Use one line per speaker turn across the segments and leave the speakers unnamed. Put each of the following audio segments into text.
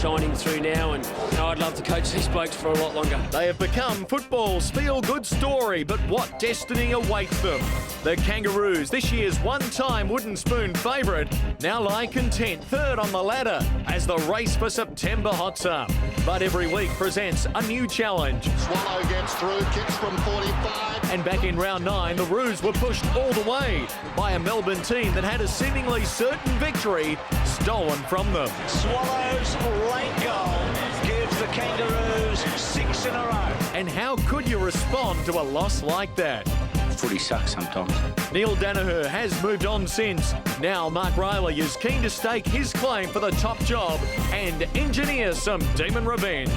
shining through now, and I'd love to coach these blokes for a lot longer.
They have become football's feel-good story, but what destiny awaits them? The Kangaroos, this year's one-time wooden spoon favourite, now lie content third on the ladder as the race for September hots up. But every week presents a new challenge.
Swallow gets through, kicks from 45.
And back in round 9, the Roos were pushed all the way by a Melbourne team that had a seemingly certain victory stolen from them.
Swallows' late goal gives the Kangaroos 6 in a row.
And how could you respond to a loss like that?
Footy sucks sometimes.
Neil Danaher has moved on since. Now Mark Riley is keen to stake his claim for the top job and engineer some demon revenge.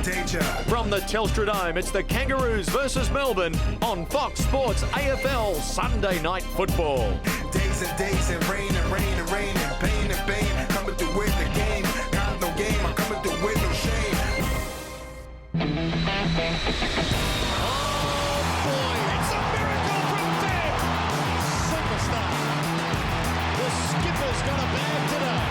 Danger. From the Telstra Dome, it's the Kangaroos versus Melbourne on Fox Sports AFL Sunday Night Football.
Days and rain and pain and pain. Coming to win the game. Got no game. I'm coming to win no shame.
Oh boy, it's a miracle from Deb. Superstar. The skipper's got a bag today.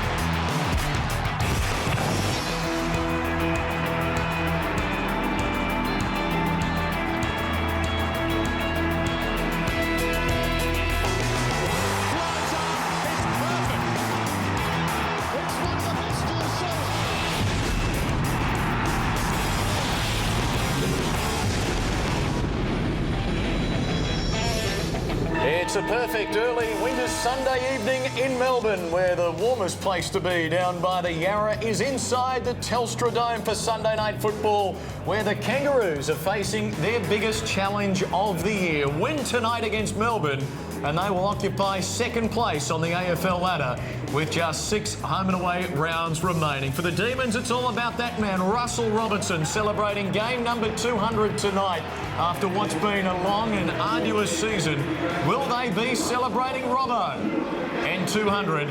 It's a perfect early winter's Sunday evening in Melbourne, where the warmest place to be down by the Yarra is inside the Telstra Dome for Sunday Night Football, where the Kangaroos are facing their biggest challenge of the year. Win tonight against Melbourne, and they will occupy second place on the AFL ladder with just 6 home and away rounds remaining. For the Demons, it's all about that man, Russell Robertson, celebrating game number 200 tonight after what's been a long and arduous season. Will they be celebrating Robbo? And 200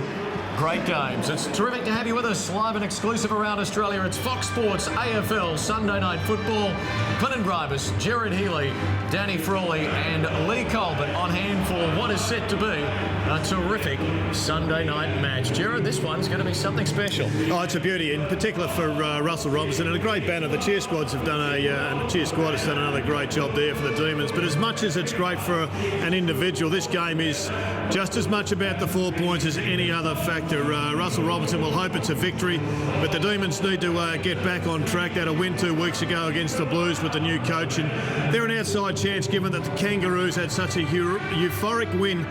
great games. It's terrific to have you with us live and exclusive around Australia. It's Fox Sports AFL Sunday Night Football. Clinton Gribus, Jared Healy, Danny Frawley and Lee Colbert on hand for what is set to be a terrific Sunday night match. Jared, this one's going to be something special.
Oh, it's a beauty, in particular for Russell Robertson, and a great banner. The cheer squads have done and the cheer squad has done another great job there for the Demons. But as much as it's great for an individual, this game is just as much about the 4 points as any other factor. Russell Robertson will hope it's a victory, but the Demons need to get back on track. They had a win 2 weeks ago against the Blues with the new coach, and they're an outside chance given that the Kangaroos had such a euphoric win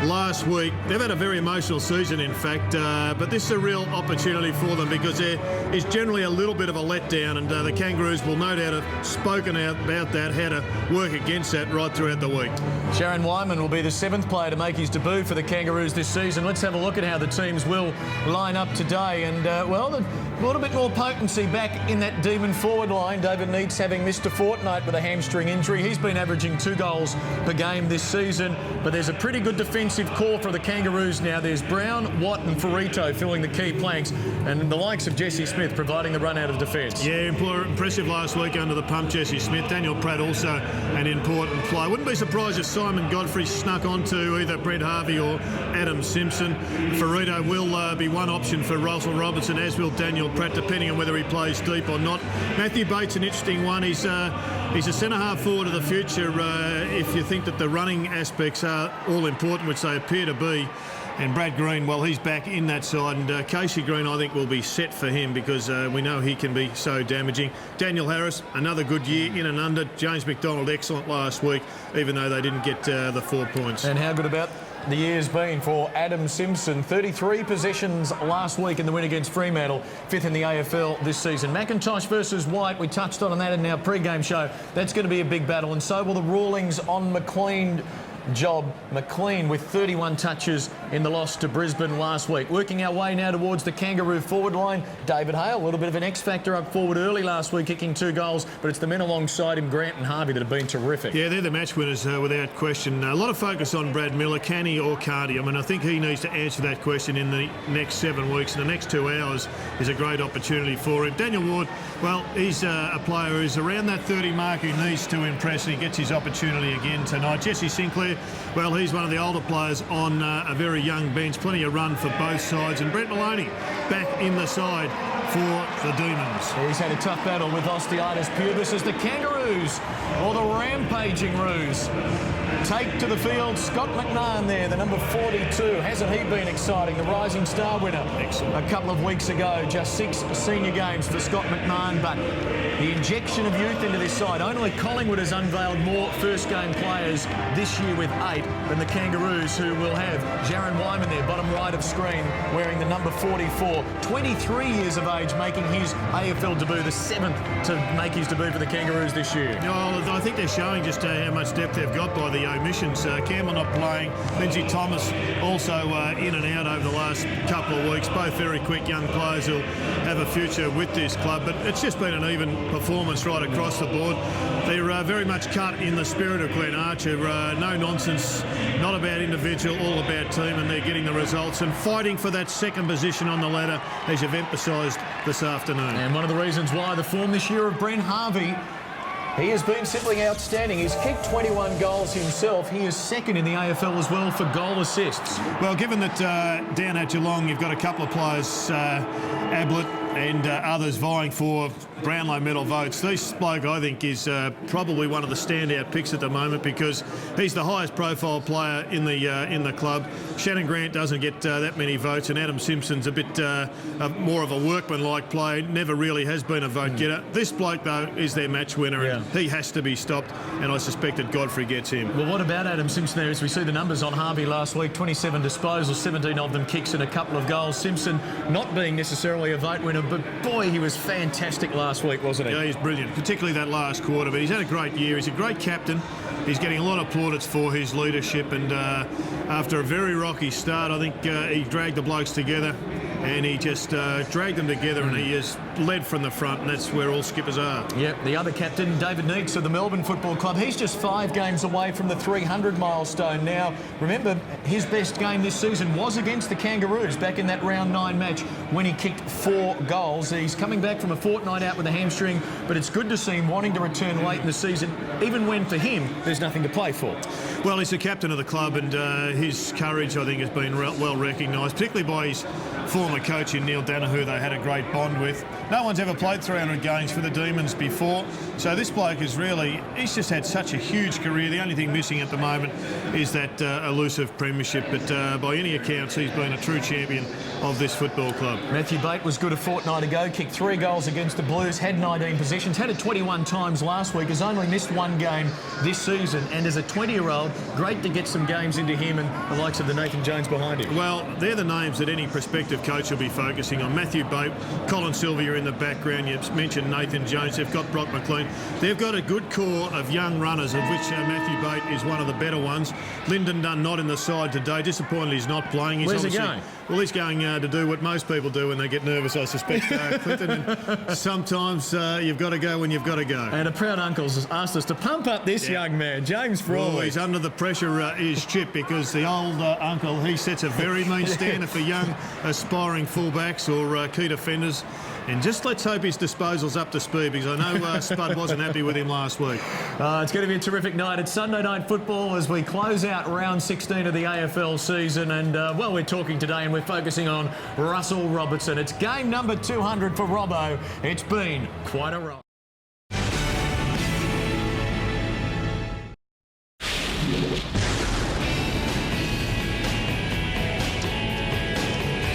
last week. They've had a very emotional season, in fact, but this is a real opportunity for them because there is generally a little bit of a letdown, and the Kangaroos will no doubt have spoken out about that, how to work against that right throughout the week.
Sharon Wyman will be the 7th player to make his debut for the Kangaroos this season. Let's have a look at how the teams will line up today, and well, a little bit more potency back in that Demon forward line. David Neitz having missed a fortnight with a hamstring injury. He's been averaging 2 goals per game this season, but there's a pretty good defensive core for the Kangaroos now. There's Brown, Watt and Ferrito filling the key planks, and the likes of Jesse Smith providing the run out of defence.
Yeah, impressive last week under the pump, Jesse Smith. Daniel Pratt also an important player. Wouldn't be surprised if Simon Godfrey snuck onto either Brett Harvey or Adam Simpson. Ferrito will be one option for Russell Robertson, as will Daniel Pratt, depending on whether he plays deep or not. Matthew Bates, an interesting one. He's a centre-half forward of the future if you think that the running aspects are all important, which they appear to be. And Brad Green, well, he's back in that side, and Casey Green, I think, will be set for him because we know he can be so damaging. Daniel Harris, another good year in and under. James McDonald, excellent last week, even though they didn't get the 4 points.
And how good about the year's been for Adam Simpson? 33 possessions last week in the win against Fremantle, 5th in the AFL this season. McIntosh versus White, we touched on that in our pre-game show. That's going to be a big battle, and so will the rulings on McLean with 31 touches in the loss to Brisbane last week. Working our way now towards the Kangaroo forward line. David Hale, a little bit of an X-factor up forward early last week, kicking 2 goals, but it's the men alongside him, Grant and Harvey, that have been terrific.
Yeah, they're the match winners without question. A lot of focus on Brad Miller. Can he or can't he? I mean, I think he needs to answer that question in the next 7 weeks, and the next 2 hours is a great opportunity for him. Daniel Ward, well, he's a player who's around that 30 mark who needs to impress, and he gets his opportunity again tonight. Jesse Sinclair, well, he's one of the older players on a very young bench, plenty of run for both sides, and Brett Maloney back in the side for the Demons.
He's had a tough battle with osteitis pubis as the Kangaroos, or the rampaging Roos, take to the field. Scott McMahon there, the number 42. Hasn't he been exciting? The Rising Star winner a couple of weeks ago. Just 6 senior games for Scott McMahon, but the injection of youth into this side. Only Collingwood has unveiled more first-game players this year with 8 than the Kangaroos, who will have Jaron Wyman there, bottom right of screen, wearing the number 44. 23 years of age, making his AFL debut, the 7th to make his debut for the Kangaroos this year.
Well, I think they're showing just how much depth they've got by the omissions. Campbell not playing, Lindsay Thomas also in and out over the last couple of weeks. Both very quick young players who'll have a future with this club, but it's just been an even performance right across the board. They're very much cut in the spirit of Glenn Archer. No nonsense, not about individual, all about team, and they're getting the results and fighting for that second position on the ladder, as you've emphasised this afternoon.
And one of the reasons why the form this year of Brent Harvey, he has been simply outstanding. He's kicked 21 goals himself. He is second in the AFL as well for goal assists.
Well, given that down at Geelong you've got a couple of players, Ablett and others vying for Brownlow medal votes, this bloke I think is probably one of the standout picks at the moment, because he's the highest profile player in the club. Shannon Grant doesn't get that many votes, and Adam Simpson's a bit more of a workman-like player, never really has been a vote getter. This bloke though is their match winner, and he has to be stopped, and I suspect that Godfrey gets him.
Well, what about Adam Simpson there? As we see the numbers on Harvey last week, 27 disposals, 17 of them kicks and a couple of goals. Simpson not being necessarily a vote winner, but boy, he was fantastic last week, wasn't he?
Yeah, he's brilliant, particularly that last quarter, but he's had a great year. He's a great captain. He's getting a lot of plaudits for his leadership, and after a very rocky start, I think he dragged the blokes together, and he just dragged them together, and he has led from the front, and that's where all skippers are.
Yep, the other captain, David Neitz of the Melbourne Football Club, he's just 5 games away from the 300 milestone now. Remember, his best game this season was against the Kangaroos back in that round 9 match when he kicked 4 goals. He's coming back from a fortnight out with a hamstring, but it's good to see him wanting to return late in the season, even when for him there's nothing to play for.
Well, he's the captain of the club, and his courage, I think, has been well recognised, particularly by his former coach in Neil Danaher, who they had a great bond with. No one's ever played 300 games for the Demons before, so this bloke is really, he's just had such a huge career. The only thing missing at the moment is that elusive premiership, but by any accounts, he's been a true champion of this football club.
Matthew Bate was good a fortnight ago, kicked 3 goals against the Blues, had 19 possessions, had it 21 times last week, has only missed 1 game this season, and as a 20-year-old, great to get some games into him and the likes of the Nathan Jones behind him.
Well, they're the names that any prospective coach will be focusing on. Matthew Bate, Colin Sylvia in the background, you mentioned Nathan Jones, they've got Brock McLean. They've got a good core of young runners, of which Matthew Bate is one of the better ones. Lyndon Dunn not in the side today, disappointed he's not playing.
Where's he going?
Well, he's going to do what most people do when they get nervous, I suspect, Clinton. And sometimes you've got to go when you've got to go.
And a proud uncle's has asked us to pump up this young man, James Frawley.
Well, he's under the pressure, is Chip, because the old uncle, he sets a very mean standard for young aspiring fullbacks or key defenders. And just let's hope his disposal's up to speed, because I know Spud wasn't happy with him last week.
It's going to be a terrific night. It's Sunday night football as we close out round 16 of the AFL season. And, well, we're talking today and we're focusing on Russell Robertson. It's game number 200 for Robbo. It's been quite a ride.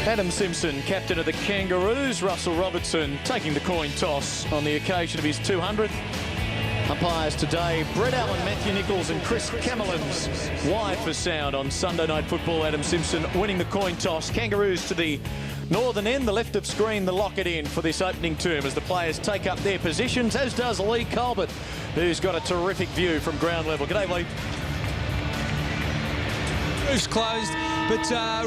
Adam Simpson, captain of the Kangaroos. Russell Robertson taking the coin toss on the occasion of his 200th. Umpires today, Brett Allen, Matthew Nichols and Chris Cameron's wide for sound on Sunday Night Football. Adam Simpson winning the coin toss. Kangaroos to the northern end, the left of screen, the lock it in for this opening term as the players take up their positions, as does Lee Colbert, who's got a terrific view from ground level. G'day, Lee.
Roof's closed, but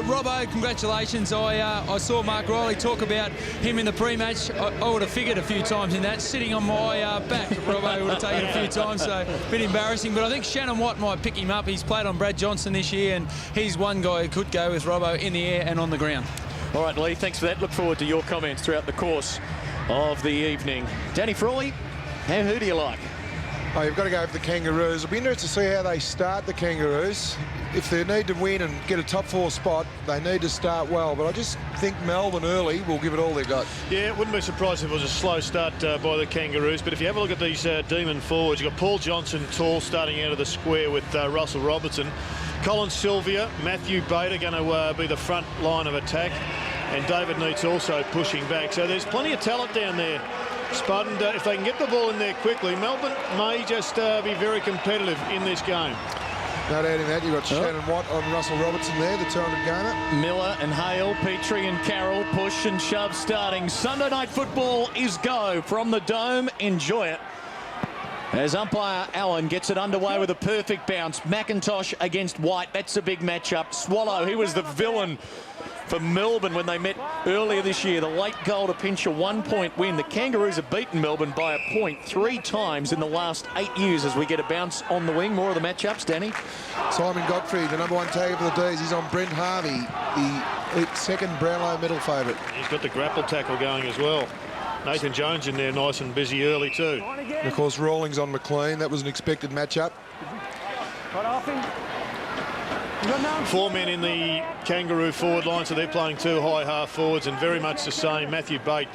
Robbo, congratulations. I saw Mark Riley talk about him in the pre-match. I would have figured a few times in that. Sitting on my back, Robbo would have taken a few times, so a bit embarrassing. But I think Shannon Watt might pick him up. He's played on Brad Johnson this year, and he's one guy who could go with Robbo in the air and on the ground.
All right, Lee, thanks for that. Look forward to your comments throughout the course of the evening. Danny Frawley, who do you like?
Oh, you've got to go for the Kangaroos. It'll be interesting to see how they start the Kangaroos. if they need to win and get a top 4 spot, they need to start well. But I just think Melbourne early will give it all they got.
Yeah, wouldn't be surprised if it was a slow start by the Kangaroos. But if you have a look at these Demon forwards, you've got Paul Johnson tall starting out of the square with Russell Robertson. Colin Sylvia, Matthew Bate are going to be the front line of attack. And David Neit's also pushing back. So there's plenty of talent down there, Spud. And if they can get the ball in there quickly, Melbourne may just be very competitive in this game.
No doubt in that. You've got Shannon Watt on Russell Robertson there, the 200 gamer.
Miller and Hale, Petrie and Carroll, push and shove starting. Sunday night football is go from the Dome. Enjoy it. As umpire Allen gets it underway with a perfect bounce. McIntosh against White. That's a big matchup. Swallow, he was the villain for Melbourne when they met earlier this year. The late goal to pinch a 1-point win. The Kangaroos have beaten Melbourne by a point 3 times in the last 8 years as we get a bounce on the wing. More of the matchups, Danny.
Simon Godfrey, the #1 tagger for the D's. He's on Brent Harvey, the second Brownlow medal favourite.
He's got the grapple tackle going as well. Nathan Jones in there nice and busy early too.
And of course, Rawlings on McLean. That was an expected matchup.
4 men in the Kangaroo forward line, so they're playing 2 high half forwards and very much the same. Matthew Bate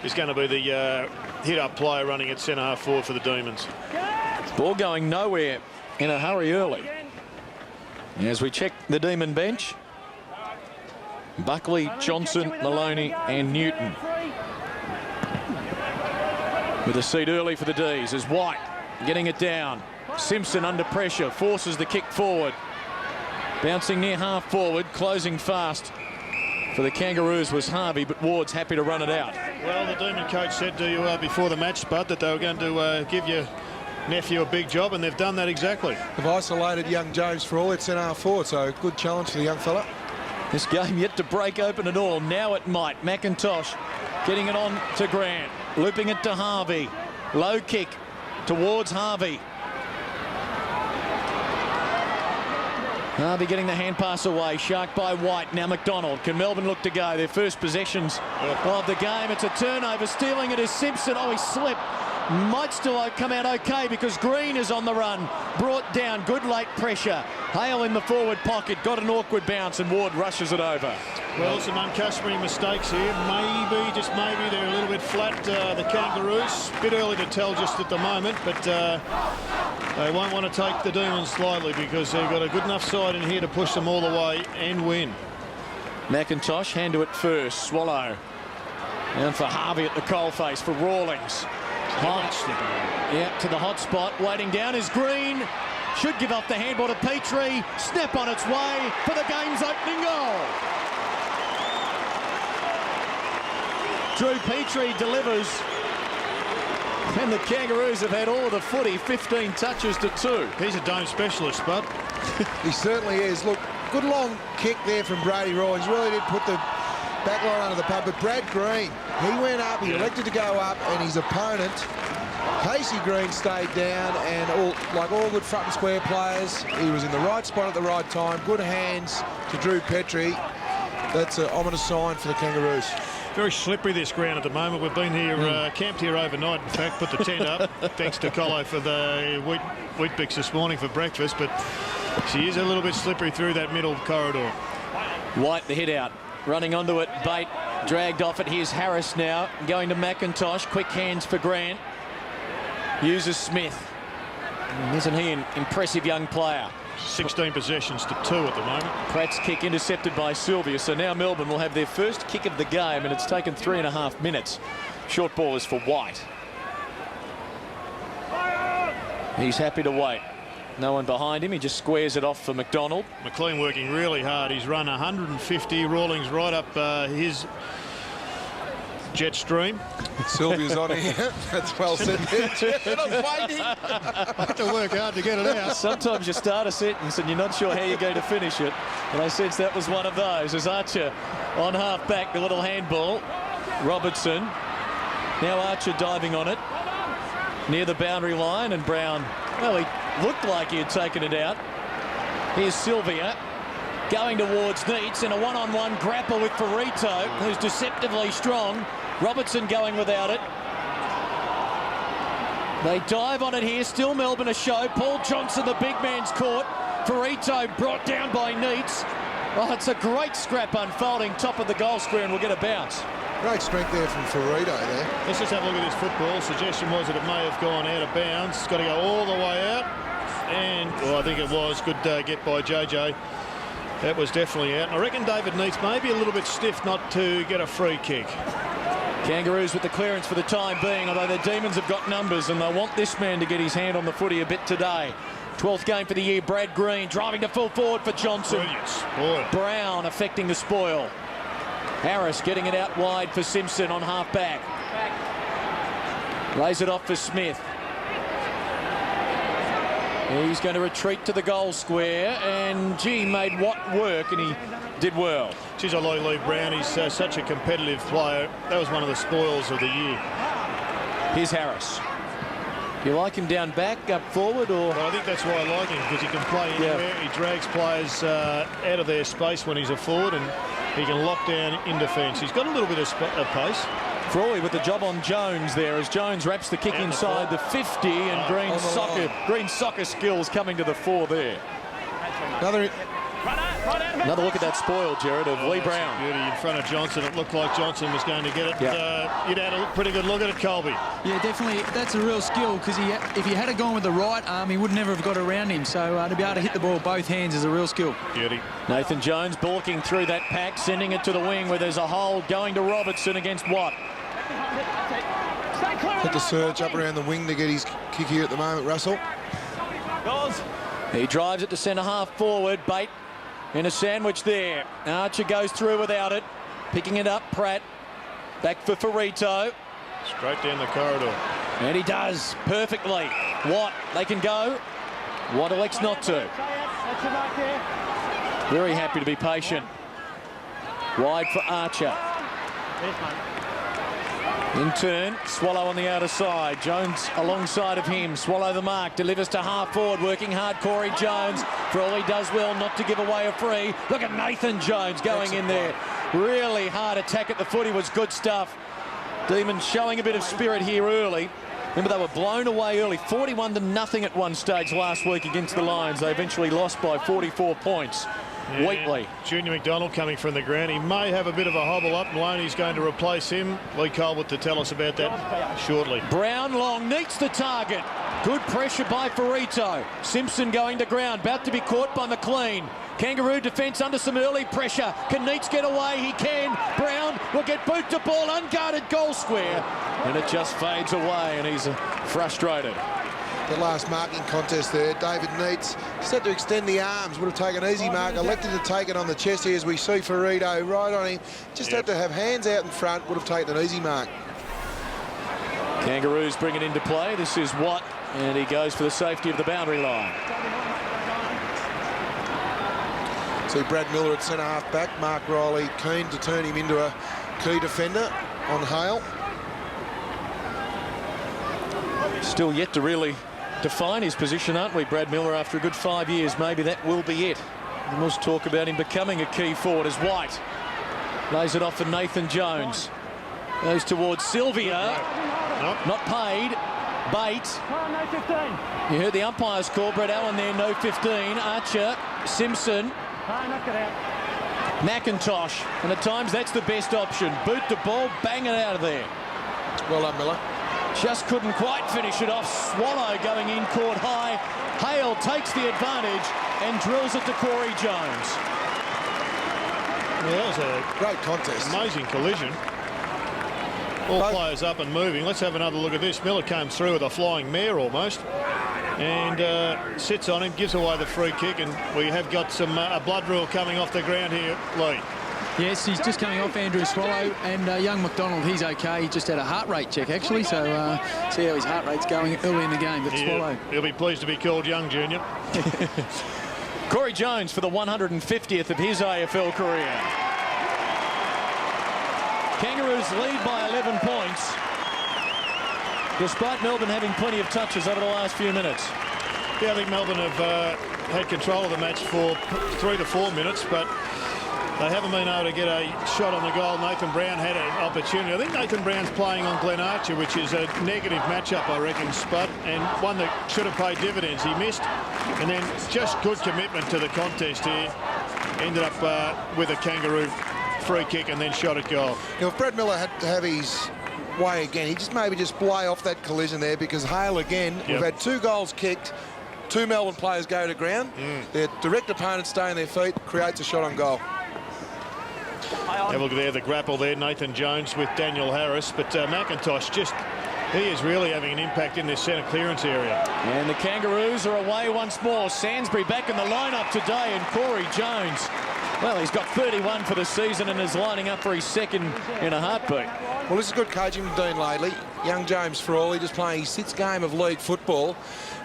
is going to be the hit-up player running at centre half forward for the Demons.
Ball going nowhere in a hurry early. As we check the Demon bench, Buckley, Johnson, Maloney and Newton. With a seat early for the D's as White getting it down. Simpson under pressure, forces the kick forward. Bouncing near half forward, closing fast for the Kangaroos was Harvey, but Ward's happy to run it out.
Well, the Demon coach said to you before the match, Spud, that they were going to give your nephew a big job, and they've done that exactly.
They've isolated young Jones for all. It's centre half forward, so good challenge for the young fella.
This game yet to break open at all. Now it might. McIntosh getting it on to Grant, looping it to Harvey. Low kick towards Harvey. Harvey getting the hand pass away. Shark by White. Now McDonald. Can Melbourne look to go? Their first possessions of the game. It's a turnover. Stealing it is Simpson. Oh, he slipped. Might still come out okay because Green is on the run. Brought down. Good late pressure. Hale in the forward pocket. Got an awkward bounce and Ward rushes it over.
Well, some uncustomary mistakes here. Maybe, just maybe, they're a little bit flat, the Kangaroos. Bit early to tell just at the moment, but they won't want to take the Demons lightly because they've got a good enough side in here to push them all the way and win.
McIntosh, hand to it first. Swallow. And for Harvey at the coalface for Rawlings. Yeah, to the hot spot. Waiting down is Green. Should give up the handball to Petrie. Snap on its way for the game's opening goal. Drew Petrie delivers. And the Kangaroos have had all of the footy, 15 touches to 2.
He's a Dome specialist, Bud.
He certainly is. Look, good long kick there from Brady Rawlings. Really did put the back line under the pump. But Brad Green, he went up, he elected to go up, and his opponent, Casey Green, stayed down. And like all good front and square players, he was in the right spot at the right time. Good hands to Drew Petrie. That's an ominous sign for the Kangaroos.
Very slippery this ground at the moment. We've been here, camped here overnight, in fact, put the tent up. Thanks to Colo for the wheat bix this morning for breakfast, but she is a little bit slippery through that middle corridor.
White, the hit out, running onto it. Bate dragged off it. Here's Harris now, going to McIntosh. Quick hands for Grant. Uses Smith. Isn't he an impressive young player?
16 possessions to 2 at the moment.
Pratt's kick intercepted by Sylvia. So now Melbourne will have their first kick of the game, and it's taken 3.5 minutes. Short ball is for White. He's happy to wait. No one behind him. He just squares it off for McDonald.
McLean working really hard. He's run 150. Rawlings right up his jet stream.
Sylvia's on here. That's well said. I was waiting.
I have to work hard to get it out.
Sometimes you start a sentence and you're not sure how you're going to finish it. And I sense that was one of those. As Archer on half back, the little handball. Robertson. Now Archer diving on it. Near the boundary line, and Brown, well, he looked like he had taken it out. Here's Sylvia going towards Neitz in a one-on-one grapple with Ferrito, who's deceptively strong. Robertson going without it. They dive on it here. Still Melbourne a show. Paul Johnson, the big man's caught. Ferrito brought down by Neitz. Oh, it's a great scrap unfolding top of the goal square and we'll get a bounce.
Great strength there from Ferrito there.
Let's just have a look at this football. Suggestion was that it may have gone out of bounds. It's got to go all the way out. And, well, I think it was. Good get by JJ. That was definitely out. And I reckon David Neitz may be a little bit stiff not to get a free kick.
Kangaroos with the clearance for the time being, although the Demons have got numbers and they want this man to get his hand on the footy a bit today. 12th game for the year, Brad Green driving to full forward for Johnson.
Brilliant.
Brown affecting the spoil. Harris getting it out wide for Simpson on half back. Lays it off for Smith. He's going to retreat to the goal square and gee, made Watt work and he did well.
Geez, I like Lee Brown. He's such a competitive player. That was one of the spoils of the year.
Here's Harris. You like him down back, up forward, or?
Well, I think that's why I like him, because he can play anywhere. Yeah. He drags players out of their space when he's a forward, and he can lock down in defence. He's got a little bit of pace.
Frawley with the job on Jones there as Jones wraps the kick inside the 50, and Green's soccer skills coming to the fore there. Another look at that spoil, Jared, of Lee Brown.
Beauty in front of Johnson. It looked like Johnson was going to get it. Yep. You'd had a pretty good look at it, Colby.
Yeah, definitely. That's a real skill, because if he had gone with the right arm, he would never have got around him. So to be able to hit the ball with both hands is a real skill.
Beauty.
Nathan Jones balking through that pack, sending it to the wing where there's a hole going to Robertson against Watt.
Had to surge up around the wing to get his kick here at the moment, Russell.
He drives it to centre half forward. Bate in a sandwich there. Archer goes through without it. Picking it up, Pratt. Back for Ferrito.
Straight down the corridor.
And he does perfectly. Watt, they can go. Watt elects not to. Very happy to be patient. Wide for Archer. In turn, Swallow on the outer side. Jones alongside of him. Swallow the mark. Delivers to half forward. Working hard, Corey Jones. For all he does well not to give away a free. Look at Nathan Jones going in there. Really hard attack at the footy was good stuff. Demons showing a bit of spirit here early. Remember, they were blown away early. 41-0 at one stage last week against the Lions. They eventually lost by 44 points.
Yeah,
Wheatley.
Junior McDonald coming from the ground. He may have a bit of a hobble up. Maloney's going to replace him. Lee Colbert to tell us about that shortly.
Brown long needs the target. Good pressure by Ferrito. Simpson going to ground. About to be caught by McLean. Kangaroo defence under some early pressure. Can Neitz get away? He can. Brown will get boot to ball. Unguarded goal square. And it just fades away and he's frustrated.
The last marking contest there, David Neitz just had to extend the arms, would have taken easy mark, elected to take it on the chest here as we see Ferrito right on him. Just had to have hands out in front, would have taken an easy mark.
Kangaroos bring it into play. This is Watt, and he goes for the safety of the boundary line.
See Brad Miller at centre half back, Mark Riley keen to turn him into a key defender on Hale.
Still yet to really define his position, aren't we, Brad Miller, after a good 5 years? Maybe that will be it. There was talk about him becoming a key forward as White lays it off for Nathan Jones. Goes towards Sylvia. Not paid. Bate.
No 15.
You heard the umpire's call. Brett Allen there, no 15. Archer, Simpson.
Knock it out.
McIntosh. And at times that's the best option. Boot the ball, bang it out of there.
Well done, Miller.
Just couldn't quite finish it off. Swallow going in, caught high. Hale takes the advantage and drills it to Corey Jones.
Well, that was a
great contest.
Amazing collision. All players up and moving. Let's have another look at this. Miller comes through with a flying mare almost. And sits on him, gives away the free kick, and we have got some a blood rule coming off the ground here, Lee.
Yes, he's just coming off Andrew Swallow, and young McDonald, he's okay. He just had a heart rate check, actually, so see how his heart rate's going early in the game, but Swallow.
He'll be pleased to be called young, Junior.
Corey Jones for the 150th of his AFL career. Kangaroos lead by 11 points, despite Melbourne having plenty of touches over the last few minutes.
Yeah, I think Melbourne have had control of the match for 3 to 4 minutes, but they haven't been able to get a shot on the goal. Nathan Brown had an opportunity. I think Nathan Brown's playing on Glen Archer, which is a negative matchup, I reckon, Spud, and one that should have paid dividends. He missed, and then just good commitment to the contest here. Ended up with a Kangaroo free kick and then shot at goal.
You know, if Brad Miller had to have his way again, he just maybe just play off that collision there, because Hale again, we've had 2 goals kicked, 2 Melbourne players go to ground. Their direct opponents stay on their feet, creates a shot on goal.
Have a look there, the grapple there, Nathan Jones with Daniel Harris, but McIntosh just, he is really having an impact in this centre clearance area.
And the Kangaroos are away once more. Sainsbury back in the lineup today, and Corey Jones, well, he's got 31 for the season and is lining up for his second in a heartbeat.
Well, this is good coaching from Dean Laidley. Young James Frawley just playing his 6th game of league football.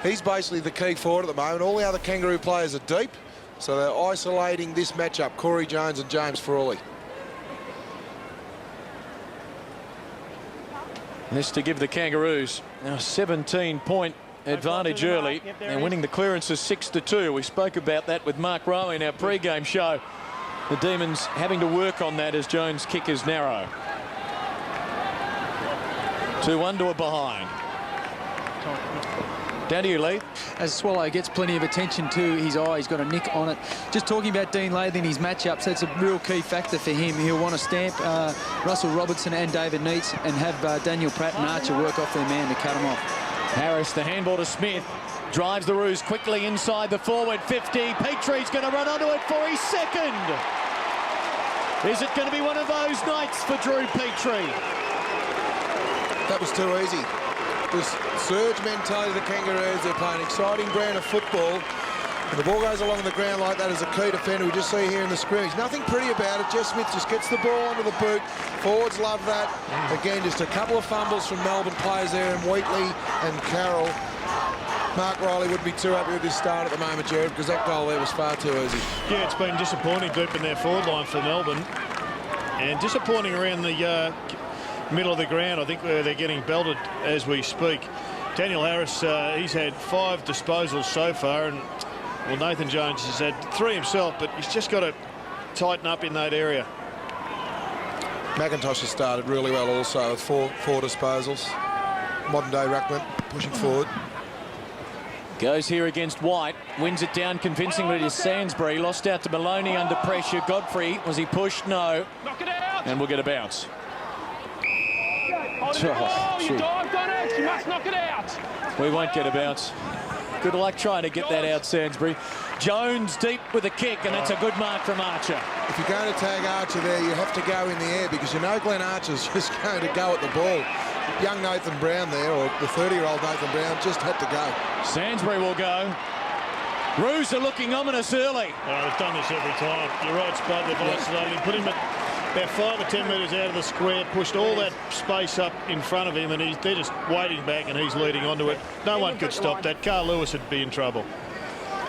He's basically the key forward at the moment. All the other Kangaroo players are deep, so they're isolating this matchup, Corey Jones and James Frawley.
This to give the Kangaroos a 17-point advantage early. They're winning the clearances 6-2. We spoke about that with Mark Rowe in our pre-game show. The Demons having to work on that as Jones' kick is narrow. 2-1 to a behind. Down to you, Lee.
As Swallow gets plenty of attention to his eye, he's got a nick on it. Just talking about Dean Laidley and his matchups, that's a real key factor for him. He'll want to stamp Russell Robertson and David Neitz and have Daniel Pratt and Archer work off their man to cut him off.
Harris, the handball to Smith, drives the Roos quickly inside the forward 50. Petrie's going to run onto it for his second. Is it going to be one of those nights for Drew Petrie?
That was too easy. This surge mentality of the Kangaroos, they're playing an exciting brand of football. When the ball goes along the ground like that as a key defender, we just see here in the scrimmage. Nothing pretty about it. Jeff Smith just gets the ball onto the boot. Forwards love that. Again, just a couple of fumbles from Melbourne players there, and Wheatley and Carroll. Mark Riley wouldn't be too happy with this start at the moment, Jared, because that goal there was far too easy.
Yeah, it's been disappointing deep in their forward line for Melbourne, and disappointing around the middle of the ground. I think they're getting belted as we speak. Daniel Harris, he's had 5 disposals so far, and well, Nathan Jones has had 3 himself, but he's just got to tighten up in that area.
McIntosh has started really well also with four disposals. Modern day ruckman pushing forward.
Goes here against White, wins it down convincingly to Sainsbury, lost out to Maloney under pressure. Godfrey, was he pushed? No.
Knock it out.
And we'll get a bounce.
You dived on it. You must knock it out.
We won't get a bounce. Good luck trying to get that out, Sainsbury. Jones deep with a kick, and that's a good mark from Archer.
If you're going to tag Archer there, you have to go in the air, because you know Glenn Archer's just going to go at the ball. Young Nathan Brown there, or the 30-year-old Nathan Brown, just had to go.
Sainsbury will go. Roos are looking ominous early.
They've done this every time. You're right, Spud. They've isolated him, put him at about 5 or 10 metres out of the square, pushed all that space up in front of him, and they're just waiting back, and he's leading onto it. No one could stop that. Carl Lewis would be in trouble.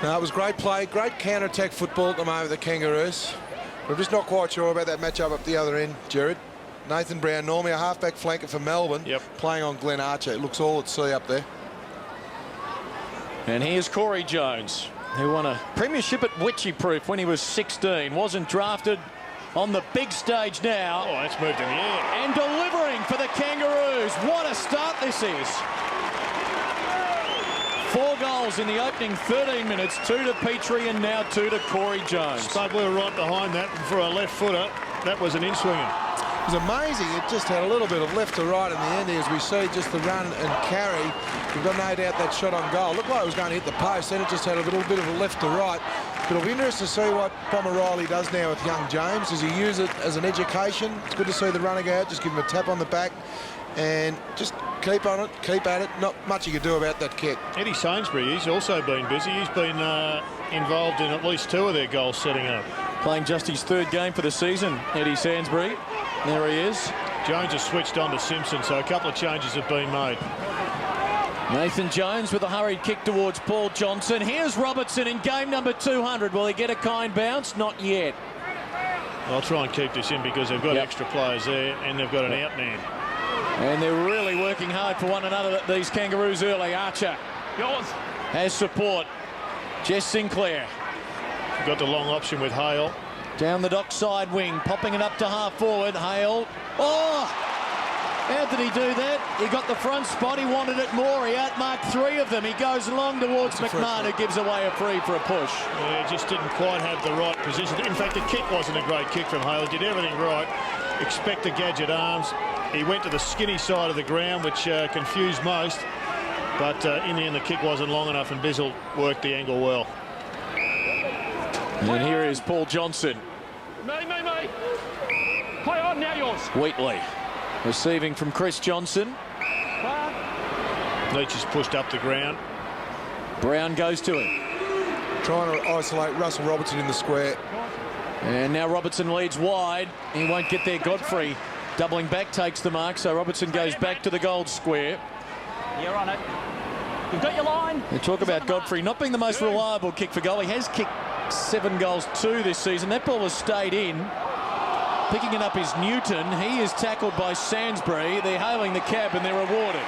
No, it was great play, great counter-attack football at the moment, the Kangaroos. We're just not quite sure about that matchup up the other end, Jared. Nathan Brown, normally a half-back flanker for Melbourne, playing on Glenn Archer. It looks all at sea up there.
And here's Corey Jones, who won a premiership at Witchy-Proof when he was 16. Wasn't drafted. On the big stage now.
Oh, that's moved in the air.
And delivering for the Kangaroos. What a start this is. 4 goals in the opening 13 minutes. 2 to Petrie and now 2 to Corey Jones.
Spud, we were right behind that. And for a left footer, that was an in-swinger.
It was amazing. It just had a little bit of left to right in the end here, as we see just the run and carry. We've got no doubt that shot on goal. Looked like it was going to hit the post, then it just had a little bit of a left to right. But it'll be interesting to see what Bomber Riley does now with young James. Does he use it as an education? It's good to see the running out. Just give him a tap on the back and just keep on it, keep at it. Not much you can do about that kick.
Eddie Sainsbury, he's also been busy. He's been involved in at least 2 of their goals setting up.
Playing just his 3rd game for the season, Eddie Sainsbury. There he is.
Jones has switched on to Simpson, so a couple of changes have been made.
Nathan Jones with a hurried kick towards Paul Johnson. Here's Robertson in game number 200. Will he get a kind bounce? Not yet.
I'll try and keep this in because they've got extra players there and they've got an out man.
And they're really working hard for one another, these Kangaroos early. Archer has support. Jess Sinclair.
Got the long option with Hale.
Down the dockside wing, popping it up to half forward. Hale. Oh! How did he do that? He got the front spot. He wanted it more. He outmarked 3 of them. He goes long towards McMahon, who gives away a free for a push.
Yeah, just didn't quite have the right position. In fact, the kick wasn't a great kick from Hale. He did everything right. Expect the gadget arms. He went to the skinny side of the ground, which confused most. But in the end, the kick wasn't long enough, and Bizzle worked the angle well.
And here is Paul Johnson.
Me. Play on, now yours.
Wheatley receiving from Chris Johnson.
Leach is pushed up the ground.
Brown goes to him.
Trying to isolate Russell Robertson in the square.
And now Robertson leads wide. He won't get there. Godfrey doubling back takes the mark, so Robertson goes back to the gold square.
You're on it. You've got your line.
They talk about Godfrey not being the most reliable kick for goal. He has kicked 7 goals 2 this season. That ball has stayed in. Picking it up is Newton. He is tackled by Sansbury. They're hailing the cab and they're rewarded.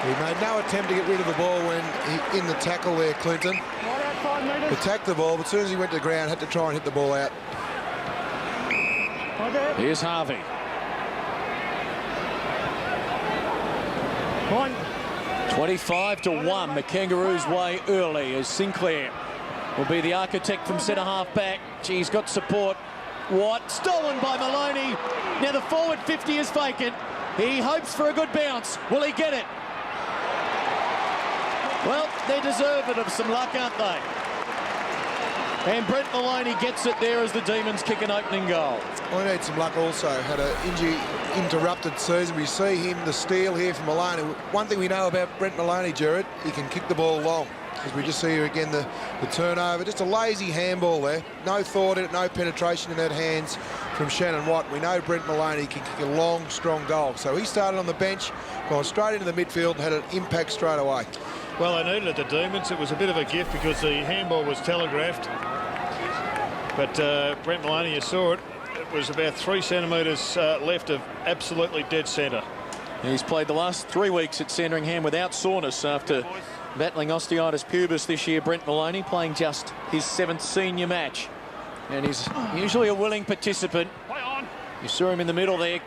He made no attempt to get rid of the ball when he, in the tackle there, Clinton. Attacked the ball, but as soon as he went to the ground, had to try and hit the ball out.
Here's Harvey. 25-1, the Kangaroos' way early as Sinclair will be the architect from centre-half back. He's got support. Watt, stolen by Maloney. Now the forward 50 is vacant. He hopes for a good bounce. Will he get it? Well, they're deserving of some luck, aren't they? And Brent Maloney gets it there as the Demons kick an opening goal.
I need some luck also. Had an injury interrupted season. We see him, the steal here from Maloney. One thing we know about Brent Maloney, Jared, he can kick the ball long. As we just see here again, the turnover. Just a lazy handball there. No thought in it, no penetration in that hands from Shannon Watt. We know Brent Maloney can kick a long, strong goal. So he started on the bench, gone straight into the midfield and had an impact straight away.
Well, they needed it, the Demons. It was a bit of a gift because the handball was telegraphed. But Brent Maloney, you saw it. It was about 3 centimetres left of absolutely dead centre.
He's played the last 3 weeks at Sandringham without soreness after battling osteitis pubis this year. Brent Maloney playing just his 7th senior match. And he's usually a willing participant. You saw him in the middle there,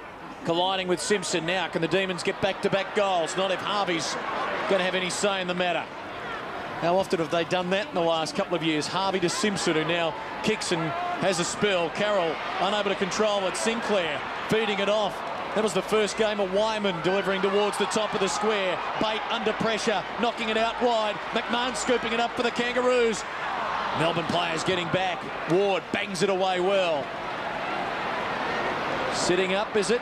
colliding with Simpson. Now, can the Demons get back-to-back goals? Not if Harvey's going to have any say in the matter. How often have they done that in the last couple of years? Harvey to Simpson, who now kicks and has a spell. Carroll unable to control it. Sinclair feeding it off. That was the first game of Wyman delivering towards the top of the square. Bate under pressure, knocking it out wide. McMahon scooping it up for the Kangaroos. Melbourne players getting back. Ward bangs it away well. Sitting up, is it?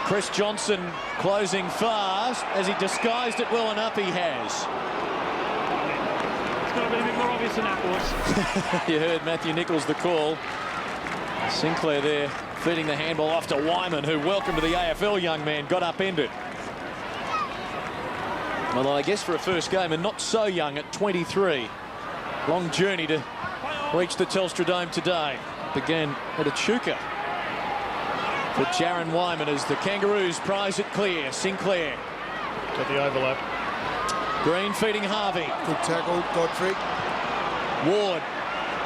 Chris Johnson closing fast. Has he disguised it well enough? He has.
It's got to be a bit more obvious than that was.
You heard Matthew Nichols the call. Sinclair there feeding the handball off to Wyman, who, welcome to the AFL, young man, got upended. Well, I guess for a first game, and not so young at 23. Long journey to reach the Telstra Dome today. Began at Echuca for Jaron Wyman as the Kangaroos prize it clear. Sinclair.
Got the overlap.
Green feeding Harvey.
Good tackle, Godfrey.
Ward.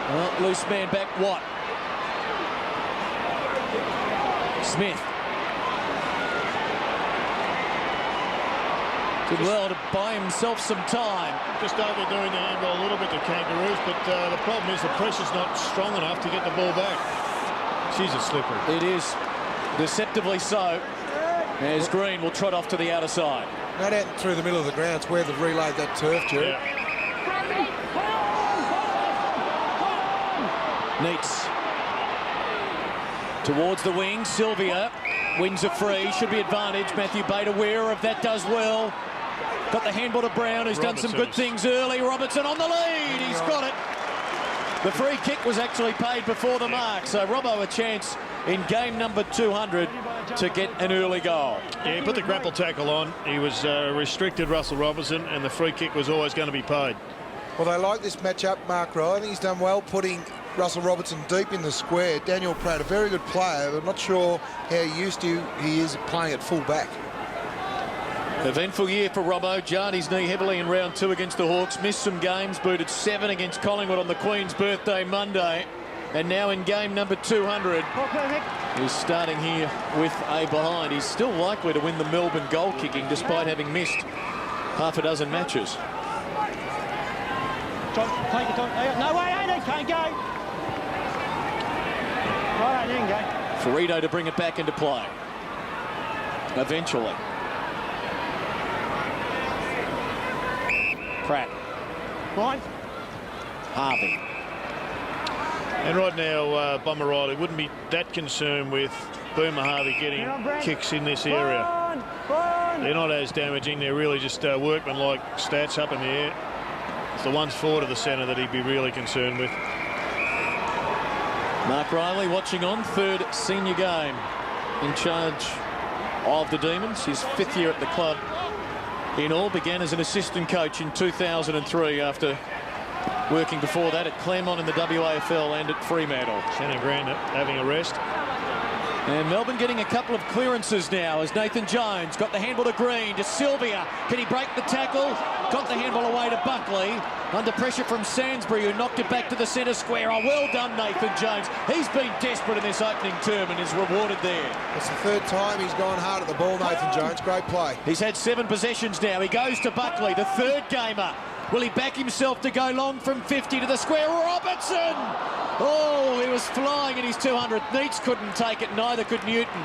Well, loose man back, Watt. Smith. Did well to buy himself some time.
Just overdoing the handball a little bit, the Kangaroos, but the problem is the pressure's not strong enough to get the ball back. She's a slippery.
It is deceptively so, as Green will trot off to the outer side.
Not out through the middle of the ground. It's where they've relayed that turf, Jared.
Neats. Towards the wing, Sylvia wins a free, should be advantage. Matthew Bate aware of that, does well. Got the handball to Brown, who's done some good things early. Robertson on the lead, he's got it. The free kick was actually paid before the mark, so Robbo a chance in game number 200 to get an early goal.
Yeah, he put the grapple tackle on. He was restricted, Russell Robertson, and the free kick was always going to be paid.
Well, they like this matchup, Mark Rye. I think he's done well putting Russell Robertson deep in the square. Daniel Pratt, a very good player, but I'm not sure how used to he is playing at full back.
Eventful year for Robbo. Jarred his knee heavily in round 2 against the Hawks. Missed some games, booted 7 against Collingwood on the Queen's birthday Monday. And now in game number 200, he's starting here with a behind. He's still likely to win the Melbourne goal kicking despite having missed half a dozen matches.
No way, Aiden, can't go. Right, you can go.
Ferrito to bring it back into play. Eventually. Pratt.
Fine.
Harvey.
And right now, Bomber Riley wouldn't be that concerned with Boomer Harvey getting kicks in this area. They're not as damaging. They're really just workmanlike stats up in the air. It's the ones forward of the centre that he'd be really concerned with.
Mark Riley watching on, third senior game in charge of the Demons. His 5th year at the club in all. Began as an assistant coach in 2003 after working before that at Claremont in the WAFL and at Fremantle.
Centre Grant having a rest.
And Melbourne getting a couple of clearances now as Nathan Jones got the handball to Green, to Sylvia. Can he break the tackle? Got the handball away to Buckley. Under pressure from Sainsbury, who knocked it back to the centre square. Oh, well done, Nathan Jones. He's been desperate in this opening term and is rewarded there.
It's the 3rd time he's gone hard at the ball, Nathan Jones. Great play.
He's had 7 possessions now. He goes to Buckley, the 3rd gamer. Will he back himself to go long from 50 to the square? Robertson! Oh, he was flying in his 200th. Neitz couldn't take it, neither could Newton.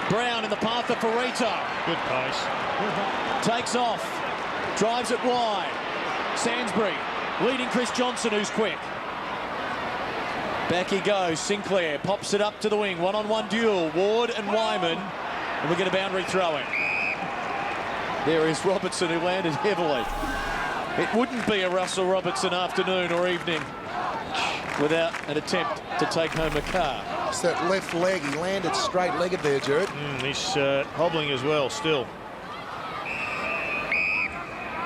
Brown in the path of Ferrito.
Good pace.
Takes off. Drives it wide. Sainsbury leading Chris Johnson, who's quick. Back he goes. Sinclair pops it up to the wing. One-on-one duel. Ward and Wyman. And we get a boundary throw-in. There is Robertson, who landed heavily. It wouldn't be a Russell Robertson afternoon or evening without an attempt to take home a car.
It's that left leg. He landed straight-legged there, Jared.
He's hobbling as well, still.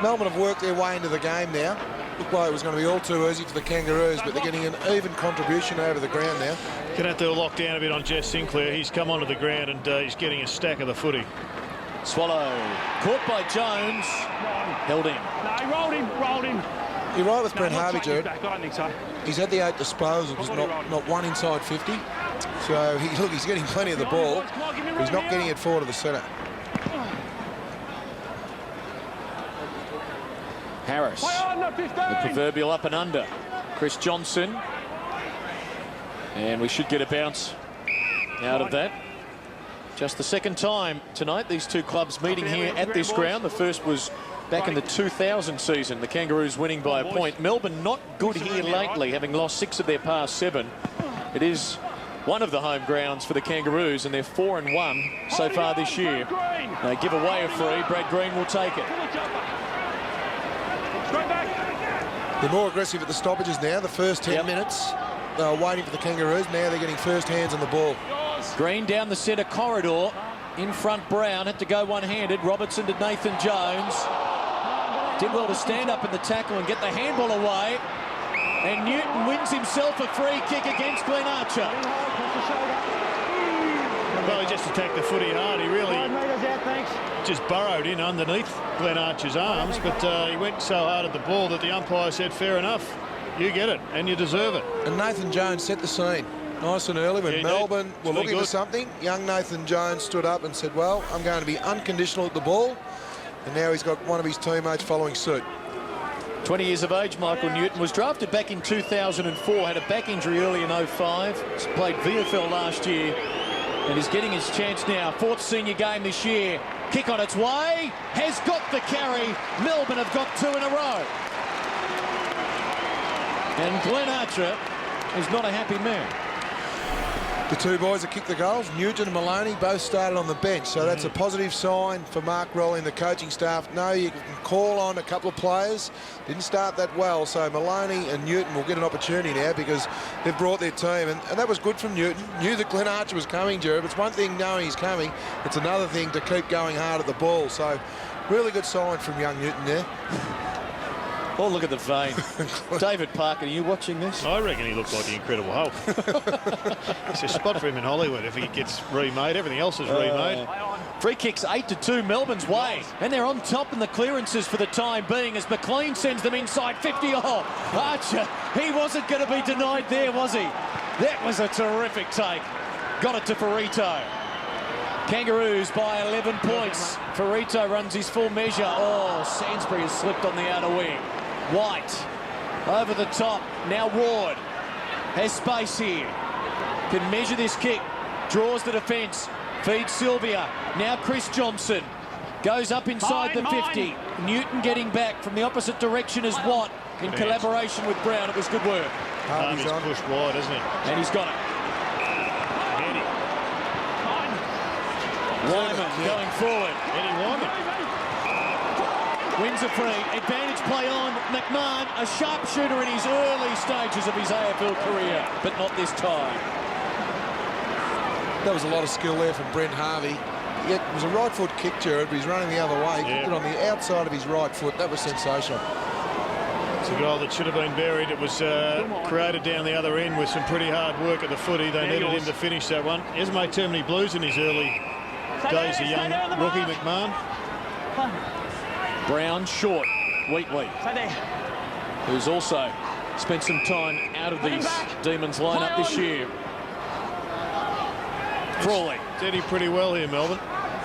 Melbourne have worked their way into the game now. Looked like it was going to be all too easy for the Kangaroos, but they're getting an even contribution over the ground now.
Gonna have to lock down a bit on Jess Sinclair. He's come onto the ground and he's getting a stack of the footy.
Swallow caught by Jones, held in.
No, he rolled him.
You're right with Brent Harvey, Jared.
I don't think so.
He's had the 8 disposals, not one inside 50. So he's getting plenty of the ball. He's not getting it forward to the centre.
Harris, the proverbial up and under. Chris Johnson. And we should get a bounce out of that. Just the 2nd time tonight, these two clubs meeting here at this ground. The first was back in the 2000 season, the Kangaroos winning by a point. Melbourne not good here lately, having lost 6 of their past 7. It is one of the home grounds for the Kangaroos, and they're 4-1 so far this year. They give away a free. Brad Green will take it.
They're more aggressive at the stoppages now. The first 10 minutes, they were waiting for the Kangaroos. Now they're getting first hands on the ball.
Green down the centre corridor. In front, Brown had to go one-handed. Robertson to Nathan Jones. Did well to stand up in the tackle and get the handball away. And Newton wins himself a free kick against Glenn Archer.
Well, he just attacked the footy hard. He really just burrowed in underneath Glenn Archer's arms, but he went so hard at the ball that the umpire said, fair enough, you get it, and you deserve it.
And Nathan Jones set the scene nice and early when Melbourne were looking for something. Young Nathan Jones stood up and said, well, I'm going to be unconditional at the ball. And now he's got one of his teammates following suit.
20 years of age, Michael Newton was drafted back in 2004, had a back injury early in 05, he's played VFL last year, and is getting his chance now. 4th senior game this year. Kick on its way, has got the carry. Melbourne have got 2 in a row. And Glenn Archer is not a happy man.
The two boys that kicked the goals, Newton and Maloney, both started on the bench. So that's a positive sign for Mark Riley and the coaching staff. No, you can call on a couple of players. Didn't start that well. So Maloney and Newton will get an opportunity now because they've brought their team. And that was good from Newton. Knew that Glenn Archer was coming, Jared. It's one thing knowing he's coming. It's another thing to keep going hard at the ball. So really good sign from young Newton there.
Oh, look at the vein. David Parker, are you watching this?
I reckon he looked like the Incredible Hulk. It's a spot for him in Hollywood if he gets remade. Everything else is remade.
Free kicks 8-2 Melbourne's way. And they're on top in the clearances for the time being as McLean sends them inside 50. Oh, Archer, he wasn't going to be denied there, was he?
That was a terrific take. Got it to Ferrito. Kangaroos by 11 points. Ferrito runs his full measure. Oh, Sainsbury has slipped on the outer wing. White over the top. Now Ward has space here. Can measure this kick. Draws the defence. Feeds Sylvia. Now Chris Johnson. Goes up inside the 50. Newton getting back from the opposite direction as Watt in collaboration with Brown. It was good work.
Harvey's pushed wide, isn't he?
And he's got it. Wyman going forward.
Eddie Wyman
wins a free. Advantage play on McMahon, a sharpshooter in his early stages of his AFL career, but not this time.
That was a lot of skill there from Brent Harvey. It was a right foot kick, Jared, but he's running the other way. He kicked it on the outside of his right foot. That was sensational.
It's a goal that should have been buried. It was created down the other end with some pretty hard work at the footy. They needed him to finish that one. He hasn't made too many blues in his early days, a young rookie, McMahon.
Brown short. Wheatley, who's also spent some time out of these Demons lineup this year. Frawley.
Did he pretty well here, Melbourne.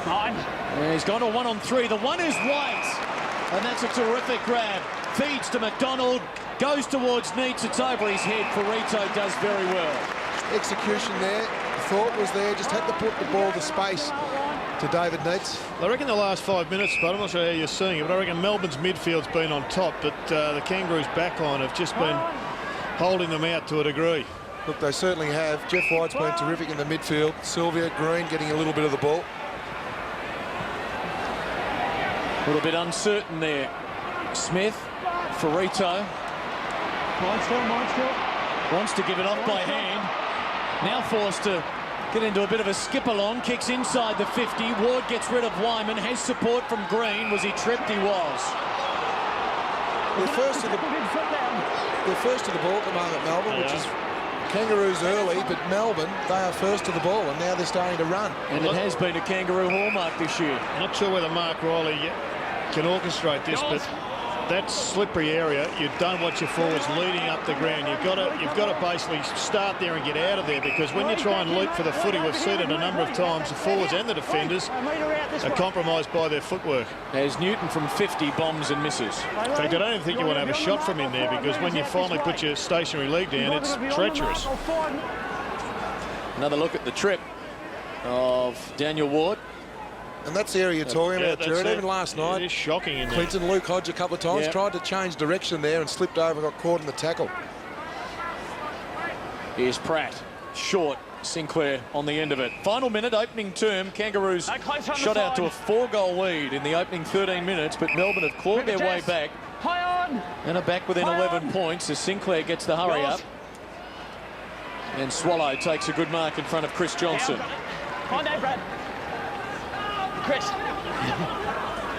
And he's gone to 1-on-3. The one is White. And that's a terrific grab. Feeds to McDonald. Goes towards Neitz. It's over his head. Ferrito does very well.
Execution there. The thought was there. Just had to put the ball to space to David Neitz.
I reckon the last 5 minutes, but I'm not sure how you're seeing it, but I reckon Melbourne's midfield's been on top, but the Kangaroos' backline have just been holding them out to a degree.
Look, they certainly have. Jeff White's been terrific in the midfield. Sylvia, Green getting a little bit of the ball.
A little bit uncertain there. Smith, Ferrito. Wants to give it off by hand. Now forced to get into a bit of a skip along. Kicks inside the 50. Ward gets rid of Wyman. Has support from Green. Was he tripped? He was.
They're first to the ball at the moment, Melbourne, which is Kangaroos early, but Melbourne, they are first to the ball, and now they're starting to run.
And it has been a Kangaroo hallmark this year.
Not sure whether Mark Riley can orchestrate this, but that slippery area, you don't want your forwards leading up the ground. You've got to basically start there and get out of there, because when you try and leap for the footy, we've seen it a number of times, the forwards and the defenders are compromised by their footwork.
As Newton from 50 bombs and misses.
In fact, I don't even think you want to have a shot from in there, because when you finally put your stationary leg down, it's treacherous.
Another look at the trip of Daniel Ward.
And that's the area you're talking about, Jared. Even last night,
it is shocking in there.
Clinton, Luke Hodge a couple of times tried to change direction there and slipped over and got caught in the tackle.
Here's Pratt. Short. Sinclair on the end of it. Final minute, opening term. Kangaroos shot out to a 4-goal lead in the opening 13 minutes, but Melbourne have clawed their way back and are back within 11 points as Sinclair gets the hurry up. And Swallow takes a good mark in front of Chris Johnson.
Hi there, Brad. Chris.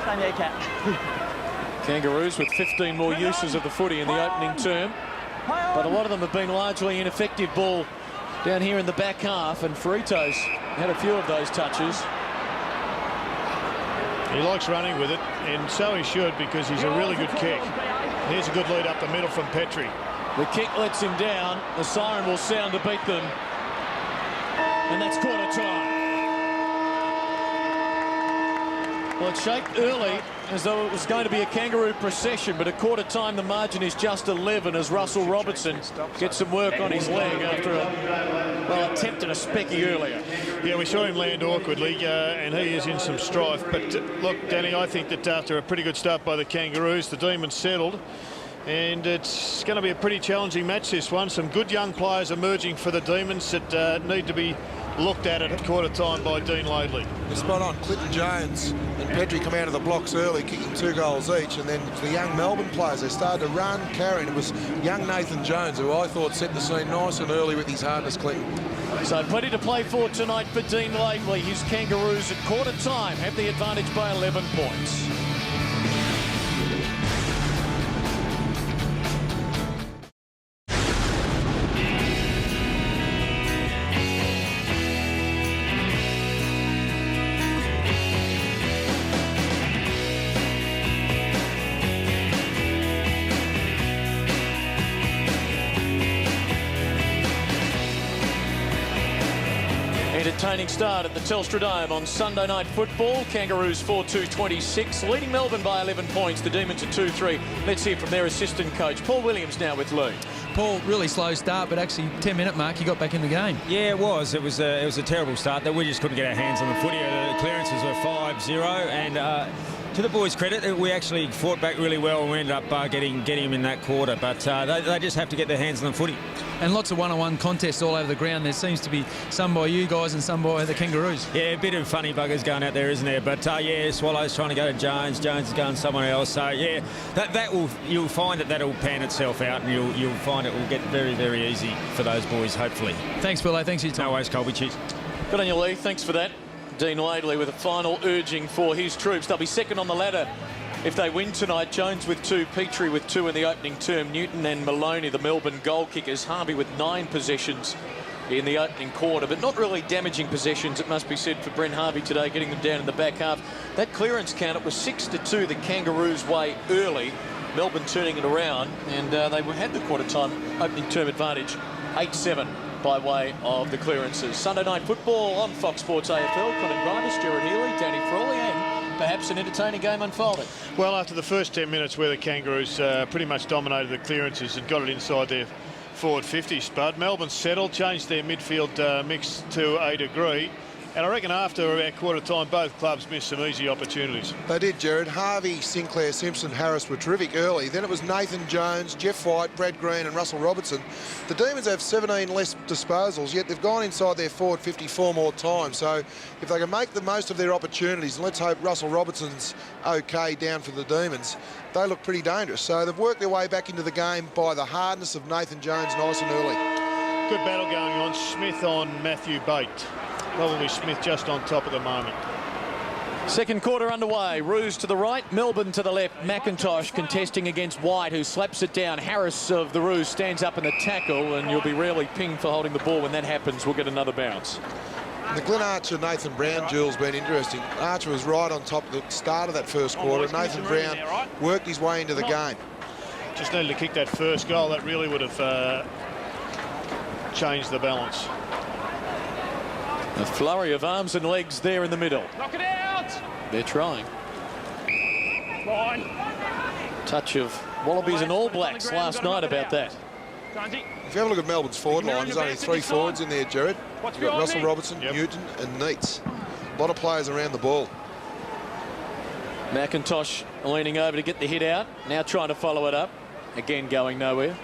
Stand there, cat.
Kangaroos with 15 more uses of the footy in the opening term, but a lot of them have been largely ineffective ball down here in the back half, and Ferrito's had a few of those touches.
He likes running with it, and so he should, because he's a really good kick. Here's a good lead up the middle from Petrie.
The kick lets him down. The siren will sound to beat them, and that's quarter time. Well, it shaped early as though it was going to be a Kangaroo procession, but at quarter time the margin is just 11 as Russell Robertson gets some work on his leg after a attempted a specky earlier.
Yeah, we saw him land awkwardly, and he is in some strife. But look, Danny, I think that after a pretty good start by the Kangaroos, the Demons settled, and it's going to be a pretty challenging match, this one. Some good young players emerging for the Demons that need to be looked at quarter time by Dean Laidley.
You're spot on. Clinton Jones and Petrie come out of the blocks early, kicking 2 goals each, and then the young Melbourne players, they started to run, carry, and it was young Nathan Jones, who I thought set the scene nice and early with his hardness, Clinton.
So plenty to play for tonight for Dean Laidley. His Kangaroos at quarter time have the advantage by 11 points. entertaining start at the Telstra Dome on Sunday Night Football. Kangaroos 4-2-26, leading Melbourne by 11 points. The Demons are 2-3. Let's hear from their assistant coach, Paul Williams, now with Lou.
Paul, really slow start, but actually 10-minute mark, he got back in the game.
Yeah, it was. It was a terrible start that we just couldn't get our hands on the footy. The clearances were 5-0, and to the boys' credit, we actually fought back really well and we ended up getting him in that quarter. But they just have to get their hands on the footy.
And lots of one-on-one contests all over the ground. There seems to be some by you guys and some by the Kangaroos.
Yeah, a bit of funny buggers going out there, isn't there? But yeah, Swallow's trying to go to Jones. Jones is going somewhere else. So yeah, you'll find that'll pan itself out, and you'll find it will get very, very easy for those boys, hopefully.
Thanks, Billy. Thanks for your time.
No worries, Colby. Cheers.
Good on you, Lee. Thanks for that. Dean Laidley with a final urging for his troops. They'll be second on the ladder if they win tonight. Jones with 2, Petrie with 2 in the opening term. Newton and Maloney, the Melbourne goal kickers. Harvey with 9 possessions in the opening quarter, but not really damaging possessions, it must be said, for Brent Harvey today, getting them down in the back half. That clearance count, it was 6-2 the Kangaroos' way early. Melbourne turning it around, and they had the quarter time opening term advantage, 8-7. By way of the clearances. Sunday Night Football on Fox Sports AFL. Colin Grimes, Stuart Healy, Danny Frawley, and perhaps an entertaining game unfolding.
Well, after the first 10 minutes where the Kangaroos pretty much dominated the clearances and got it inside their forward 50 spud, Melbourne settled, changed their midfield mix to a degree. And I reckon after about quarter time, both clubs missed some easy opportunities.
They did, Jared. Harvey, Sinclair, Simpson, Harris were terrific early. Then it was Nathan Jones, Jeff White, Brad Green and Russell Robertson. The Demons have 17 less disposals, yet they've gone inside their forward 54 more times. So if they can make the most of their opportunities, and let's hope Russell Robertson's okay down for the Demons, they look pretty dangerous. So they've worked their way back into the game by the hardness of Nathan Jones nice and early.
Good battle going on. Smith on Matthew Bate. Probably Smith just on top at the moment.
Second quarter underway. Roos to the right, Melbourne to the left. McIntosh contesting against White, who slaps it down. Harris of the Roos stands up in the tackle, and you'll be rarely pinged for holding the ball. When that happens, we'll get another bounce.
The Glenn Archer-Nathan Brown duel's been interesting. Archer was right on top at the start of that first quarter. Nathan Brown worked his way into the game.
Just needed to kick that first goal. That really would have changed the balance.
A flurry of arms and legs there in the middle.
Knock it out!
They're trying.
Fine.
Touch of Wallabies and All Blacks last night about that.
If you have a look at Melbourne's forward line, there's only 3 forwards in there, Jared. You've got Russell Robertson, Newton and Neitz. A lot of players around the ball.
McIntosh leaning over to get the hit out. Now trying to follow it up. Again going nowhere.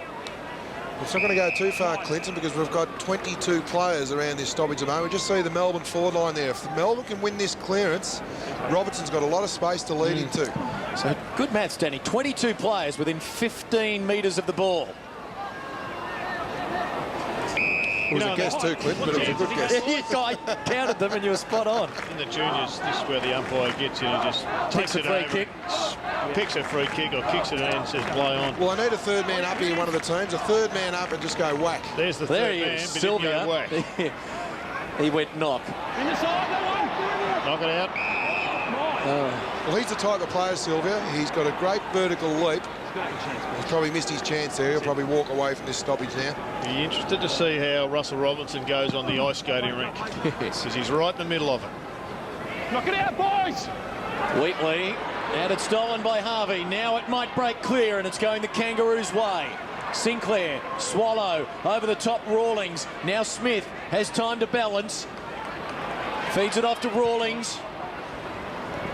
It's not going to go too far, Clinton, because we've got 22 players around this stoppage at the moment. We just see the Melbourne forward line there. If Melbourne can win this clearance, Robertson's got a lot of space to lead into.
So good maths, Danny. 22 players within 15 metres of the ball.
It was a guess too, Clinton, but it was a good guess.
I counted them and you were spot on.
In the juniors, this is where the umpire gets in and just
Takes a free kick.
Picks a free kick or kicks it in and says play on.
Well, I need a third man up here, one of the teams. A third man up and just go whack.
There's the
There
third
he
man,
is,
but he didn't go
Sylvia.
whack.
He went knock.
In the side, that
Knock it out.
Well, he's the type of player, Sylvia. He's got a great vertical leap. He's probably missed his chance there. He'll probably walk away from this stoppage now.
Be interested to see how Russell Robinson goes on the ice skating rink. Because he's right in the middle of it.
one. Knock it out, boys!
Wheatley had it stolen by Harvey. Now it might break clear and it's going the Kangaroos' way. Sinclair, Swallow, over the top Rawlings. Now Smith has time to balance. Feeds it off to Rawlings.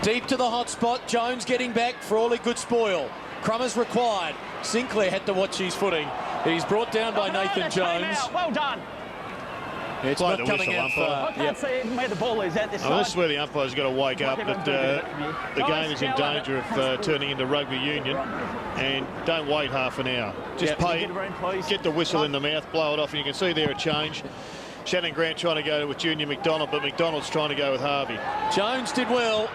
Deep to the hot spot. Jones getting back. Frawley, good spoil. Crummers required. Sinclair had to watch his footing. He's brought down by Nathan Jones.
Well done.
It's
Play
not
the
coming
whistle,
out
umpire.
I can't see even where the ball is at this
This
side.
is where the umpire's got to wake up that the game is in danger of turning into rugby union, and don't wait half an hour. Just pay, get the whistle in the mouth, blow it off, and you can see there a change. Shannon Grant trying to go with Junior McDonald, but McDonald's trying to go with Harvey.
Jones did well.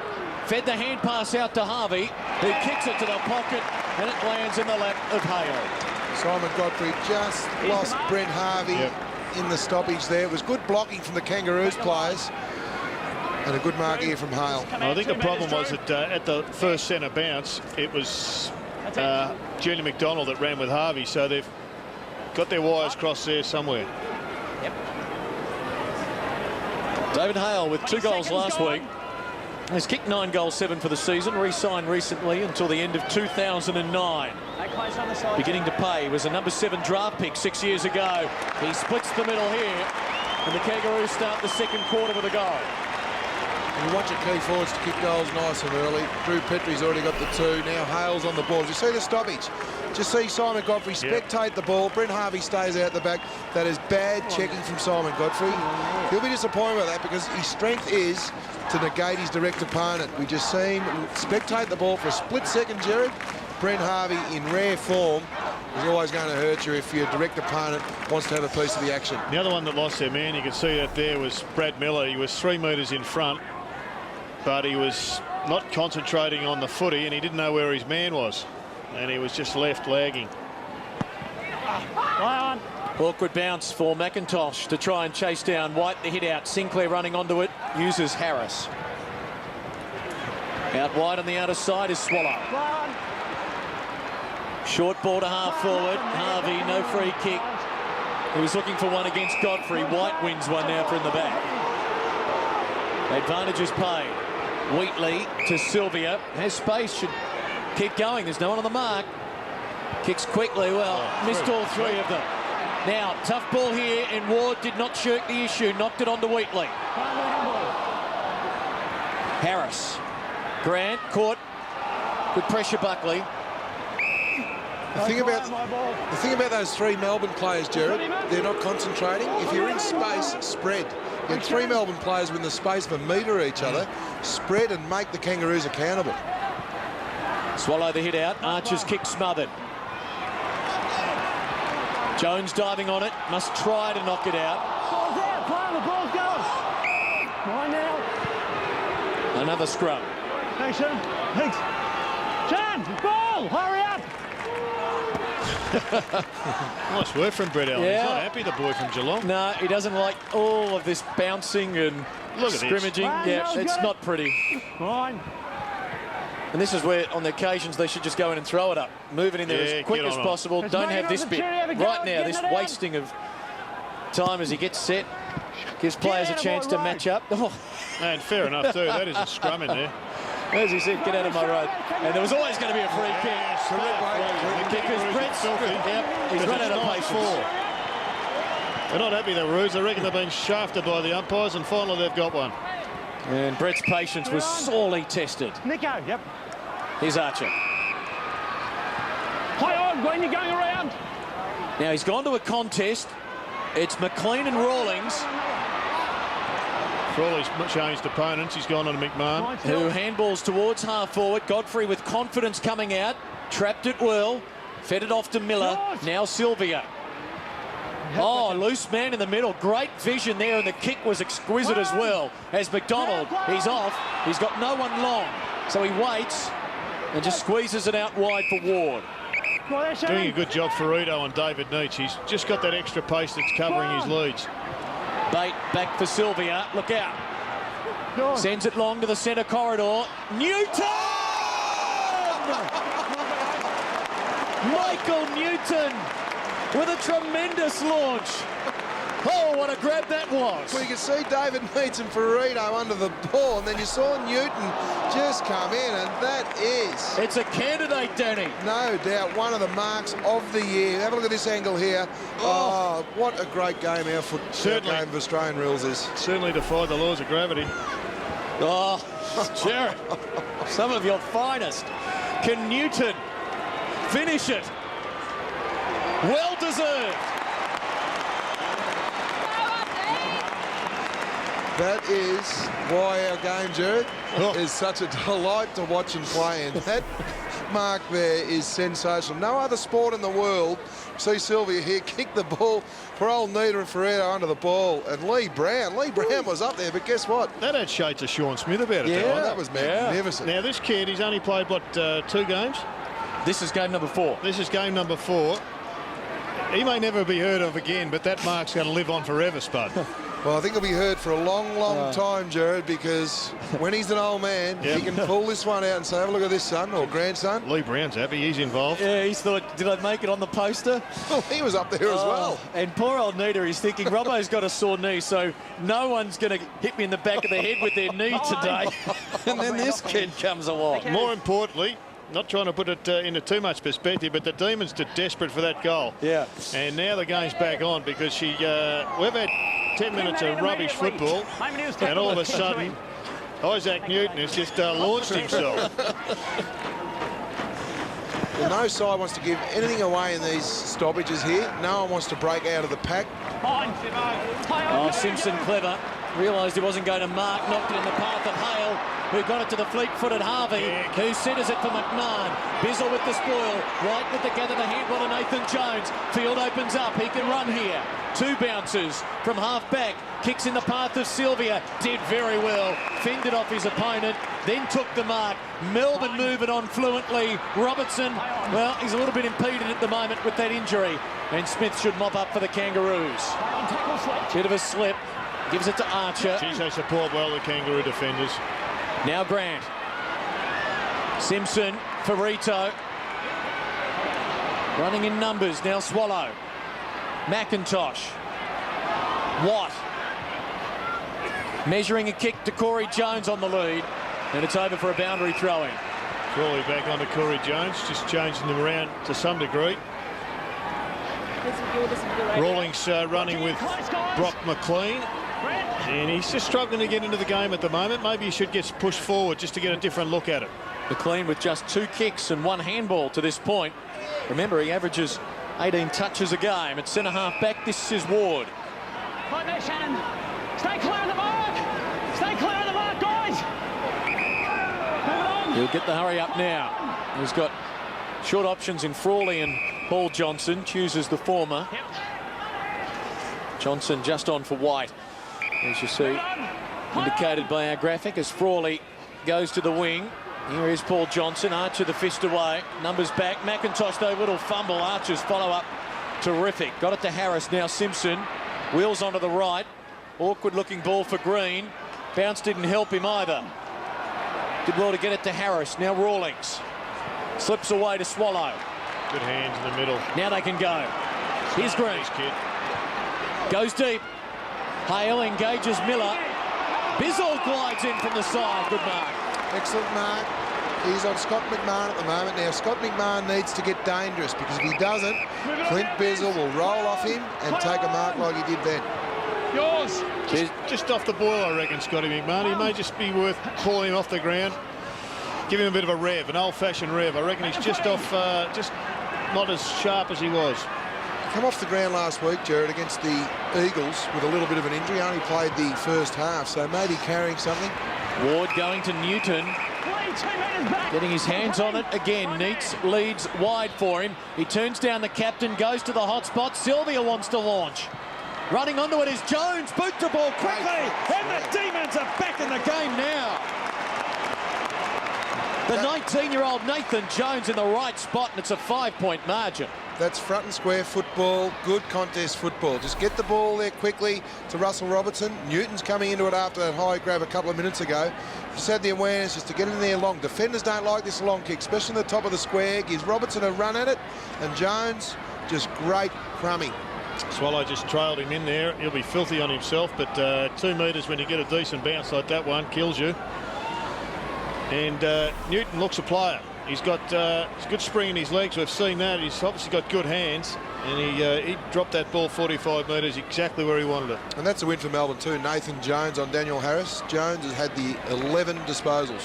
Fed the hand pass out to Harvey, who kicks it to the pocket, and it lands in the lap of Hale.
Simon Godfrey just lost Brent Harvey in the stoppage there. It was good blocking from the Kangaroos players and a good mark here from Hale.
I think the problem was that at the first centre bounce, it was Junior McDonald that ran with Harvey, so they've got their wires crossed there somewhere.
David Hale with 2 goals last week. He's kicked 9 goals, 7 for the season. Re-signed recently until the end of 2009. Beginning to pay. He was a number 7 draft pick 6 years ago. He splits the middle here, and the Kangaroos start the second quarter with a goal.
You want your key forwards to kick goals nice and early. Drew Petrie's already got the 2. Now Hale's on the ball. You see the stoppage. Just see Simon Godfrey spectate the ball. Brent Harvey stays out the back. That is bad checking from Simon Godfrey. He'll be disappointed with that because his strength is to negate his direct opponent. We just see him spectate the ball for a split second, Jared. Brent Harvey, in rare form, is always going to hurt you if your direct opponent wants to have a piece of the action.
The other one that lost their man, you can see that there, was Brad Miller. He was 3 metres in front, but he was not concentrating on the footy and he didn't know where his man was. And he was just left lagging.
Awkward bounce for McIntosh to try and chase down White. The hit out. Sinclair running onto it. Uses Harris. Out wide on the outer side is Swallow. Short ball to half forward. Harvey, no free kick. He was looking for one against Godfrey. White wins one now from the back. Advantage is paid. Wheatley to Sylvia. Has space. Should keep going. There's no one on the mark. Kicks quickly. Well, missed all 3 of them. Now, tough ball here, and Ward did not shirk the issue. Knocked it onto Wheatley. Harris. Grant caught. Good pressure, Buckley.
The thing about those 3 Melbourne players, Jared, they're not concentrating. If you're in space, spread. You have 3 Melbourne players within the space of a metre each other. Spread and make the Kangaroos accountable.
Swallow the hit out. Archer's kick smothered. Jones diving on it. Must try to knock it out.
Ball's out. Play the ball's going. Right now.
Another scrum.
Thanks, Sean. Thanks. Sean, ball. Hurry up.
Nice work from Brett Allen.
Yeah.
He's not happy, the boy from Geelong.
No, he doesn't like all of this bouncing and scrimmaging. Yeah, it's not pretty.
Fine.
And this is where, on the occasions, they should just go in and throw it up. Move it in there as quick as possible. Don't have this bit. Right now, this wasting of time as he gets set. Gives players a chance to match up. Oh.
And fair enough, too. That is a scrum in there.
As he said, get out of my road. And there was always going to be a free kick. Because Brett's... Yep, he's run out of patience.
They're not happy, the Roos. I reckon they've been shafted by the umpires, and finally they've got one.
And Brett's patience was sorely tested.
Nico, yep.
Here's Archer.
High on when you're going around.
Now he's gone to a contest. It's McLean and Rawlings.
Frawley's changed opponents. He's gone on to McMahon.
Who handballs towards half forward. Godfrey with confidence coming out. Trapped it well. Fed it off to Miller. Now Sylvia. Oh, loose man in the middle. Great vision there, and the kick was exquisite as well. As McDonald, he's off. He's got no one long. So he waits and just squeezes it out wide for Ward.
Doing a good job for Rito on David Neitch. He's just got that extra pace that's covering his leads.
Bait back for Sylvia. Look out. Sends it long to the centre corridor. Newton! Michael Newton with a tremendous launch. Oh, what a grab that was.
Well, you can see David Neitz and Ferrito under the ball, and then you saw Newton just come in, and that is...
It's a candidate, Danny.
No doubt, one of the marks of the year. Have a look at this angle here. Oh, what a great game our game of Australian rules is.
Certainly defied the laws of gravity.
Oh, Jared, some of your finest. Can Newton finish it? Well deserved.
That is why our game, Jared, is such a delight to watch and play. And that mark there is sensational. No other sport in the world. See Sylvia here kick the ball for old Nita and Ferreira under the ball. And Lee Brown was up there, but guess what?
That had shades of Sean Smith about it.
Yeah, that was magnificent.
Now this kid, he's only played, what, 2 games?
This is game number 4.
This is game number 4. He may never be heard of again, but that mark's going to live on forever, Spud.
Well, I think he'll be heard for a long, long time, Jared, because when he's an old man, he can pull this one out and say, have a look at this, son or grandson.
Lee Brown's happy. He's involved.
Yeah, he's thought, did I make it on the poster?
Well, he was up there as well.
And poor old Nita, he's thinking, Robbo's got a sore knee, so no one's going to hit me in the back of the head with their knee today. And then this kid comes along.
More importantly, not trying to put it into too much perspective, but the Demons are desperate for that goal.
Yeah.
And now the game's back on because we've had 10 minutes of rubbish football, and all of a sudden, Isaac Newton has just launched himself.
Well, no side wants to give anything away in these stoppages here. No one wants to break out of the pack.
Oh, Simpson clever. Realised he wasn't going to mark, knocked it in the path of Hale, who got it to the fleet-footed Harvey, who centres it for McMahon. Bizzle with the spoil, White with the gather the handball to Nathan Jones. Field opens up, he can run here. 2 bounces from half-back, kicks in the path of Sylvia, did very well, fended off his opponent, then took the mark. Melbourne moving on fluently. Robertson, well, he's a little bit impeded at the moment with that injury, and Smith should mop up for the Kangaroos. Bit of a slip. Gives it to Archer.
Geez, they support well the Kangaroo defenders.
Now Grant. Simpson for Rito. Running in numbers. Now Swallow. McIntosh. Watt. Measuring a kick to Corey Jones on the lead. And it's over for a boundary throw-in.
Crawley back onto Corey Jones, just changing them around to some degree. Rawlings running with Brock McLean. And he's just struggling to get into the game at the moment. Maybe he should get pushed forward just to get a different look at it.
McLean with just 2 kicks and 1 handball to this point. Remember, he averages 18 touches a game. At centre-half back, this is Ward.
Right there, Shannon. Stay clear of the mark. Stay clear of the mark, guys.
He'll get the hurry up now. He's got short options in Frawley and Paul Johnson. Chooses the former. Johnson just on for White, as you see, indicated by our graphic, as Frawley goes to the wing. Here is Paul Johnson. Archer the fist away. Numbers back. McIntosh, though, little fumble. Archer's follow-up terrific. Got it to Harris. Now Simpson. Wheels onto the right. Awkward-looking ball for Green. Bounce didn't help him either. Did well to get it to Harris. Now Rawlings. Slips away to Swallow.
Good hands in the middle.
Now they can go. Here's Green. Goes deep. Hale engages Miller. Bizzle glides in from the side. Good mark.
Excellent mark. He's on Scott McMahon at the moment. Now, Scott McMahon needs to get dangerous, because if he doesn't, Clint Bizzle will roll off him and take a mark like he did then.
Yours. Just off the boil, I reckon, Scotty McMahon. He may just be worth pulling him off the ground. Give him a bit of a rev, an old-fashioned rev. I reckon he's just off, just not as sharp as he was.
Come off the ground last week, Jared, against the Eagles with a little bit of an injury. Only played the first half, so maybe carrying something.
Ward going to Newton. Getting his hands on it again. Neitz leads wide for him. He turns down the captain, goes to the hot spot. Sylvia wants to launch. Running onto it is Jones. Boot the ball quickly. And the Demons are back in the game now. The 19-year-old Nathan Jones in the right spot, and it's a 5-point margin.
That's front and square football, good contest football. Just get the ball there quickly to Russell Robertson. Newton's coming into it after that high grab a couple of minutes ago. Just had the awareness just to get in there long. Defenders don't like this long kick, especially in the top of the square. Gives Robertson a run at it, and Jones just great crumbing.
Swallow just trailed him in there. He'll be filthy on himself, but 2 metres when you get a decent bounce like that one kills you. And Newton looks a player. He's got good spring in his legs. We've seen that. He's obviously got good hands, and he dropped that ball 45 metres exactly where he wanted it.
And that's a win for Melbourne too. Nathan Jones on Daniel Harris. Jones has had the 11 disposals.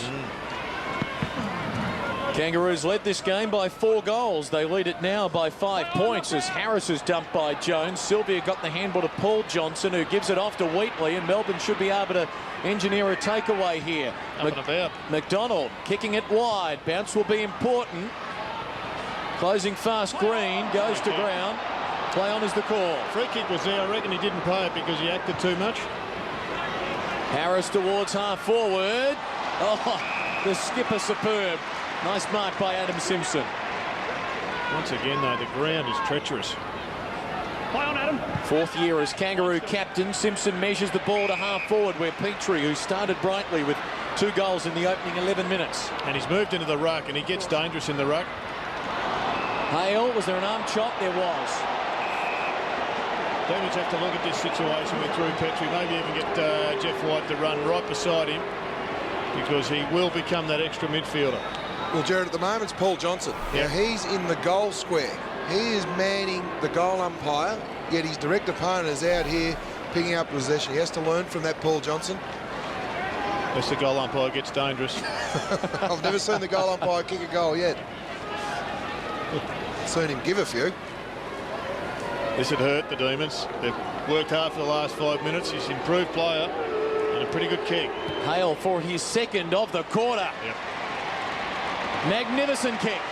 Kangaroos led this game by 4 goals. They lead it now by 5 points as Harris is dumped by Jones. Sylvia got the handball to Paul Johnson, who gives it off to Wheatley, and Melbourne should be able to engineer a takeaway here. McDonald kicking it wide. Bounce will be important. Closing fast. Green goes to ground. Play on is the call.
Free kick was there. I reckon he didn't play it because he acted too much.
Harris towards half forward. Oh, the skipper superb. Nice mark by Adam Simpson.
Once again, though, the ground is treacherous.
Play on, Adam.
Fourth year as Kangaroo captain. Simpson measures the ball to half forward, where Petrie, who started brightly with 2 goals in the opening 11 minutes.
And he's moved into the ruck, and he gets dangerous in the ruck.
Hale, was there an arm chop? There was.
Demons have to look at this situation with Drew Petrie, maybe even get Jeff White to run right beside him, because he will become that extra midfielder.
Well, Jared, at the moment it's Paul Johnson. Now, he's in the goal square. He is manning the goal umpire, yet his direct opponent is out here picking up possession. He has to learn from that Paul Johnson.
As the goal umpire gets dangerous.
I've never seen the goal umpire kick a goal yet. Seen him give a few.
This had hurt the Demons. They've worked hard for the last 5 minutes. He's an improved player and a pretty good kick.
Hale for his second of the quarter.
Yep.
Magnificent kick.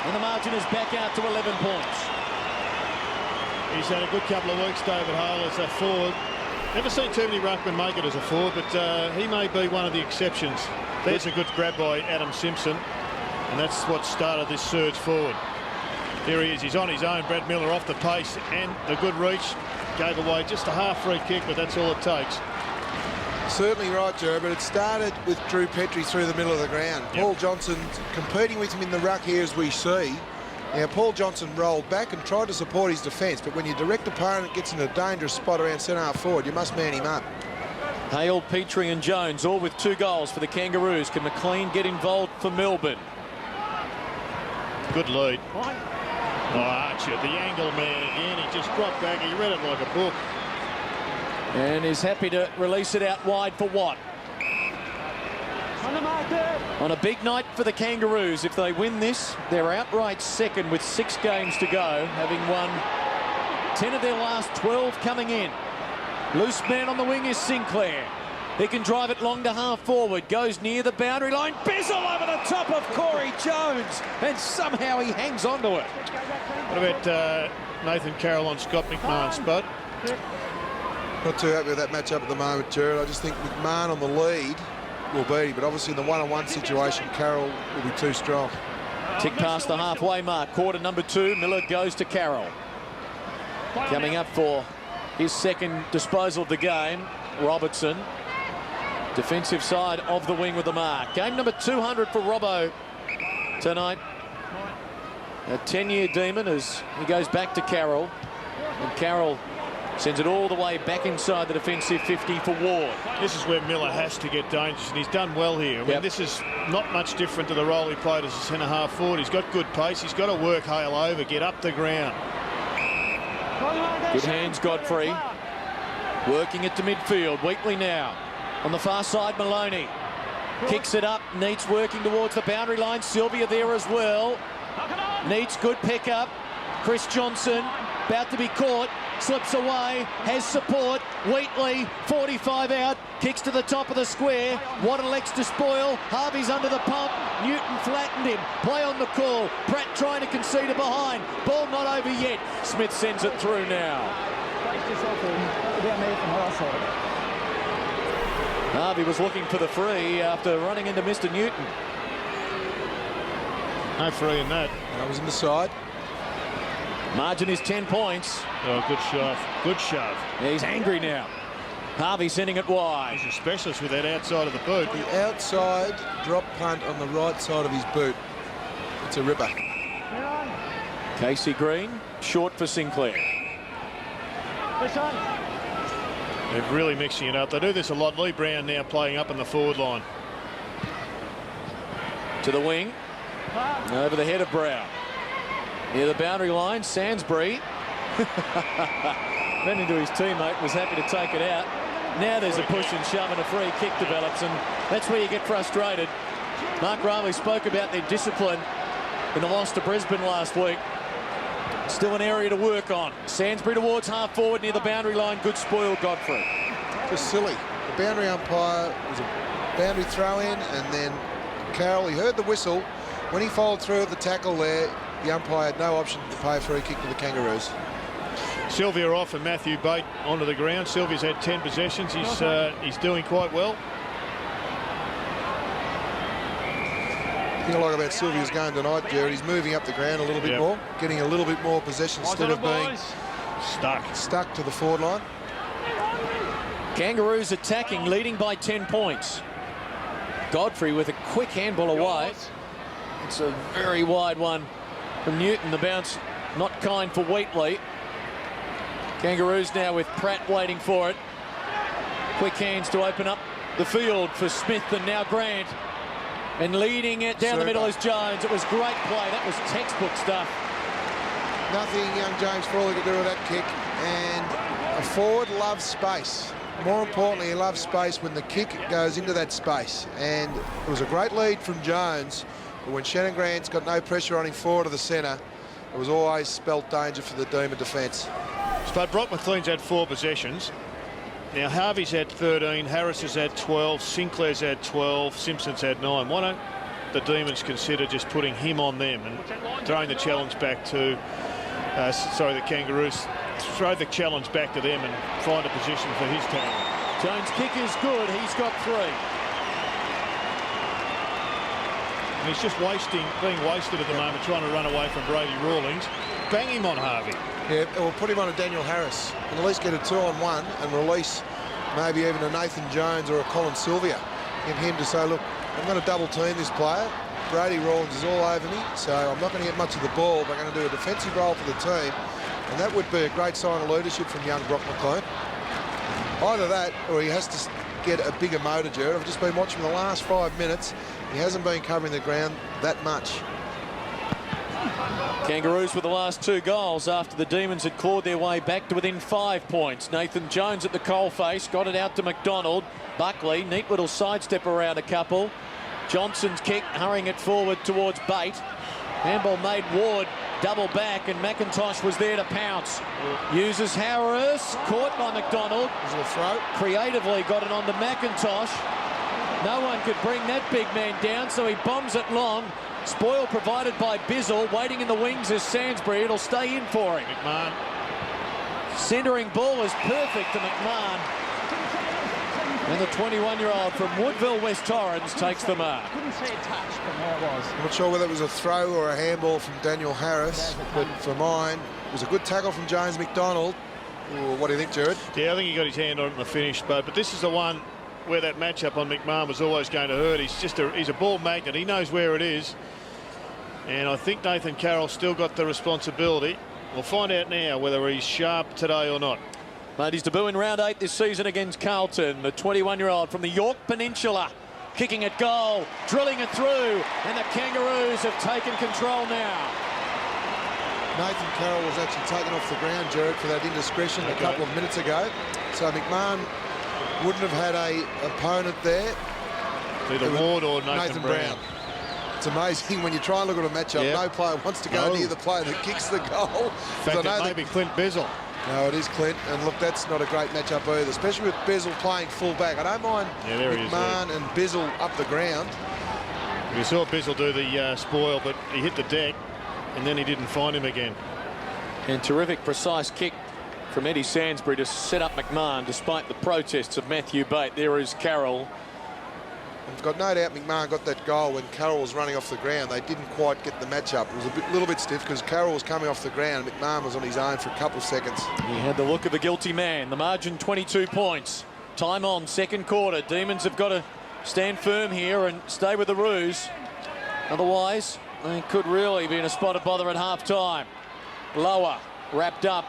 And the margin is back out to 11 points.
He's had a good couple of weeks, David Hale, as a forward. Never seen too many ruckmen make it as a forward, but he may be one of the exceptions. There's a good grab by Adam Simpson, and that's what started this surge forward. Here he is, he's on his own. Brad Miller off the pace, and the good reach gave away just a half free kick, but that's all it takes.
Certainly right, Jared, but it started with Drew Petrie through the middle of the ground.
Yep.
Paul Johnson competing with him in the ruck here, as we see. Now, Paul Johnson rolled back and tried to support his defence, but when your direct opponent gets in a dangerous spot around centre-half forward, you must man him up.
Hale, Petrie and Jones, all with 2 goals for the Kangaroos. Can McLean get involved for Melbourne?
Good lead. Oh, Archer, the angle man again. He just dropped back. He read it like a book.
And is happy to release it out wide for Watt.
On the mark there.
On a big night for the Kangaroos. If they win this, they're outright second with 6 games to go, having won 10 of their last 12 coming in. Loose man on the wing is Sinclair. He can drive it long to half forward, goes near the boundary line, Bizzle over the top of Corey Jones, and somehow he hangs on to it.
What about Nathan Carroll on Scott McMahon's spot?
Not too happy with that matchup at the moment, Jared. I just think McMahon on the lead will beat him, but obviously in the one-on-one situation, Carroll will be too strong.
Tick past the halfway mark, quarter number 2, Miller goes to Carroll. Coming up for his second disposal of the game, Robertson. Defensive side of the wing with the mark. Game number 200 for Robbo tonight. A 10-year Demon as he goes back to Carroll. And Carroll sends it all the way back inside the defensive 50 for Ward.
This is where Miller has to get dangerous, and he's done well here. I mean, this is not much different to the role he played as a centre-half forward. He's got good pace. He's got to work Hale over, get up the ground.
Good hands, Godfrey. Working it to midfield. Wheatley now. On the far side, Maloney. Kicks it up. Neats working towards the boundary line. Sylvia there as well. Neats, good pickup. Chris Johnson about to be caught. Slips away. Has support. Wheatley, 45 out. Kicks to the top of the square. Watt elects to spoil. Harvey's under the pump. Newton flattened him. Play on the call. Pratt trying to concede it behind. Ball not over yet. Smith sends it through now. Harvey was looking for the free after running into Mr. Newton.
No free in that.
That was in the side.
Margin is 10 points.
Oh, good shove. Good shove.
He's angry now. Harvey sending it wide.
He's a specialist with that outside of the boot.
The outside drop punt on the right side of his boot. It's a ripper.
Casey Green, short for Sinclair.
They're really mixing it up. They do this a lot. Lee Brown now playing up in the forward line.
To the wing. Over the head of Brown. Near the boundary line, Sansbury. Ran into his teammate, was happy to take it out. Now there's a push and shove and a free kick develops, and that's where you get frustrated. Mark Riley spoke about their discipline in the loss to Brisbane last week. Still an area to work on. Sansbury towards half forward near the boundary line. Good spoil, Godfrey.
Just silly. The boundary umpire was a boundary throw in, and then Carroll, he heard the whistle. When he followed through at the tackle there, the umpire had no option to pay a free kick to the Kangaroos.
Sylvia off and Matthew Bate onto the ground. Sylvia's had 10 possessions. He's doing quite well.
thing I like about Sylvia's game tonight, Jared, he's moving up the ground a little bit more, getting a little bit more possession instead of being stuck to the forward line.
Kangaroos attacking, leading by 10 points. Godfrey with a quick handball away. It's a very wide one from Newton. The bounce not kind for Wheatley. Kangaroos now with Pratt waiting for it. Quick hands to open up the field for Smith and now Grant. And leading it down the middle is Jones. It was great play. That was textbook stuff.
Nothing young James Frawley could do with that kick. And a forward loves space. More importantly, he loves space when the kick goes into that space. And it was a great lead from Jones. But when Shannon Grant's got no pressure on him forward of the centre, it was always spelt danger for the Demon defence.
But Brock McLean's had 4 possessions. Now Harvey's had 13, Harris has had 12, Sinclair's had 12, Simpson's had 9. Why don't the Demons consider just putting him on them and throwing the challenge back to, the Kangaroos, throw the challenge back to them and find a position for his team.
Jones' kick is good. He's got 3.
And he's just being wasted at the moment, trying to run away from Brady Rawlings. Bang him on Harvey.
Yeah, we'll put him on a Daniel Harris and at least get a 2-on-1 and release maybe even a Nathan Jones or a Colin Sylvia. Get him to say, look, I'm going to double team this player. Brady Rawlings is all over me, so I'm not going to get much of the ball, but I'm going to do a defensive role for the team. And that would be a great sign of leadership from young Brock McLean. Either that or he has to get a bigger motor, Jared. I've just been watching the last 5 minutes. He hasn't been covering the ground that much.
Kangaroos with the last 2 goals after the Demons had clawed their way back to within 5 points. Nathan Jones at the coalface, got it out to McDonald. Buckley, neat little sidestep around a couple. Johnson's kick, hurrying it forward towards Bate. Handball made Ward double back, and McIntosh was there to pounce. Uses Harris, caught by McDonald.
Was it a throw?
Creatively got it on to McIntosh. No one could bring that big man down, so he bombs it long. Spoil provided by Bizzle. Waiting in the wings is Sainsbury. It'll stay in for him.
McMahon.
Centering ball is perfect to McMahon. And the 21-year-old from Woodville, West Torrens, takes the mark.
Couldn't see a touch, but there it was.
I'm not sure whether it was a throw or a handball from Daniel Harris, but for mine, it was a good tackle from James McDonald. Ooh, what do you think, Jared?
Yeah, I think he got his hand on it in the finish, but this is the one where that matchup on McMahon was always going to hurt. He's a ball magnet. He knows where it is. And I think Nathan Carroll still got the responsibility. We'll find out now whether he's sharp today or not.
Made his debut in round 8 this season against Carlton. The 21-year-old from the York Peninsula, kicking at goal, drilling it through, and the Kangaroos have taken control now.
Nathan Carroll was actually taken off the ground, Jared, for that indiscretion a couple of minutes ago. So McMahon wouldn't have had a opponent there.
Either Ward or Nathan Brown.
It's amazing when you try and look at a matchup, no player wants to go near the player that kicks the goal.
In fact, it may be Clint Bizzle.
No, it is Clint, and look, that's not a great matchup either, especially with Bizzle playing full back. I don't mind McMahon and Bizzle up the ground.
We saw Bizzle do the spoil, but he hit the deck, and then he didn't find him again.
And terrific precise kick from Eddie Sainsbury to set up McMahon, despite the protests of Matthew Bate. There is Carroll.
I've got no doubt McMahon got that goal when Carroll was running off the ground. They didn't quite get the matchup. It was a little bit stiff because Carroll was coming off the ground. McMahon was on his own for a couple of seconds.
He had the look of a guilty man. The margin 22 points. Time on, second quarter. Demons have got to stand firm here and stay with the Roos. Otherwise, they could really be in a spot of bother at half-time. Lower, wrapped up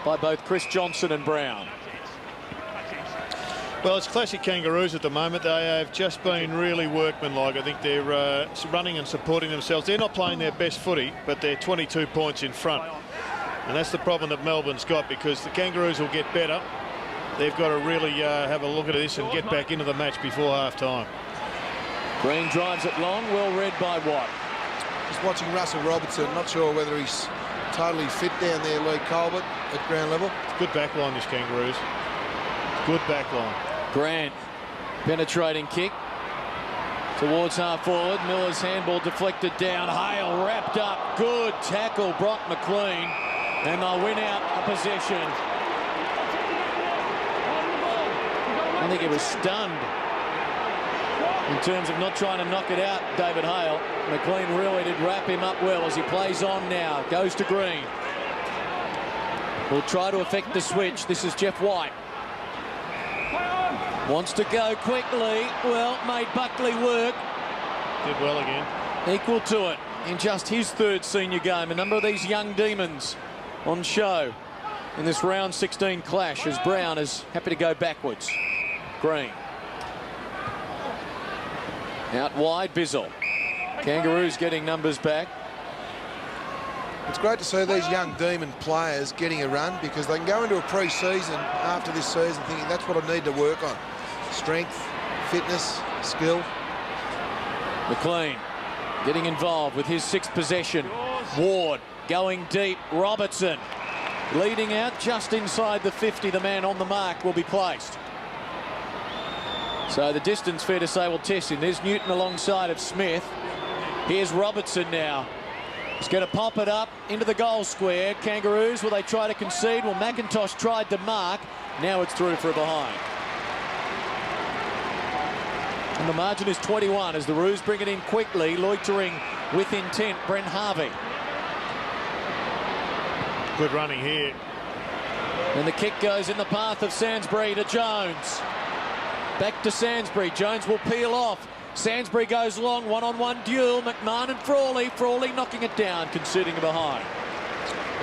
by both Chris Johnson and Brown.
Well, it's classic Kangaroos at the moment. They have just been really workmanlike. I think they're running and supporting themselves. They're not playing their best footy, but they're 22 points in front. And that's the problem that Melbourne's got, because the Kangaroos will get better. They've got to really have a look at this and get back into the match before half-time.
Green drives it long, well read by Watt.
Just watching Russell Robertson, not sure whether he's totally fit down there, Lee Colbert, at ground level.
Good back line, this Kangaroos. Good back line.
Grant, penetrating kick towards half forward. Miller's handball deflected down. Hale wrapped up. Good tackle, Brock McLean. And they'll win out a possession. I think he was stunned. in terms of not trying to knock it out, David Hale. McLean really did wrap him up well as he plays on now. Goes to Green. Will try to affect the switch. This is Jeff White. Wants to go quickly. Well, made Buckley work.
Did well again.
Equal to it in just his third senior game. A number of these young demons on show in this round 16 clash as Brown is happy to go backwards. Green. Out wide, Bizzle. Kangaroos getting numbers back.
It's great to see these young demon players getting a run because they can go into a pre-season after this season thinking that's what I need to work on. Strength, fitness, skill.
McLean getting involved with his sixth possession. Ward going deep. Robertson leading out just inside the 50. The man on the mark will be placed. So the distance, fair to say, will test him. There's Newton alongside of Smith. Here's Robertson now. He's going to pop it up into the goal square. Kangaroos, will they try to concede? Well, McIntosh tried to mark. Now it's through for a behind. And the margin is 21 as the Roos bring it in quickly, loitering with intent, Brent Harvey.
Good running here.
And the kick goes in the path of Sainsbury to Jones. Back to Sainsbury. Jones will peel off. Sainsbury goes long, one-on-one duel. McMahon and Frawley. Frawley knocking it down, conceding a behind.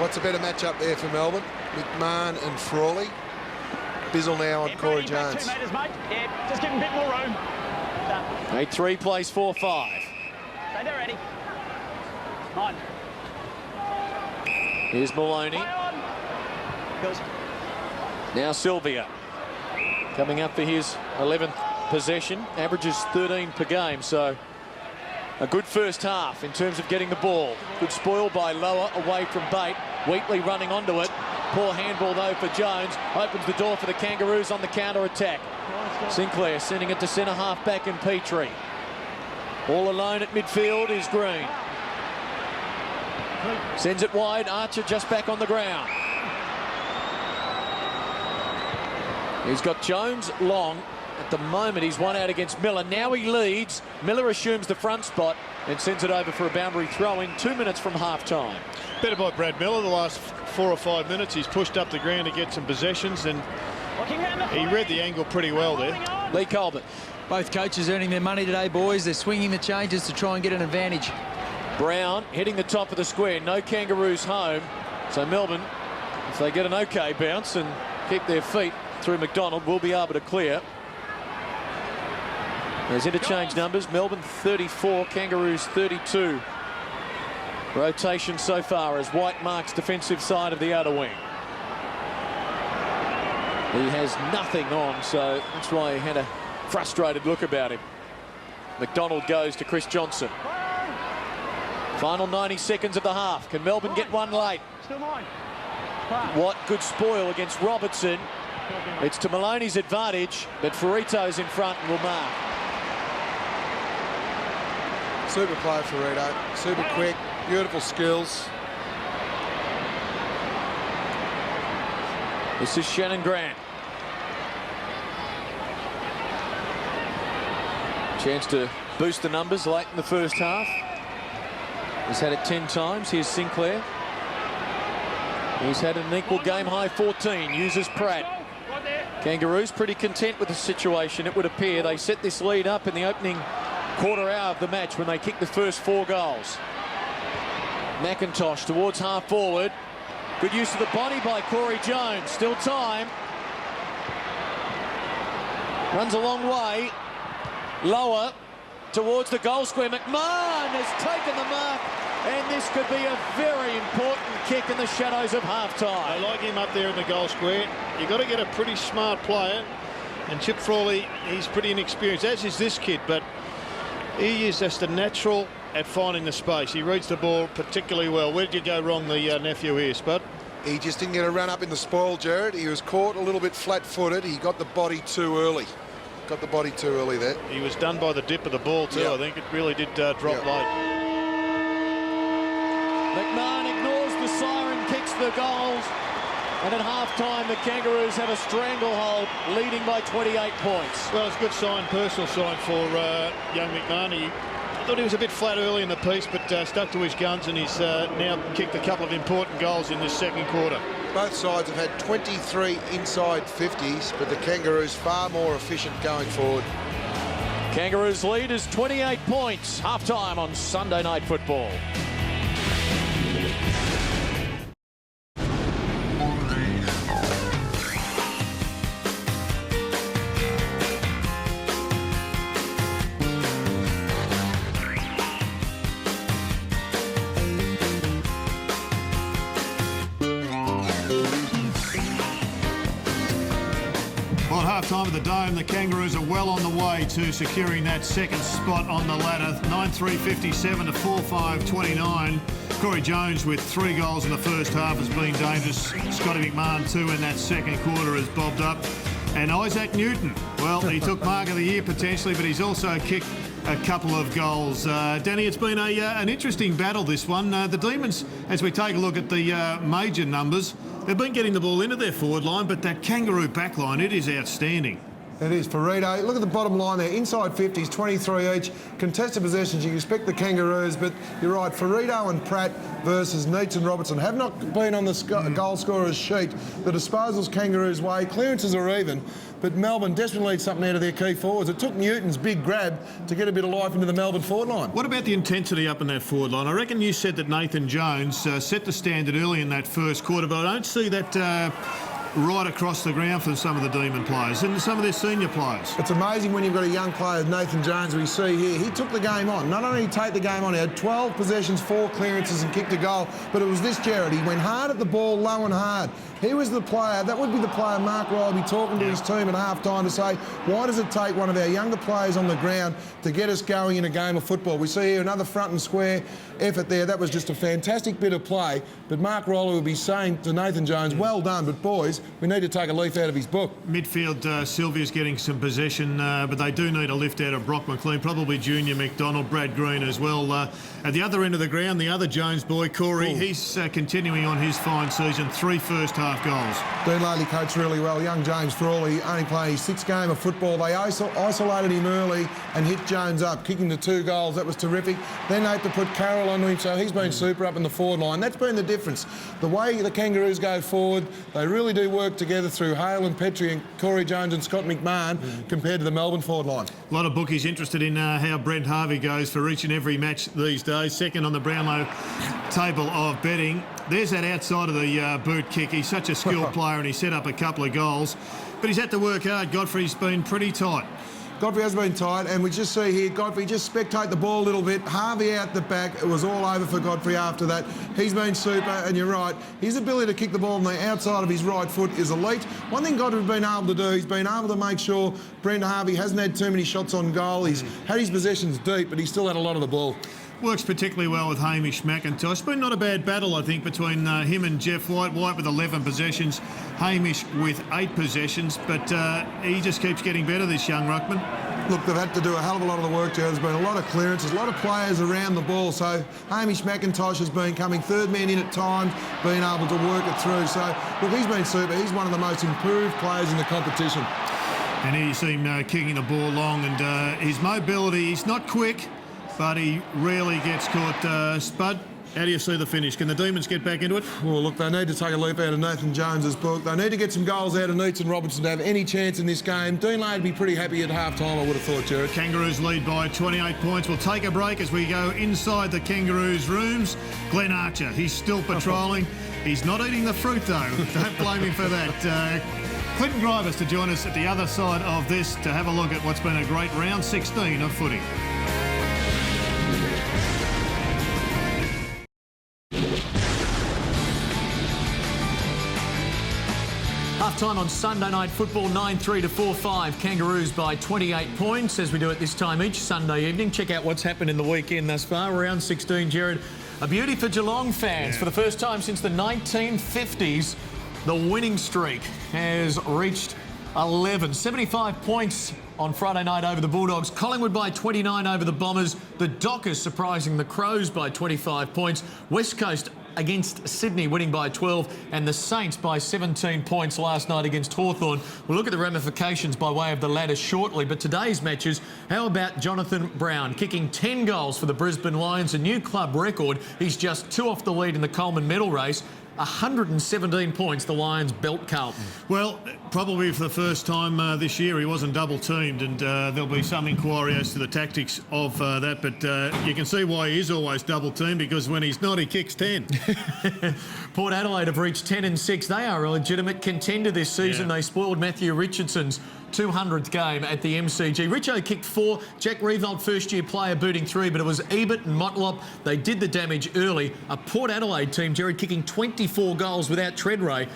What's a better matchup there for Melbourne? McMahon and Frawley. Bizzle now on Corey Jones.
2 metres, mate. Yeah, just give him a bit more room.
8-3 plays 4-5.
Stay there, ready. 9.
Here's Maloney.
Goes.
Now Sylvia. Coming up for his 11th possession. Averages 13 per game, so a good first half in terms of getting the ball. Good spoil by Lower away from Bate. Wheatley running onto it. Poor handball though for Jones. Opens the door for the Kangaroos on the counter-attack. Sinclair sending it to centre half back in Petrie. All alone at midfield is Green. Sends it wide. Archer just back on the ground. He's got Jones long. At the moment, he's one out against Miller. Now he leads. Miller assumes the front spot and sends it over for a boundary throw-in 2 minutes from half-time.
Better by Brad Miller the last 4 or 5 minutes. He's pushed up the ground to get some possessions, and he read the angle pretty well there.
Lee Colbert.
Both coaches earning their money today, boys. They're swinging the changes to try and get an advantage.
Brown hitting the top of the square. No Kangaroos home. So Melbourne, if they get an okay bounce and keep their feet through McDonald, will be able to clear. There's interchange numbers. Melbourne 34, Kangaroos 32. Rotation so far as White marks defensive side of the outer wing. He has nothing on, so that's why he had a frustrated look about him. McDonald goes to Chris Johnson. Final 90 seconds of the half. Can Melbourne get one late?
Still mine.
What good spoil against Robertson. It's to Maloney's advantage, but Ferrito's in front and will mark.
Super play for Ferrito. Super quick, beautiful skills.
This is Shannon Grant. Chance to boost the numbers late in the first half. He's had it 10 times. Here's Sinclair. He's had an equal game high 14. Uses Pratt. Kangaroos pretty content with the situation, it would appear. They set this lead up in the opening quarter hour of the match when they kicked the first 4 goals. McIntosh towards half forward. Good use of the body by Corey Jones. Still time. Runs a long way. Lower towards the goal square. McMahon has taken the mark, and this could be a very important kick in the shadows of halftime.
I like him up there in the goal square. You've got to get a pretty smart player, and Chip Frawley, he's pretty inexperienced, as is this kid, but he is just a natural at finding the space. He reads the ball particularly well. Where did you go wrong, the nephew here, Spud?
He just didn't get a run up in the spoil, Jared. He was caught a little bit flat-footed. He got the body too early. Got the body too early there.
He was done by the dip of the ball too.
Yep.
I think it really did drop late.
McMahon ignores the siren, kicks the goals. And at half-time, the Kangaroos have a stranglehold, leading by 28 points.
Well, it's a good sign, personal sign for young McMahon. I thought he was a bit flat early in the piece, but stuck to his guns, and he's now kicked a couple of important goals in this second quarter.
Both sides have had 23 inside 50s, but the Kangaroos far more efficient going forward.
Kangaroos lead is 28 points. Half-time on Sunday Night Football.
Well, at half-time of the Dome, the Kangaroos are well on the way to securing that second spot on the ladder. 9-3-57 to 4-5-29. Corey Jones with 3 goals in the first half has been dangerous. Scotty McMahon 2 in that second quarter has bobbed up. And Isaac Newton, well, he took Mark of the Year potentially, but he's also kicked a couple of goals. Danny, it's been an interesting battle, this one. The Demons, as we take a look at the major numbers, they've been getting the ball into their forward line, but that Kangaroo back line, it is outstanding.
It is. Ferrito, look at the bottom line there. Inside 50s, 23 each. Contested possessions, you expect the Kangaroos, but you're right. Ferrito and Pratt versus Neitz and Robertson have not been on the goal scorer's sheet. The disposals Kangaroos' way. Clearances are even, but Melbourne desperately needs something out of their key forwards. It took Newton's big grab to get a bit of life into the Melbourne forward line.
What about the intensity up in that forward line? I reckon you said that Nathan Jones set the standard early in that first quarter, but I don't see that right across the ground for some of the Demon players and some of their senior players.
It's amazing when you've got a young player, Nathan Jones, we see here. He took the game on. Not only did he take the game on, he had 12 possessions, 4 clearances and kicked a goal, but it was this, Jared. He went hard at the ball, low and hard. He was the player, that would be the player Mark Riley would be talking to his team at half-time to say, why does it take one of our younger players on the ground to get us going in a game of football? We see here another front and square effort there. That was just a fantastic bit of play, but Mark Riley would be saying to Nathan Jones, well done, but boys, we need to take a leaf out of his book.
Midfield, Sylvia's getting some possession, but they do need a lift out of Brock McLean, probably Junior McDonald, Brad Green as well. At the other end of the ground, the other Jones boy, Corey, he's continuing on his fine season, 3 first-half goals.
Dean Laley coached really well. Young James Frawley only playing his 6th game of football. They isolated him early and hit Jones up, kicking the 2 goals. That was terrific. Then they had to put Carroll onto him, so he's been super up in the forward line. That's been the difference. The way the Kangaroos go forward, they really do work together through Hale and Petrie and Corey Jones and Scott McMahon compared to the Melbourne forward line.
A lot of bookies interested in how Brent Harvey goes for each and every match these days. Second on the Brownlow table of betting. There's that outside of the boot kick. He's such a skilled player and he set up a couple of goals. But he's had to work hard. Godfrey's been pretty tight.
Godfrey has been tight, and we just see here, Godfrey just spectate the ball a little bit. Harvey out the back. It was all over for Godfrey after that. He's been super, and you're right. His ability to kick the ball on the outside of his right foot is elite. One thing Godfrey's been able to do, he's been able to make sure Brent Harvey hasn't had too many shots on goal. He's had his possessions deep, but he's still had a lot of the ball.
Works particularly well with Hamish McIntosh. Been not a bad battle, I think, between him and Jeff White. White with 11 possessions, Hamish with 8 possessions, but he just keeps getting better, this young ruckman.
Look, they've had to do a hell of a lot of the work there. There's been a lot of clearances, a lot of players around the ball. So Hamish McIntosh has been coming 3rd man in at times, being able to work it through. So, look, he's been super. He's one of the most improved players in the competition.
And here you see him kicking the ball long, and his mobility, he's not quick, but he rarely gets caught. Spud, how do you see the finish? Can the Demons get back into it?
Well, look, they need to take a leap out of Nathan Jones's book. They need to get some goals out of Neitz and Robertson to have any chance in this game. Dean Lay would be pretty happy at half-time, I would have thought, Jared.
Kangaroos lead by 28 points. We'll take a break as we go inside the Kangaroos' rooms. Glenn Archer, he's still patrolling. He's not eating the fruit, though. Don't blame him for that. Clinton Grivers to join us at the other side of this to have a look at what's been a great round 16 of footy.
Half-time on Sunday Night Football, 9-3 to 4-5. Kangaroos by 28 points, as we do at this time each Sunday evening. Check out what's happened in the weekend thus far. Round 16, Jared. A beauty for Geelong fans. For the first time since the 1950s, the winning streak has reached 11. 75 points on Friday night over the Bulldogs. Collingwood by 29 over the Bombers. The Dockers surprising the Crows by 25 points. West Coast against Sydney, winning by 12, and the Saints by 17 points last night against Hawthorn. We'll look at the ramifications by way of the ladder shortly, but today's matches, how about Jonathan Brown kicking 10 goals for the Brisbane Lions, a new club record. He's just 2 off the lead in the Coleman medal race. 117 points, the Lions belt Carlton.
Well, probably for the first time this year he wasn't double teamed, and there'll be some inquiry as to the tactics of that, but you can see why he is always double teamed, because when he's not, he kicks 10.
Port Adelaide have reached 10 and 6. They are a legitimate contender this season. They spoiled Matthew Richardson's 200th game at the MCG. Richo kicked 4. Jack Riewoldt, first-year player, booting 3, but it was Ebert and Motlop. They did the damage early. A Port Adelaide team, Jared, kicking 24 goals without Treadray,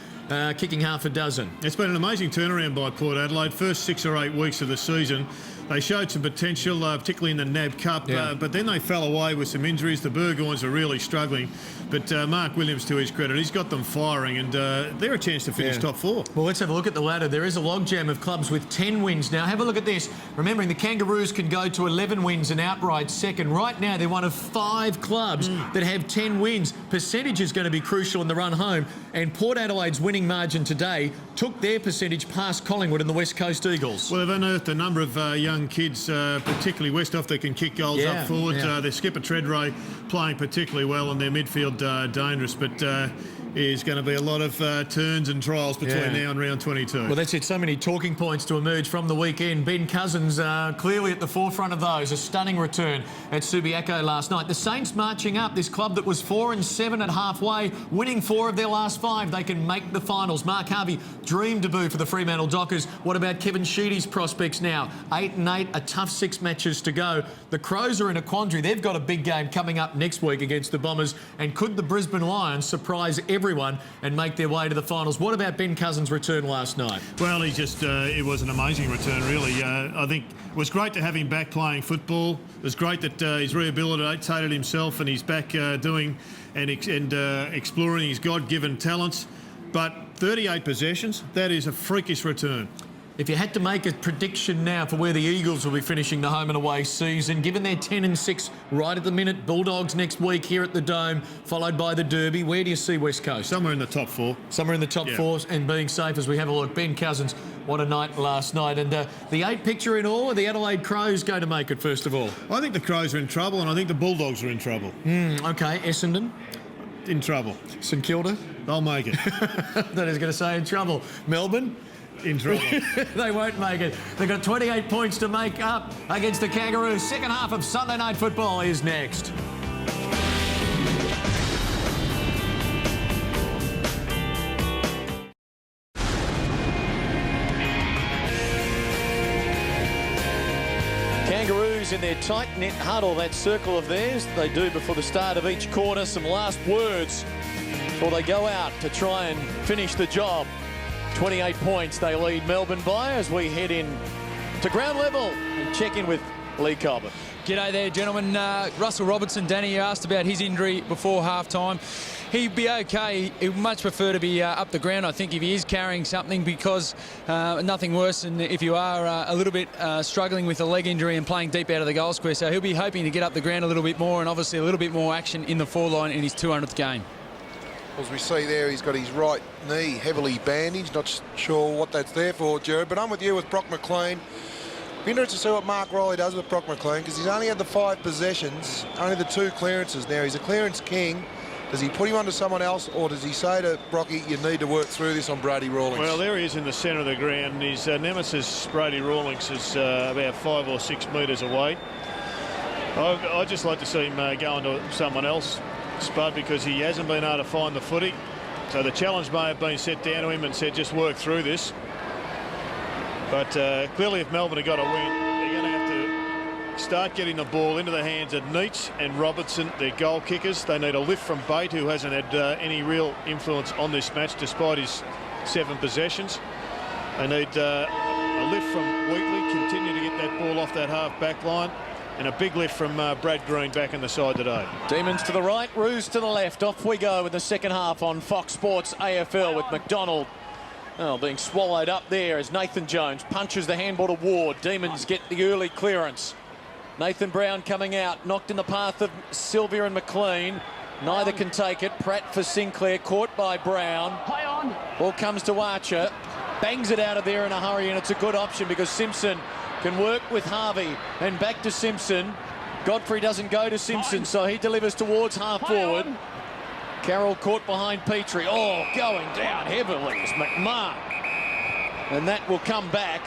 kicking half a dozen.
It's been an amazing turnaround by Port Adelaide. First 6 or 8 weeks of the season, they showed some potential, particularly in the NAB Cup, but then they fell away with some injuries. The Burgoynes are really struggling, but Mark Williams, to his credit, he's got them firing, and they're a chance to finish top 4.
Well, let's have a look at the ladder. There is a logjam of clubs with 10 wins now. Have a look at this. Remembering the Kangaroos can go to 11 wins and outright second. Right now, they're one of 5 clubs that have 10 wins. Percentage is going to be crucial in the run home, and Port Adelaide's winning margin today took their percentage past Collingwood and the West Coast Eagles.
Well, they've unearthed a number of young kids, particularly Westhoff, that can kick goals up forward. Their skipper Treadray playing particularly well, and their midfield dangerous, but is going to be a lot of turns and trials between now and round 22.
Well, that's it. So many talking points to emerge from the weekend. Ben Cousins clearly at the forefront of those. A stunning return at Subiaco last night. The Saints marching up. This club that was 4 and 7 at halfway, winning 4 of their last 5. They can make the finals. Mark Harvey, dream debut for the Fremantle Dockers. What about Kevin Sheedy's prospects now? 8 and 8, a tough 6 matches to go. The Crows are in a quandary. They've got a big game coming up next week against the Bombers. And could the Brisbane Lions surprise everyone and make their way to the finals? What about Ben Cousins' return last night?
Well, he just, it was an amazing return, really. I think it was great to have him back playing football. It was great that he's rehabilitated himself and he's back doing and exploring his God-given talents. But 38 possessions, that is a freakish return.
If you had to make a prediction now for where the Eagles will be finishing the home and away season, given they're 10 and 6 right at the minute, Bulldogs next week here at the Dome, followed by the Derby, where do you see West Coast?
Somewhere in the top 4.
Somewhere in the top 4, and being safe as we have a look. Ben Cousins, what a night last night. And the 8 picture in all, are the Adelaide Crows going to make it, first of all?
I think the Crows are in trouble, and I think the Bulldogs are in trouble.
OK, Essendon?
In trouble.
St Kilda?
They'll make it.
That is going to say in trouble. Melbourne?
In trouble.
They won't make it. They've got 28 points to make up against the Kangaroos. Second half of Sunday Night Football is next. Kangaroos in their tight-knit huddle, that circle of theirs. They do before the start of each quarter. Some last words before they go out to try and finish the job. 28 points they lead Melbourne by as we head in to ground level and check in with Lee Colbert.
G'day there, gentlemen. Russell Robertson, Danny, you asked about his injury before half-time. He'd be okay. He'd much prefer to be up the ground, I think, if he is carrying something, because nothing worse than if you are a little bit struggling with a leg injury and playing deep out of the goal square. So he'll be hoping to get up the ground a little bit more, and obviously a little bit more action in the forline in his 200th game.
As we see there, he's got his right knee heavily bandaged. Not sure what that's there for, Jared, but I'm with you with Brock McLean. Be interested to see what Mark Riley does with Brock McLean, because he's only had the 5 possessions, only the 2 clearances. Now, he's a clearance king. Does he put him under someone else, or does he say to Brocky, you need to work through this on Brady Rawlings?
Well, there he is in the centre of the ground. His nemesis, Brady Rawlings, is about 5 or 6 metres away. I'd just like to see him go into someone else, Spud, because he hasn't been able to find the footy. So the challenge may have been set down to him and said, just work through this. But clearly, if Melbourne have got to win, they're going to have to start getting the ball into the hands of Neitz and Robertson, their goal kickers. They need a lift from Bate, who hasn't had any real influence on this match despite his 7 possessions. They need a lift from Wheatley, continue to get that ball off that half-back line. And a big lift from Brad Green back in the side today.
Demons to the right, Roos to the left. Off we go in the second half on Fox Sports AFL with McDonald being swallowed up there as Nathan Jones punches the handball to Ward. Demons get the early clearance. Nathan Brown coming out, knocked in the path of Sylvia and McLean. Neither can take it. Pratt for Sinclair, caught by Brown.
Play on.
Ball comes to Archer. Bangs it out of there in a hurry, and it's a good option because Simpson can work with Harvey. And back to Simpson. Godfrey doesn't go to Simpson, so he delivers towards half forward. Carroll caught behind Petrie. Oh, going down heavily is McMahon. And that will come back.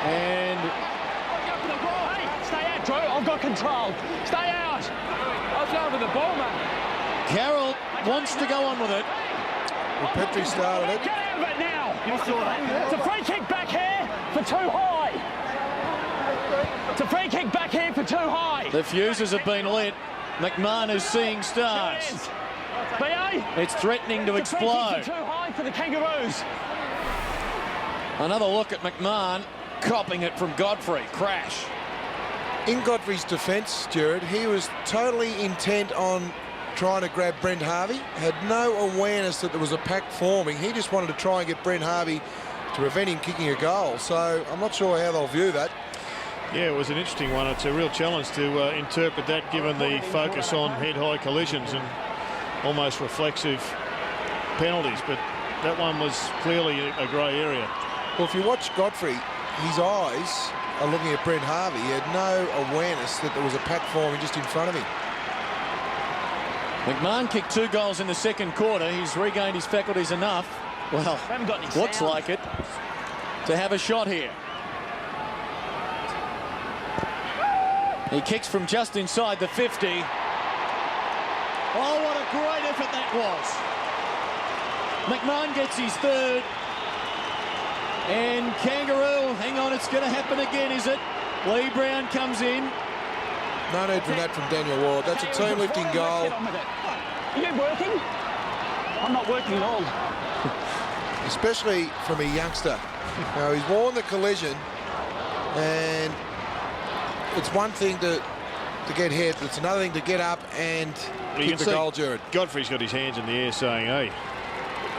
And
Hey, stay out, Drew. I've got control. Stay out. I was going with the ball, man.
Carroll wants to go on with it.
Well, Petrie started it.
Get out of it now. You saw that. It's a free kick back here for too high. It's a free kick back here for too high.
The fuses have been lit. McMahon is seeing stars.
BA.
It's threatening to explode.
Too high for the Kangaroos.
Another look at McMahon, copping it from Godfrey. Crash.
In Godfrey's defence, Jared, he was totally intent on trying to grab Brent Harvey. Had no awareness that there was a pack forming. He just wanted to try and get Brent Harvey to prevent him kicking a goal. So I'm not sure how they'll view that.
Yeah, it was an interesting one. It's a real challenge to interpret that, given the focus on head-high collisions and almost reflexive penalties. But that one was clearly a grey area.
Well, if you watch Godfrey, his eyes are looking at Brent Harvey. He had no awareness that there was a pack forming just in front of him.
McMahon kicked 2 goals in the second quarter. He's regained his faculties enough. Well, looks like it, to have a shot here. He kicks from just inside the 50. Oh, what a great effort that was. McMahon gets his third. And Kangaroo, hang on, it's going to happen again, is it? Lee Brown comes in.
No need for that from Daniel Ward. That's a team-lifting goal.
Are you working? I'm not working at all.
Especially from a youngster. Now, he's worn the collision, and it's one thing to get hit, but it's another thing to get up and kick the goal, Jared.
Godfrey's got his hands in the air saying, hey.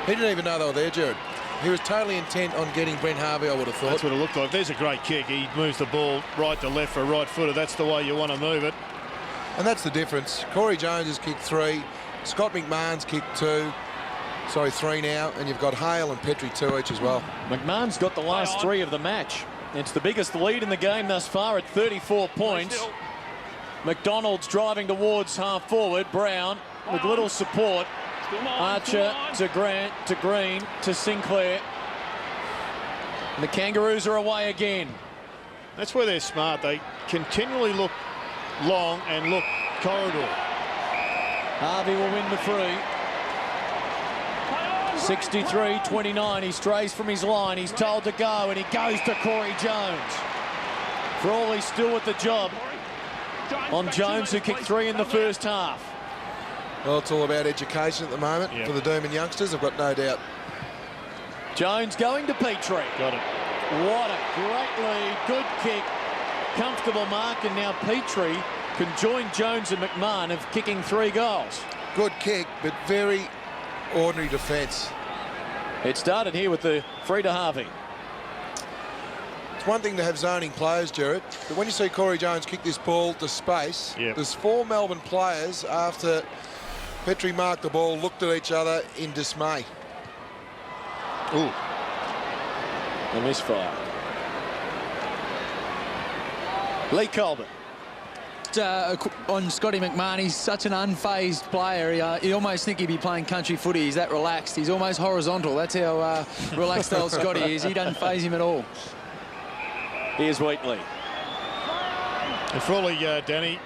He didn't even know they were there, Jared. He was totally intent on getting Brent Harvey, I would have thought.
That's what it looked like. There's a great kick. He moves the ball right to left for a right footer. That's the way you want to move it.
And that's the difference. Corey Jones has kicked 3. Scott McMahon's kicked 2. Sorry, 3 now. And you've got Hale and Petrie 2 each as well.
McMahon's got the last 3 of the match. It's the biggest lead in the game thus far at 34 points. McDonald's driving towards half forward. Brown with little support. Archer to Grant, to Green, to Sinclair. And the Kangaroos are away again.
That's where they're smart. They continually look long and look corridor.
Harvey will win the free. 63-29. He strays from his line. He's told to go, and he goes to Corey Jones. For all, he's still at the job on Jones, who kicked 3 in the first half.
Well, it's all about education at the moment for the Demon youngsters, I've got no doubt.
Jones going to Petrie.
Got it.
What a great lead. Good kick. Comfortable mark, and now Petrie can join Jones and McMahon of kicking 3 goals.
Good kick, but very ordinary defence.
It started here with the free to Harvey.
It's one thing to have zoning players, Jared, but when you see Corey Jones kick this ball to space, there's 4 Melbourne players after Petrie marked the ball, looked at each other in dismay.
Ooh. A misfire. Lee Colbert.
On Scotty McMahon, he's such an unfazed player. You almost think he'd be playing country footy. He's that relaxed. He's almost horizontal. That's how relaxed old Scotty is. He doesn't faze him at all.
Here's Wheatley.
And for all Danny,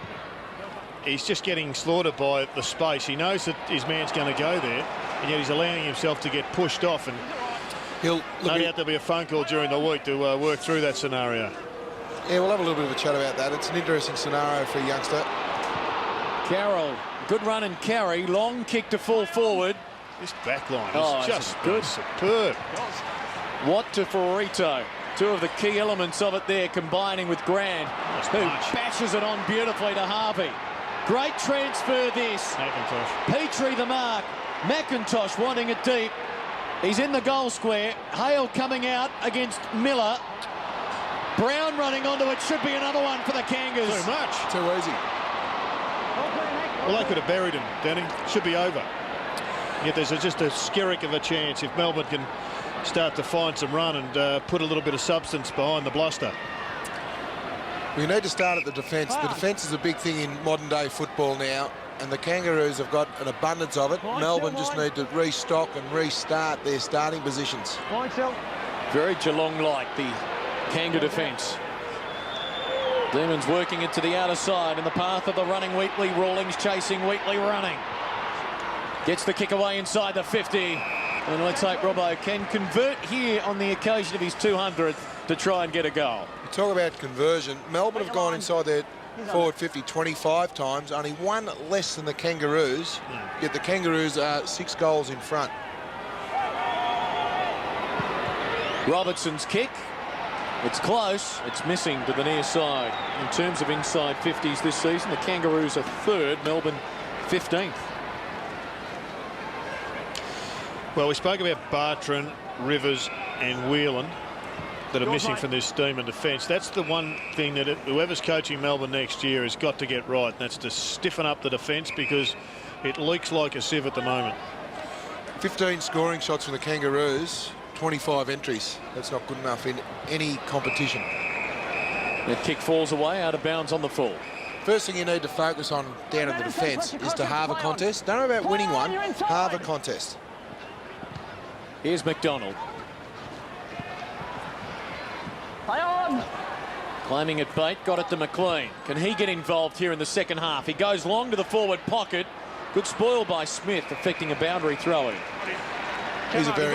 he's just getting slaughtered by the space. He knows that his man's going to go there, and yet he's allowing himself to get pushed off. And no doubt there'll be a phone call during the week to work through that scenario.
Yeah, we'll have a little bit of a chat about that. It's an interesting scenario for a youngster.
Carroll, good run and carry. Long kick to full forward.
This back line is just
good.
Superb.
Watt to Ferrito. 2 of the key elements of it there, combining with Grant, who bashes it on beautifully to Harvey. Great transfer this.
McIntosh.
Petrie the mark. McIntosh wanting it deep. He's in the goal square. Hale coming out against Miller. Brown running onto it. Should be another one for the Kangas.
Too much.
Too easy.
Well, they could have buried him, Danny. Should be over. Yet there's just a skerrick of a chance if Melbourne can start to find some run and put a little bit of substance behind the bluster.
We need to start at the defence. The defence is a big thing in modern day football now, and the Kangaroos have got an abundance of it. Melbourne just need to restock and restart their starting positions.
Very Geelong-like, the Kanga defence. Demons working it to the outer side in the path of the running Wheatley. Rawlings chasing Wheatley, running. Gets the kick away inside the 50. And let's hope Robbo can convert here on the occasion of his 200th to try and get a goal.
You talk about conversion. Melbourne have gone inside their forward 50 25 times, only one less than the Kangaroos, yet the Kangaroos are 6 goals in front.
Robertson's kick. It's close. It's missing to the near side. In terms of inside 50s this season, the Kangaroos are 3rd, Melbourne 15th.
Well, we spoke about Bartrand, Rivers and Whelan that are missing from this Demon defence. That's the one thing that whoever's coaching Melbourne next year has got to get right, and that's to stiffen up the defence because it leaks like a sieve at the moment. 15
scoring shots for the Kangaroos, 25 entries. That's not good enough in any competition.
The kick falls away out of bounds on the full.
First thing you need to focus on down in the defence is to halve a contest. Don't know about winning one, halve a contest.
Here's McDonald.
Play on.
Climbing at bait, got it to McLean. Can he get involved here in the second half? He goes long to the forward pocket. Good spoil by Smith, affecting a boundary throw in.
He's a very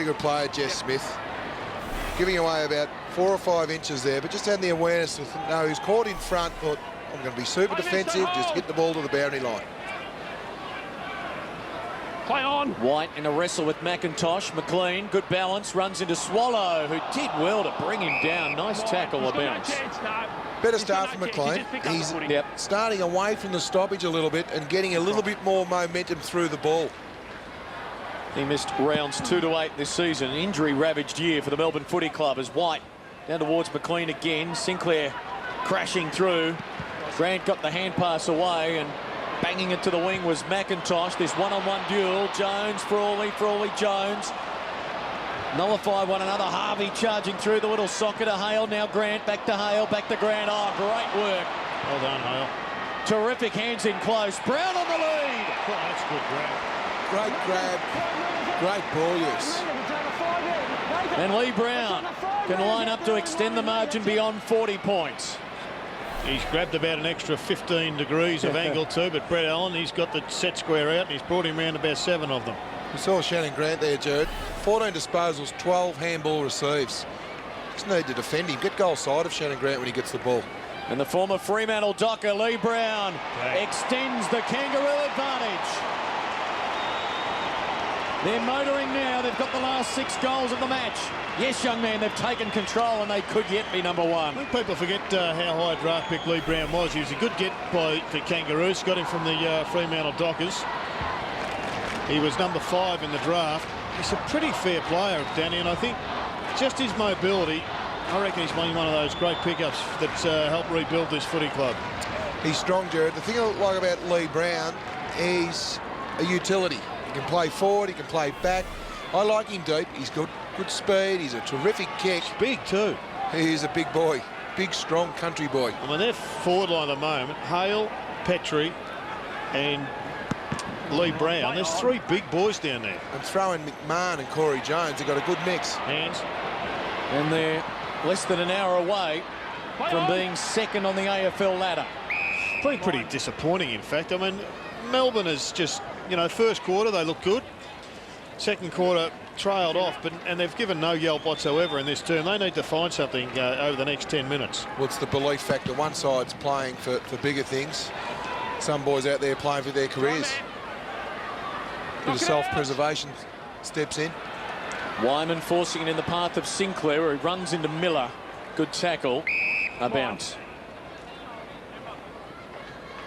good player, Jess Smith. Giving away about 4 or 5 inches there, but just had the awareness of, no, he's caught in front, thought, I'm going to be super defensive, just hit the ball to the boundary line.
Play on.
White in a wrestle with McIntosh. McLean, good balance, runs into Swallow, who did well to bring him down. Nice tackle, a bounce.
Better start from McLean. He's starting away from the stoppage a little bit and getting a little bit more momentum through the ball.
He missed rounds 2 to 8 this season. An injury-ravaged year for the Melbourne Footy Club as White down towards McLean again. Sinclair crashing through. Grant got the hand pass away, and banging it to the wing was McIntosh. This one-on-one duel. Jones, Frawley, Jones. Nullify one another. Harvey charging through the little socket to Hale. Now Grant, back to Hale, back to Grant. Oh, great work.
Well done, Hale.
Terrific hands in close. Brown on the lead.
Oh, that's good grab.
Great grab. Great ball use.
And Lee Brown can line up to extend the margin beyond 40 points.
He's grabbed about an extra 15 degrees of angle too, but Brett Allen, he's got the set square out and he's brought him around about 7 of them.
We saw Shannon Grant there, Jared. 14 disposals, 12 handball receives. Just need to defend him. Get goal side of Shannon Grant when he gets the ball.
And the former Fremantle Docker, Lee Brown, extends the Kangaroo advantage. They're motoring now. They've got the last 6 goals of the match. Yes, young man, they've taken control and they could yet be number 1.
I think people forget how high draft pick Lee Brown was. He was a good get by the Kangaroos. Got him from the Fremantle Dockers. He was number 5 in the draft. He's a pretty fair player, Danny, and I think just his mobility, I reckon he's one of those great pickups that's helped rebuild this footy club.
He's strong, Jared. The thing I like about Lee Brown, he's a utility. He can play forward, he can play back. I like him deep. He's got good speed. He's a terrific kick.
He's big too.
He's a big boy. Big, strong country boy.
I mean, their forward line at the moment, Hale, Petrie and Lee Brown. There's 3 big boys down there.
And throwing McMahon and Corey Jones, they've got a good mix.
Hands.
And they're less than an hour away from being second on the AFL ladder.
Pretty disappointing, in fact. I mean, Melbourne is just, you know, first quarter they look good. Second quarter trailed off, and they've given no yelp whatsoever in this term. They need to find something over the next 10 minutes.
Well, it's the belief factor. One side's playing for bigger things. Some boys out there playing for their careers. Bit of self-preservation steps in.
Wyman forcing it in the path of Sinclair, where he runs into Miller. Good tackle. A bounce.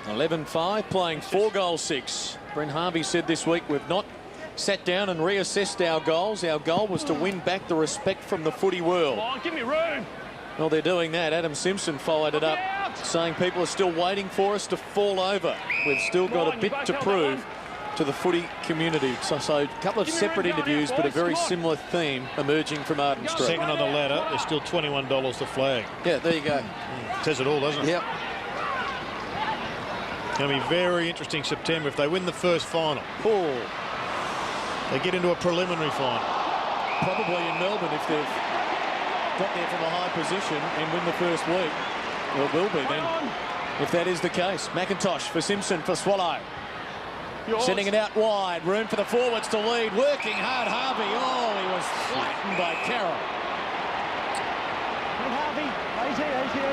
11-5, playing 4 goals 6. Brent Harvey said this week, we've not sat down and reassessed our goals. Our goal was to win back the respect from the footy world.
Come on, give me room.
Well, they're doing that. Adam Simpson followed it up saying people are still waiting for us to fall over. We've still got a bit to prove to the footy community. So a couple of separate interviews, but a very similar theme emerging from Arden Street.
Second on the ladder, there's still $21 to flag.
Yeah, there you go.
Says it all, doesn't it?
Yep.
Going to be very interesting September if they win the first final.
Oh.
They get into a preliminary final.
Probably in Melbourne if they've got there from a high position and win the first week. Well, it will be then, if that is the case. McIntosh for Simpson for Swallow. Sending it out wide. Room for the forwards to lead. Working hard, Harvey. Oh, he was flattened by Carroll.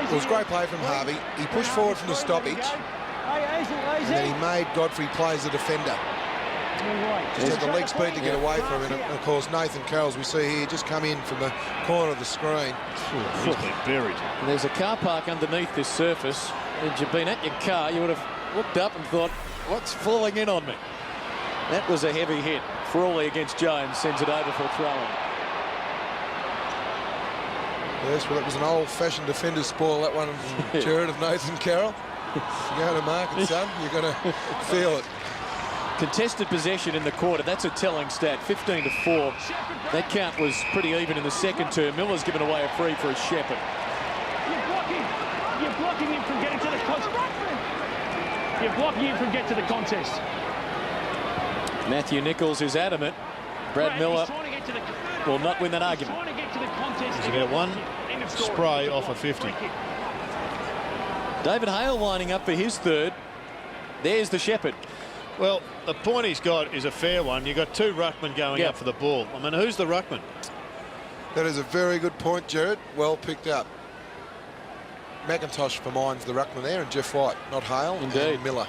It was great play from Harvey. He pushed forward from the stoppage. And then he made Godfrey play as a defender. Just had the leg speed to get away from him. And of course, Nathan Carroll, as we see here, just come in from the corner of the screen.
He's been buried.
And there's a car park underneath this surface. Had you been at your car, you would have looked up and thought, what's falling in on me? That was a heavy hit. Frawley against Jones sends it over for a throw-in.
Yes, well, that was an old-fashioned defender's spoil, that one, Jared, of Nathan Carroll. If you go to market, son, you're going to feel it.
Contested possession in the quarter. That's a telling stat. 15-4. That count was pretty even in the second term. Miller's given away a free for a Shepherd.
You're blocking him from getting to the contest. You're blocking him from getting to the contest.
Matthew Nichols is adamant. Brad Miller will not win that argument.
He's about one spray off a 50.
David Hale lining up for his third. There's the Shepherd.
Well, the point he's got is a fair one. You've got two ruckmen going up for the ball. I mean, who's the ruckman?
That is a very good point, Jared. Well picked up. McIntosh for mine's the ruckman there, and Jeff White, not Hale.
Indeed.
And Miller.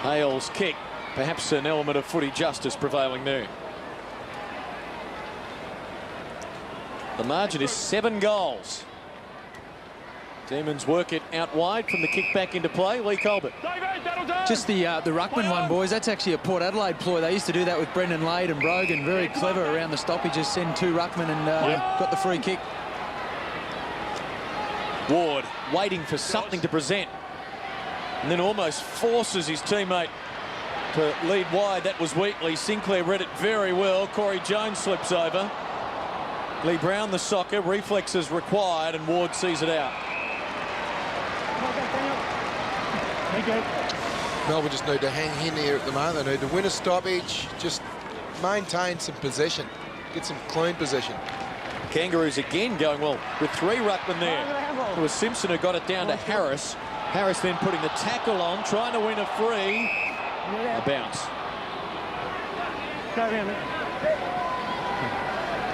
Hale's kick, perhaps an element of footy justice prevailing there. The margin is 7 goals. Demons work it out wide from the kick back into play. Lee Colbert.
Just the ruckman one, boys. That's actually a Port Adelaide ploy. They used to do that with Brendan Lade and Brogan. Very clever around the stoppages. Send 2 ruckmen and got the free kick.
Ward waiting for something to present, and then almost forces his teammate to lead wide. That was Wheatley. Sinclair read it very well. Corey Jones slips over. Lee Brown the soccer. Reflexes required, and Ward sees it out.
Melbourne just need to hang in here at the moment. They need to win a stoppage, just maintain some possession, get some clean possession.
Kangaroos again going well with 3 ruckmen there. It was Simpson who got it down to Harris. Harris then putting the tackle on, trying to win a free. A bounce.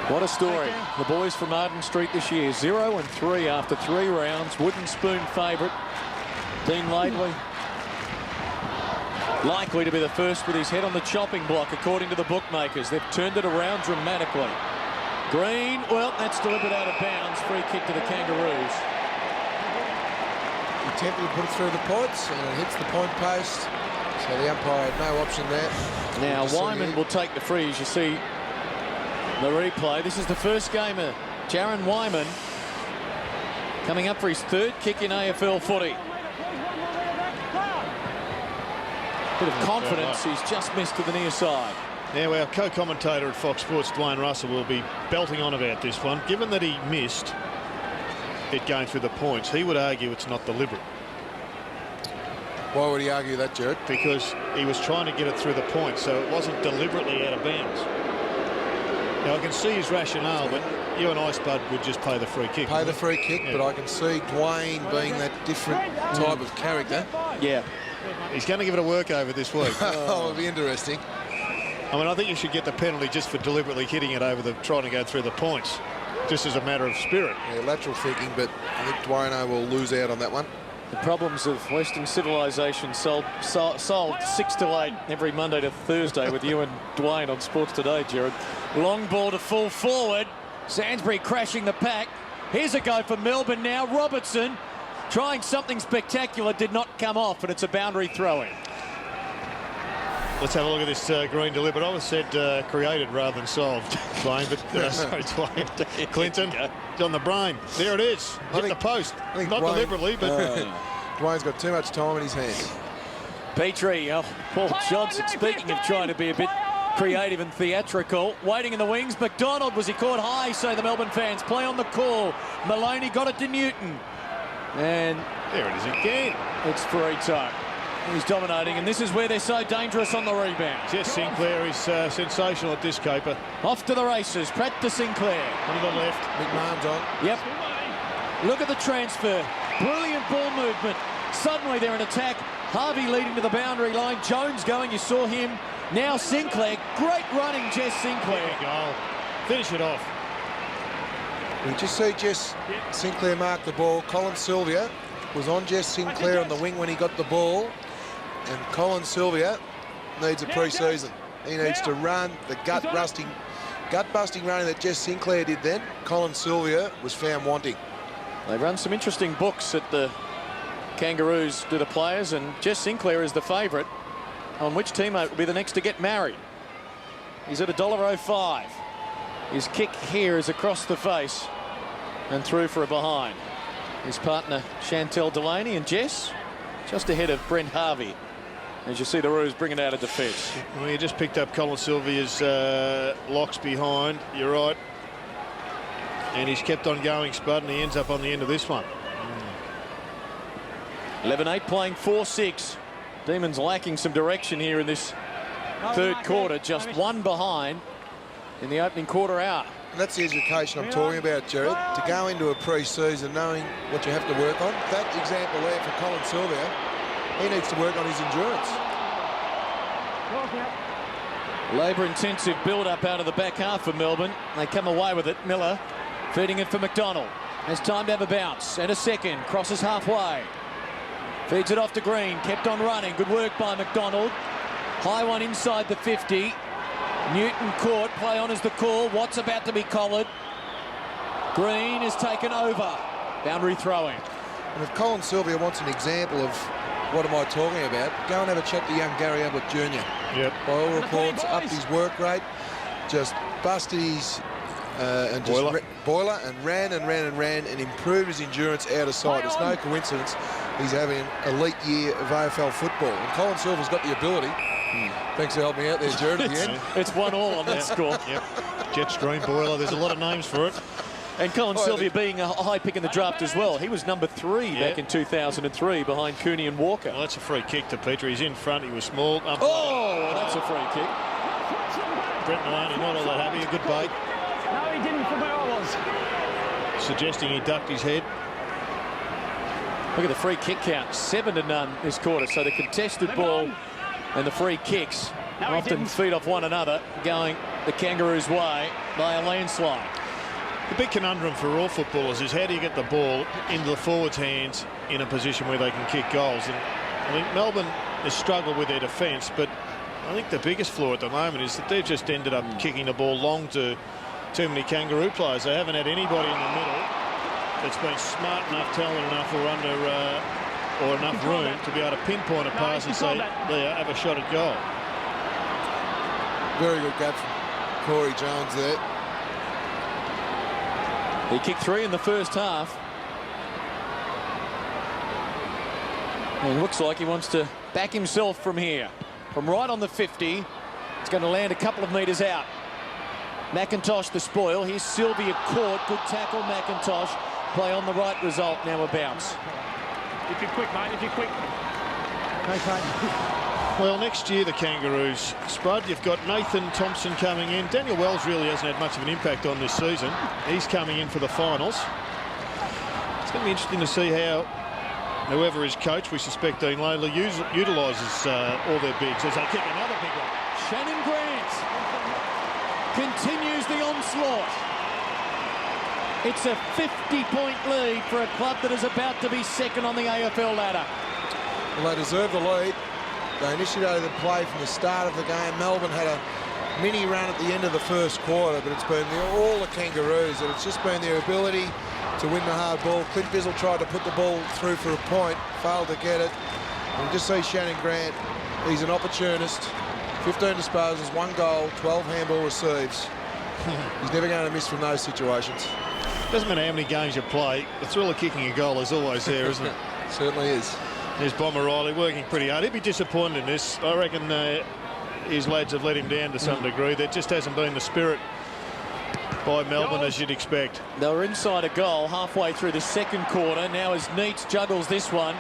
What a story. The boys from Arden Street this year, 0-3 after 3 rounds. Wooden spoon favourite. Dean Laidley likely to be the first with his head on the chopping block, according to the bookmakers. They've turned it around dramatically. Green, well, that's delivered out of bounds. Free kick to the Kangaroos.
He attempted to put it through the points, and it hits the point post. So the umpire had no option there.
Now Wyman will take the free, as you see the replay. This is the first game of Jaron Wyman coming up for his 3rd kick in AFL footy. Bit of confidence, he's just missed to the near side.
Now our co-commentator at Fox Sports, Dwayne Russell, will be belting on about this one. Given that he missed it going through the points, he would argue it's not deliberate.
Why would he argue that, Jared?
Because he was trying to get it through the points, so it wasn't deliberately out of bounds. Now I can see his rationale, but you and I, Spud, would just pay the free kick.
Pay the free kick, but I can see Dwayne being that different type of character.
Yeah.
He's going to give it a work over this week.
Oh, it'll be interesting.
I mean, I think you should get the penalty just for deliberately hitting it over trying to go through the points, just as a matter of spirit.
Yeah, lateral thinking, but I think Dwayne will lose out on that one.
The problems of Western civilization solved 6 to 8 every Monday to Thursday with you and Dwayne on Sports Today, Jared. Long ball to full forward. Sainsbury crashing the pack. Here's a go for Melbourne now. Robertson trying something spectacular, did not come off, and it's a boundary throw-in.
Let's have a look at this Green delivered. I was said created rather than solved, Dwayne, but sorry, Dwayne. Clinton, it's on the brain. There it is. Hit the post. Not
Dwayne,
deliberately, but...
Dwayne's got too much time in his hands.
Petrie, Paul Johnson, speaking of trying to be a bit creative and theatrical, waiting in the wings. McDonald, was he caught high, say the Melbourne fans. Play on the call. Maloney got it to Newton. And
there it is again.
It's Ferrito. He's dominating, and this is where they're so dangerous on the rebound.
Jess Sinclair is sensational at this caper.
Off to the races. Pratt to Sinclair.
On the left.
McMahon's on.
Yep. Look at the transfer. Brilliant ball movement. Suddenly they're in attack. Harvey leading to the boundary line. Jones going. You saw him. Now Sinclair. Great running, Jess Sinclair.
Goal. Finish it off.
We just see Jess Sinclair mark the ball. Colin Sylvia was on Jess Sinclair on the wing when he got the ball. And Colin Sylvia needs a pre-season. He needs to run the gut-busting running that Jess Sinclair did then. Colin Sylvia was found wanting.
They run some interesting books at the Kangaroos to the players, and Jess Sinclair is the favourite on which teammate will be the next to get married. He's at $1.05. His kick here is across the face and through for a behind. His partner Chantel Delaney, and Jess just ahead of Brent Harvey. As you see the Roos bring it out of defence.
Well, you just picked up Colin Sylvia's locks behind. You're right. And he's kept on going, Spud, and he ends up on the end of this one.
11-8 playing 4-6. Demons lacking some direction here in this third quarter. Just one behind in the opening quarter hour.
And that's the education I'm talking about, Jared. To go into a pre-season knowing what you have to work on. That example there for Colin Sylvia, he needs to work on his endurance.
Labour-intensive build-up out of the back half for Melbourne. They come away with it. Miller feeding it for McDonald. Has time to have a bounce and a second. Crosses halfway. Feeds it off to Green. Kept on running. Good work by McDonald. High one inside the 50. Newton caught. Play on is the call. Watt's about to be collared. Green is taken over. Boundary throwing.
And if Colin Sylvia wants an example of what am I talking about, go and have a chat to young Gary Ablett Jr.
Yep.
By all reports, upped his work rate, just busted his and just boiler and ran and improved his endurance out of sight. It's no coincidence he's having an elite year of AFL football. And Colin Sylvia's got the ability. Thanks for helping me out there, Jared, at the end.
It's 1-all on that score.
Yep. Jetstream, boiler, there's a lot of names for it.
And Colin Sylvia being a high pick in the draft as well. He was number 3 back in 2003 behind Cooney and Walker.
Well, that's a free kick to Petrie. He's in front. He was small.
That's a free kick.
Brent Maloney not all that happy. A good bait.
No, he didn't from where I was.
Suggesting he ducked his head.
Look at the free kick count. 7-0 this quarter. So the contested ball and the free kicks often feed off one another, going the Kangaroos' way by a landslide.
The big conundrum for all footballers is how do you get the ball into the forwards' hands in a position where they can kick goals? And I think Melbourne has struggled with their defence, but I think the biggest flaw at the moment is that they've just ended up kicking the ball long to too many Kangaroo players. They haven't had anybody in the middle that's been smart enough, talented enough, or under or enough room to be able to pinpoint a pass and say, there, have a shot at goal.
Very good gap from Corey Jones there.
He kicked 3 in the first half. And it looks like he wants to back himself from here. From right on the 50. It's going to land a couple of metres out. McIntosh the spoil. Here's Sylvia caught. Good tackle, McIntosh. Play on the right result. Now a bounce.
If you're quick, mate, if you're quick. Okay.
Well, next year, the Kangaroos, Spud, you've got Nathan Thompson coming in. Daniel Wells really hasn't had much of an impact on this season. He's coming in for the finals. It's going to be interesting to see how whoever is coach, we suspect Dean Laidley, utilises all their bigs as they kick another big one.
Shannon Grant continues the onslaught. It's a 50-point lead for a club that is about to be second on the AFL ladder.
Well, they deserve the lead. They initiated the play from the start of the game. Melbourne had a mini run at the end of the first quarter, but it's been all the Kangaroos, and it's just been their ability to win the hard ball. Clint Bizzle tried to put the ball through for a point, failed to get it. And you just see Shannon Grant, he's an opportunist. 15 disposals, 1 goal, 12 handball receives. He's never going to miss from those situations.
Doesn't matter how many games you play, the thrill of kicking a goal is always there, isn't it?
Certainly is.
There's Bomber Riley working pretty hard. He'd be disappointed in this. I reckon his lads have let him down to some degree. There just hasn't been the spirit by Melbourne as you'd expect.
They were inside a goal halfway through the second quarter. Now as Neitz juggles this one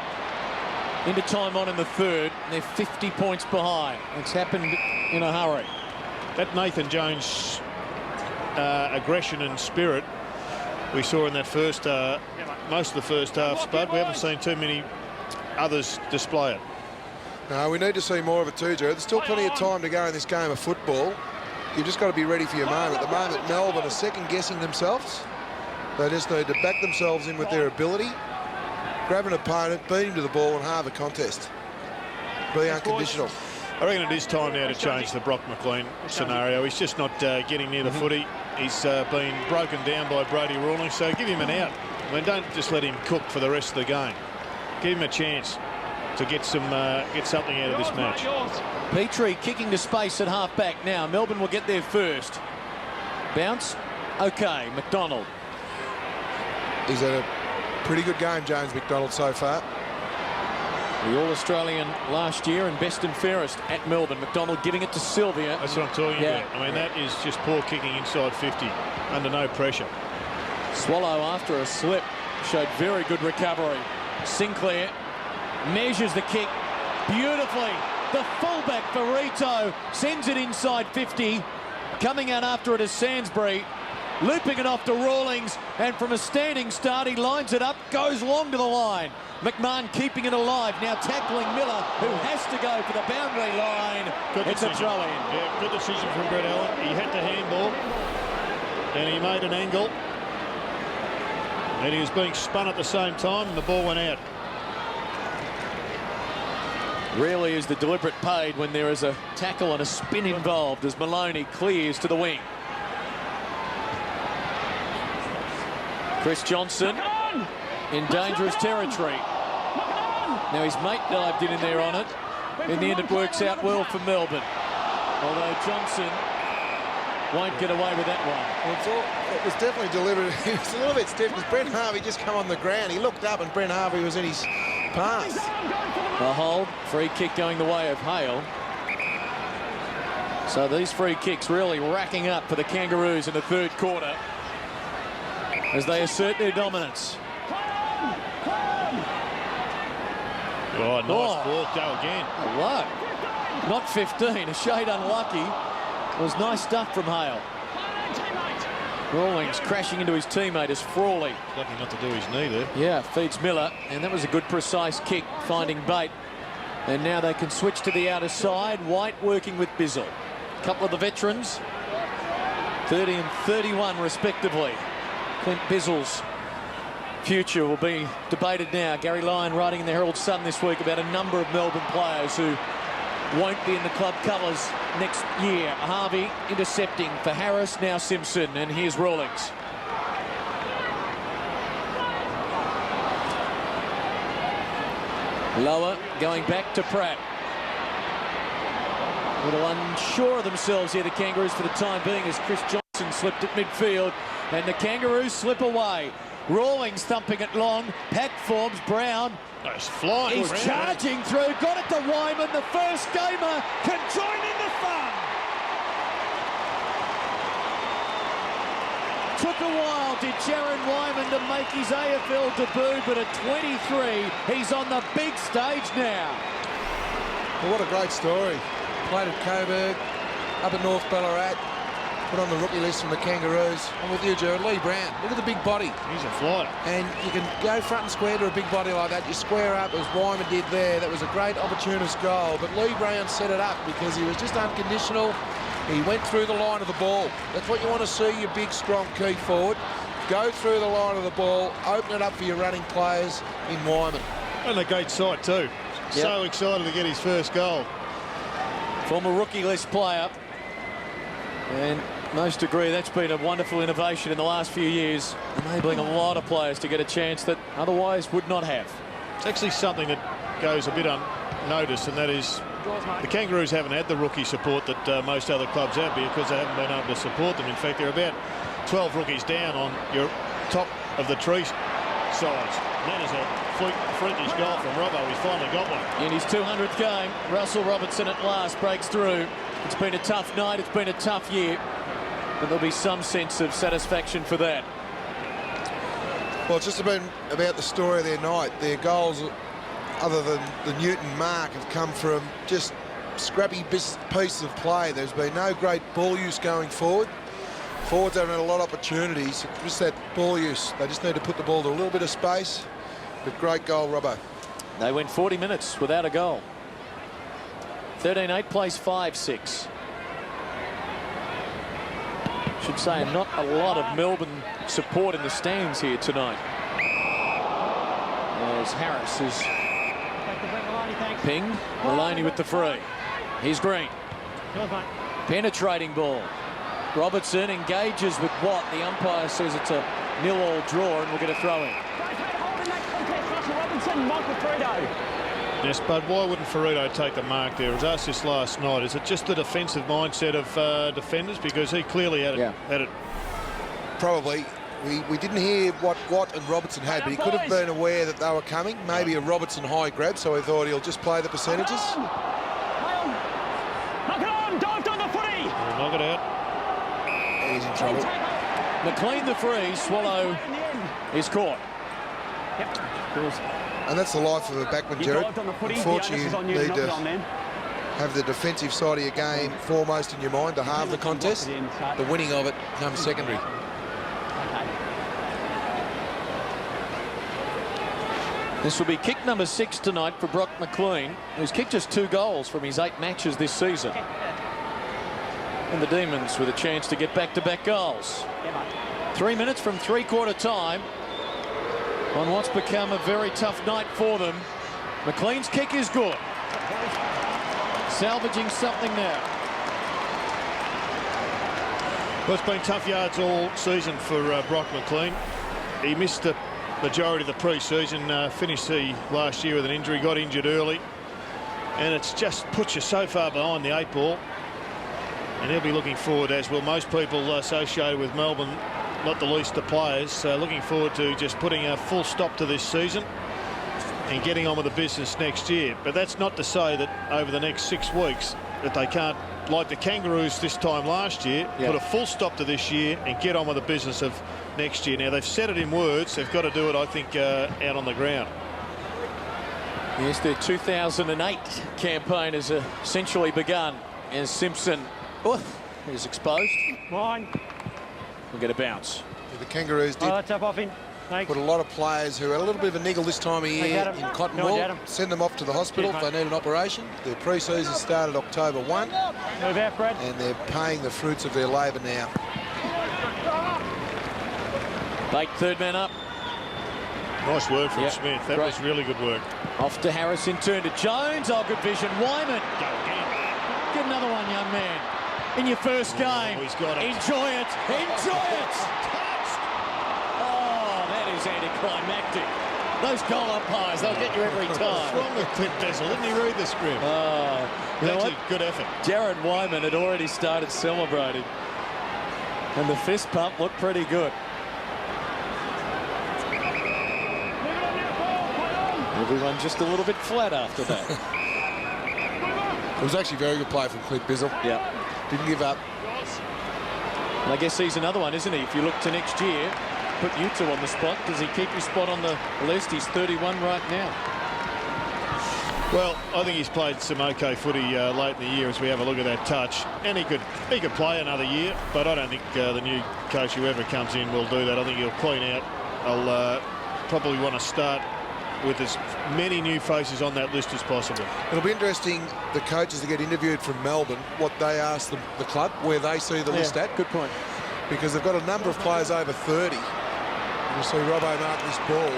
into time on in the third, they're 50 points behind. It's happened in a hurry.
That Nathan Jones aggression and spirit we saw in that first most of the first half, Spud. We haven't seen too many others display it.
No, we need to see more of it too, Jared. There's still plenty of time to go in this game of football. You've just got to be ready for your moment. At the moment, Melbourne are second-guessing themselves. They just need to back themselves in with their ability, grab an opponent, beat him to the ball and halve a contest. Be unconditional.
I reckon it is time now to change the Brock McLean scenario. He's just not getting near the footy. He's been broken down by Brady Rawlings, so give him an out. I mean, don't just let him cook for the rest of the game. Give him a chance to get something out of this match.
Petrie kicking to space at half-back now. Melbourne will get there first. Bounce. OK, McDonald.
He's had a pretty good game, James McDonald, so far.
The All-Australian last year and best and fairest at Melbourne. McDonald giving it to Sylvia.
That's what I'm talking about. I mean, that is just poor kicking inside 50 under no pressure.
Swallow after a slip showed very good recovery. Sinclair measures the kick beautifully. The fullback for Rito sends it inside 50. Coming out after it is Sainsbury. Looping it off to Rawlings, and from a standing start he lines it up, goes long to the line. McMahon keeping it alive, now tackling Miller, who has to go for the boundary line. It's a throw-in.
Yeah, good decision from Brett Allen. He had the handball and he made an angle and he was being spun at the same time and the ball went out.
Rarely is the deliberate paid when there is a tackle and a spin involved as Maloney clears to the wing. Chris Johnson in dangerous territory. Now his mate dived in there on it. In the end it works out well for Melbourne. Although Johnson won't get away with that one.
Well, it was definitely deliberate. It was a little bit stiff because Brent Harvey just come on the ground. He looked up and Brent Harvey was in his pass.
A hold, free kick going the way of Hale. So these free kicks really racking up for the Kangaroos in the third quarter as they assert their dominance.
Oh, nice ball, go again.
What? Not 15, a shade unlucky. It was nice stuff from Hale. Rawlings crashing into his teammate as Frawley.
Lucky not to do his knee there.
Yeah, feeds Miller, and that was a good precise kick, finding bait. And now they can switch to the outer side. White working with Bizzle. A couple of the veterans, 30 and 31 respectively. Clint Bizzle's future will be debated now. Gary Lyon writing in the Herald Sun this week about a number of Melbourne players who won't be in the club colours next year. Harvey intercepting for Harris, now Simpson, and here's Rawlings. Lower, going back to Pratt. A little unsure of themselves here, the Kangaroos, for the time being, as Chris Johnson slipped at midfield, and the Kangaroos slip away. Rawlings thumping it long, pack forms, Brown.
He's flying.
He's charging through, got it to Wyman, the first gamer can join in the fun. Took a while, did Jaron Wyman, to make his AFL debut, but at 23, he's on the big stage now.
Well, what a great story. Played at Coburg, up at North Ballarat, put on the rookie list from the Kangaroos. I'm with you, Jared. Lee Brown, look at the big body.
He's a flyer.
And you can go front and square to a big body like that. You square up, as Wyman did there. That was a great opportunist goal. But Lee Brown set it up because he was just unconditional. He went through the line of the ball. That's what you want to see, your big, strong key forward. Go through the line of the ball, open it up for your running players in Wyman.
And a great sight too. Yep. So excited to get his first goal.
Former rookie list player. And most agree that's been a wonderful innovation in the last few years, enabling a lot of players to get a chance that otherwise would not have.
It's actually something that goes a bit unnoticed, and that is the Kangaroos haven't had the rookie support that most other clubs have because they haven't been able to support them. In fact, they're about 12 rookies down on your top of the tree sides. That is a freakish goal from Robbo. He's finally got one.
In his 200th game, Russell Robertson at last breaks through. It's been a tough night. It's been a tough year. But there'll be some sense of satisfaction for that.
Well, it's just been about the story of their night. Their goals, other than the Newton mark, have come from just scrappy pieces of play. There's been no great ball use going forward. Forwards haven't had a lot of opportunities. Just that ball use. They just need to put the ball to a little bit of space. But great goal, Robbo.
They went 40 minutes without a goal. 13-8 plays 5-6. Should say not a lot of Melbourne support in the stands here tonight. As Harris is pinged. Maloney with the free. Here's Green. Penetrating ball. Robertson engages with Watt. The umpire says it's a 0-0 draw and we'll get a throw in.
Yes, but why wouldn't Ferrito take the mark there? I was asked this last night. Is it just the defensive mindset of defenders? Because he clearly had it.
Probably. We didn't hear what Watt and Robertson had, but he could have been aware that they were coming. Maybe a Robertson high grab, so he thought he'll just play the percentages.
Knock it on! Dived on the footy!
Knock it out.
He's in trouble.
McLean the free. Swallow is caught.
And that's the life of a backman, Jared. Unfortunately, you need to have the defensive side of your game foremost in your mind to halve the contest. The winning of it comes secondary.
This will be kick number 6 tonight for Brock McLean, who's kicked just 2 goals from his 8 matches this season. And the Demons with a chance to get back-to-back goals. 3 minutes from three-quarter time on what's become a very tough night for them. McLean's kick is good. Salvaging something now.
Well, it's been tough yards all season for Brock McLean. He missed the majority of the pre-season, finished the last year with an injury, got injured early, and it's just put you so far behind the 8 ball. And he'll be looking forward, as will most people associated with Melbourne, not the least the players, looking forward to just putting a full stop to this season and getting on with the business next year. But that's not to say that over the next 6 weeks that they can't, like the Kangaroos this time last year, put a full stop to this year and get on with the business of next year. Now, they've said it in words. They've got to do it, I think, out on the ground.
Yes, their 2008 campaign has essentially begun as Simpson is exposed.
Line.
We'll get a bounce.
The Kangaroos did put a lot of players who had a little bit of a niggle this time of year in Cottonwool, send them off to the hospital if they need an operation. Their pre-season started October 1, and they're paying the fruits of their labour now.
Bate, third man up.
Nice work from Smith. That was really good work.
Off to Harrison, turn to Jones. Oh, good vision. Wyman. Go again. Get another one, young man. In your first game.
He's got it.
Enjoy it. Enjoy it. Oh, that is anticlimactic. Those goal umpires, they'll get you every time.
What's wrong with Clint Bessel? Didn't he read the script? That's a good effort.
Jared Wyman had already started celebrating. And the fist pump looked pretty good. Everyone just a little bit flat after that.
It was actually very good play from Clint Bizzle.
Yeah.
Didn't give up.
And I guess he's another one, isn't he? If you look to next year, put you two on the spot. Does he keep his spot on the list? He's 31 right now.
Well, I think he's played some okay footy late in the year as we have a look at that touch. And he could play another year, but I don't think the new coach, whoever comes in, will do that. I think he'll clean out. I'll probably want to start with as many new faces on that list as possible.
It'll be interesting, the coaches that get interviewed from Melbourne, what they ask the club, where they see the list at.
Good point.
Because they've got a number of players over 30. You'll see Robbo mark this ball.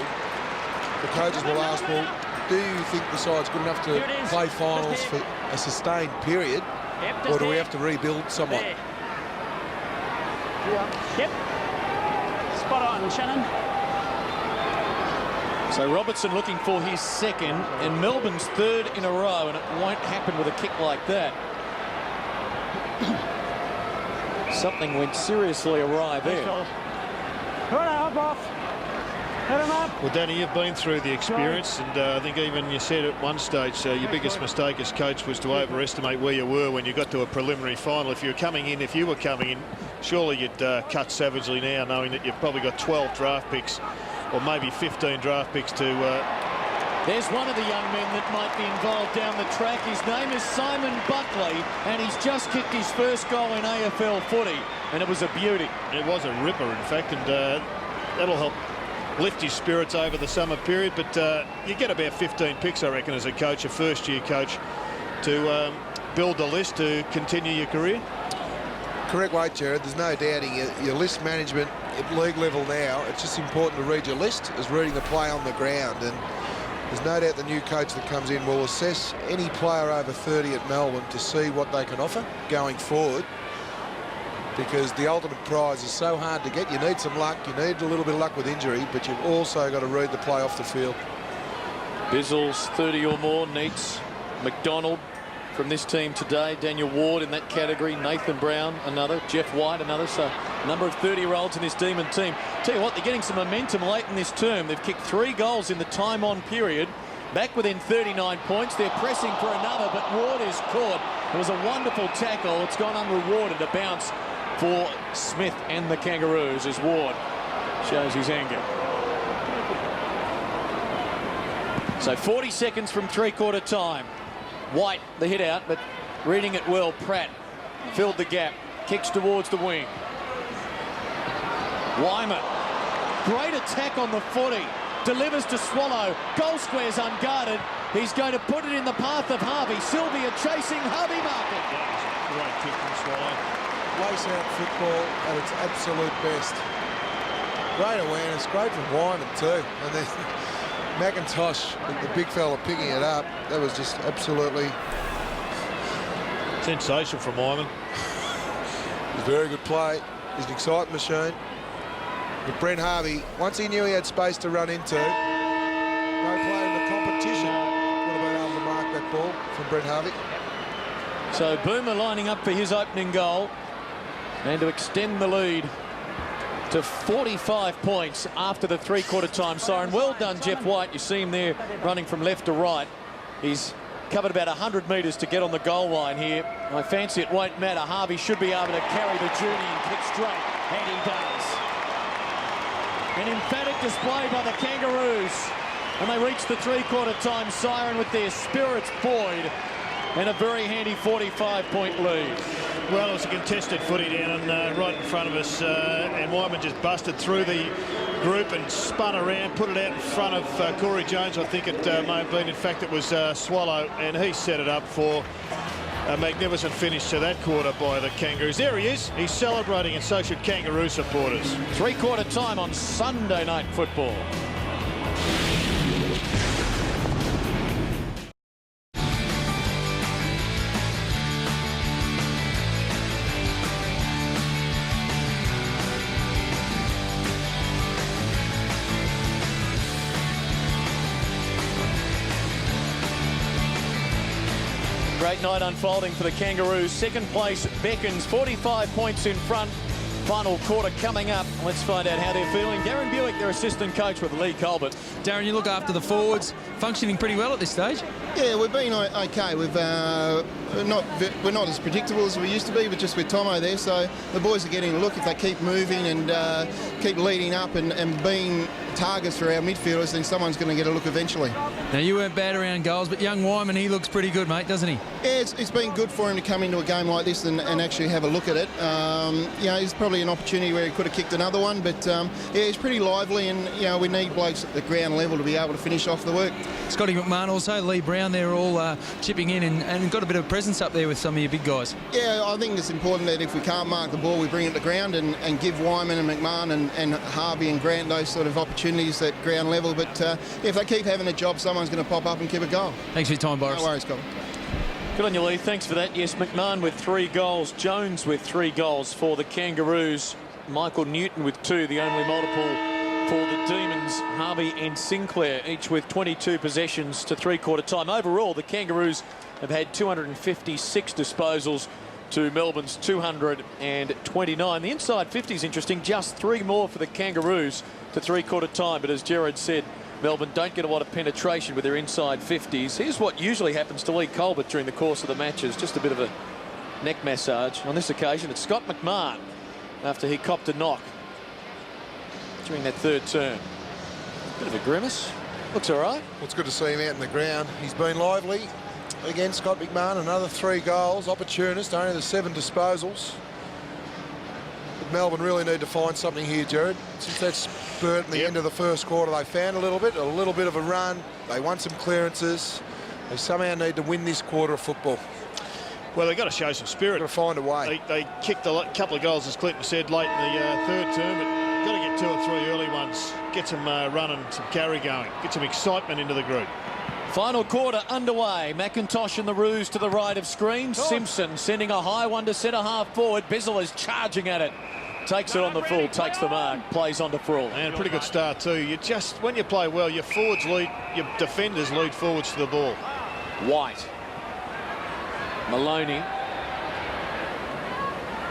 The coaches will ask, well, do you think the side's good enough to play finals for a sustained period, or do we have to rebuild somewhat?
Yep. Spot on, Shannon.
So Robertson looking for his second and Melbourne's third in a row, and it won't happen with a kick like that. Something went seriously awry there.
Well, Danny, you've been through the experience, and I think even you said at one stage your biggest mistake as coach was to overestimate where you were when you got to a preliminary final. If you were coming in, surely you'd cut savagely now, knowing that you've probably got 12 draft picks, or maybe 15 draft picks to...
There's one of the young men that might be involved down the track. His name is Simon Buckley, and he's just kicked his first goal in AFL footy, and it was a beauty.
It was a ripper, in fact, and that'll help lift his spirits over the summer period. But you get about 15 picks, I reckon, as a coach, a first-year coach, to build the list to continue your career.
Correct way, Jared. There's no doubting your list management at league level now. It's just important to read your list as reading the play on the ground. And there's no doubt the new coach that comes in will assess any player over 30 at Melbourne to see what they can offer going forward, because the ultimate prize is so hard to get. You need some luck, you need a little bit of luck with injury, but you've also got to read the play off the field.
Bizzles 30 or more, Neats, McDonald from this team today, Daniel Ward in that category, Nathan Brown another, Jeff White another, so a number of 30-year-olds in this Demon team. Tell you what, they're getting some momentum late in this term. They've kicked 3 goals in the time-on period, back within 39 points. They're pressing for another, but Ward is caught. It was a wonderful tackle. It's gone unrewarded, a bounce for Smith and the Kangaroos as Ward shows his anger. So 40 seconds from three-quarter time. White, the hit out, but reading it well. Pratt filled the gap, kicks towards the wing. Wyman, great attack on the footy, delivers to Swallow, goal square's unguarded. He's going to put it in the path of Harvey. Sylvia chasing Harvey Market.
Great kick from Swallow.
Lace out football at its absolute best. Great awareness, great from Wyman too. And then McIntosh, the big fella, picking it up. That was just absolutely
sensational from Wyman.
It was a very good play. He's an exciting machine. But Brent Harvey, once he knew he had space to run into, no player in the competition would have been able to mark that ball from Brent Harvey.
So Boomer lining up for his opening goal and to extend the lead to 45 points after the three-quarter time siren. Well done, Jeff White. You see him there running from left to right. He's covered about 100 metres to get on the goal line here. I fancy it won't matter. Harvey should be able to carry the journey and kick straight, and he does. An emphatic display by the Kangaroos, and they reach the three-quarter time siren with their spirits buoyed and a very handy 45-point lead.
Well, it was a contested footy down right in front of us, and Wyman just busted through the group and spun around, put it out in front of Corey Jones. I think it may have been, in fact, it was Swallow, and he set it up for a magnificent finish to that quarter by the Kangaroos. There he is. He's celebrating, and so should Kangaroo supporters.
Three-quarter time on Sunday Night Football. Great night unfolding for the Kangaroos. Second place beckons, 45 points in front. Final quarter coming up. Let's find out how they're feeling. Darren Buick, their assistant coach with Lee Colbert.
Darren, you look after the forwards, functioning pretty well at this stage.
Yeah, we've been okay. We're not as predictable as we used to be, but just with Tomo there, so the boys are getting a look. If they keep moving and keep leading up and being targets for our midfielders, then someone's going to get a look eventually.
Now, you weren't bad around goals, but young Wyman, he looks pretty good, mate, doesn't he?
Yeah, it's been good for him to come into a game like this and actually have a look at it. You know, it's probably an opportunity where he could have kicked another one, but yeah, he's pretty lively, and you know, we need blokes at the ground level to be able to finish off the work.
Scotty McMahon also, Lee Brown, they're all chipping in and got a bit of presence up there with some of your big guys. Yeah,
I think it's important that if we can't mark the ball, we bring it to the ground and give Wyman and McMahon and Harvey and Grant those sort of opportunities at ground level. But if they keep having a job, someone's going to pop up and keep a goal.
Thanks for your time, Boris.
No worries, Colin.
Good on you, Lee. Thanks for that. Yes, McMahon with 3 goals. Jones with 3 goals for the Kangaroos. Michael Newton with 2, the only multiple for the Demons, Harvey and Sinclair, each with 22 possessions to three-quarter time. Overall, the Kangaroos have had 256 disposals to Melbourne's 229. The inside 50 is interesting, just 3 more for the Kangaroos to three-quarter time. But as Jared said, Melbourne don't get a lot of penetration with their inside 50s. Here's what usually happens to Lee Colbert during the course of the matches, just a bit of a neck massage. On this occasion, it's Scott McMahon after he copped a knock during that third term. Bit of a grimace. Looks all right.
Well, it's good to see him out in the ground. He's been lively. Again, Scott McMahon, another 3 goals. Opportunist, only the 7 disposals. But Melbourne really need to find something here, Jared. Since that spurt in the end of the first quarter, they found a little bit of a run. They won some clearances. They somehow need to win this quarter of football.
Well, they've got to show some spirit.
Got to find a way.
They kicked a couple of goals, as Clinton said, late in the third term, but got to get 2 or 3 early ones. Get some run and some carry going. Get some excitement into the group.
Final quarter underway. McIntosh and the Roos to the right of screen. Simpson sending a high one to centre half forward. Bizzle is charging at it. Takes it on the full, takes the mark, plays on to Frawl.
And a pretty good start too. When you play well, your forwards lead, your defenders lead forwards to the ball.
White. Maloney.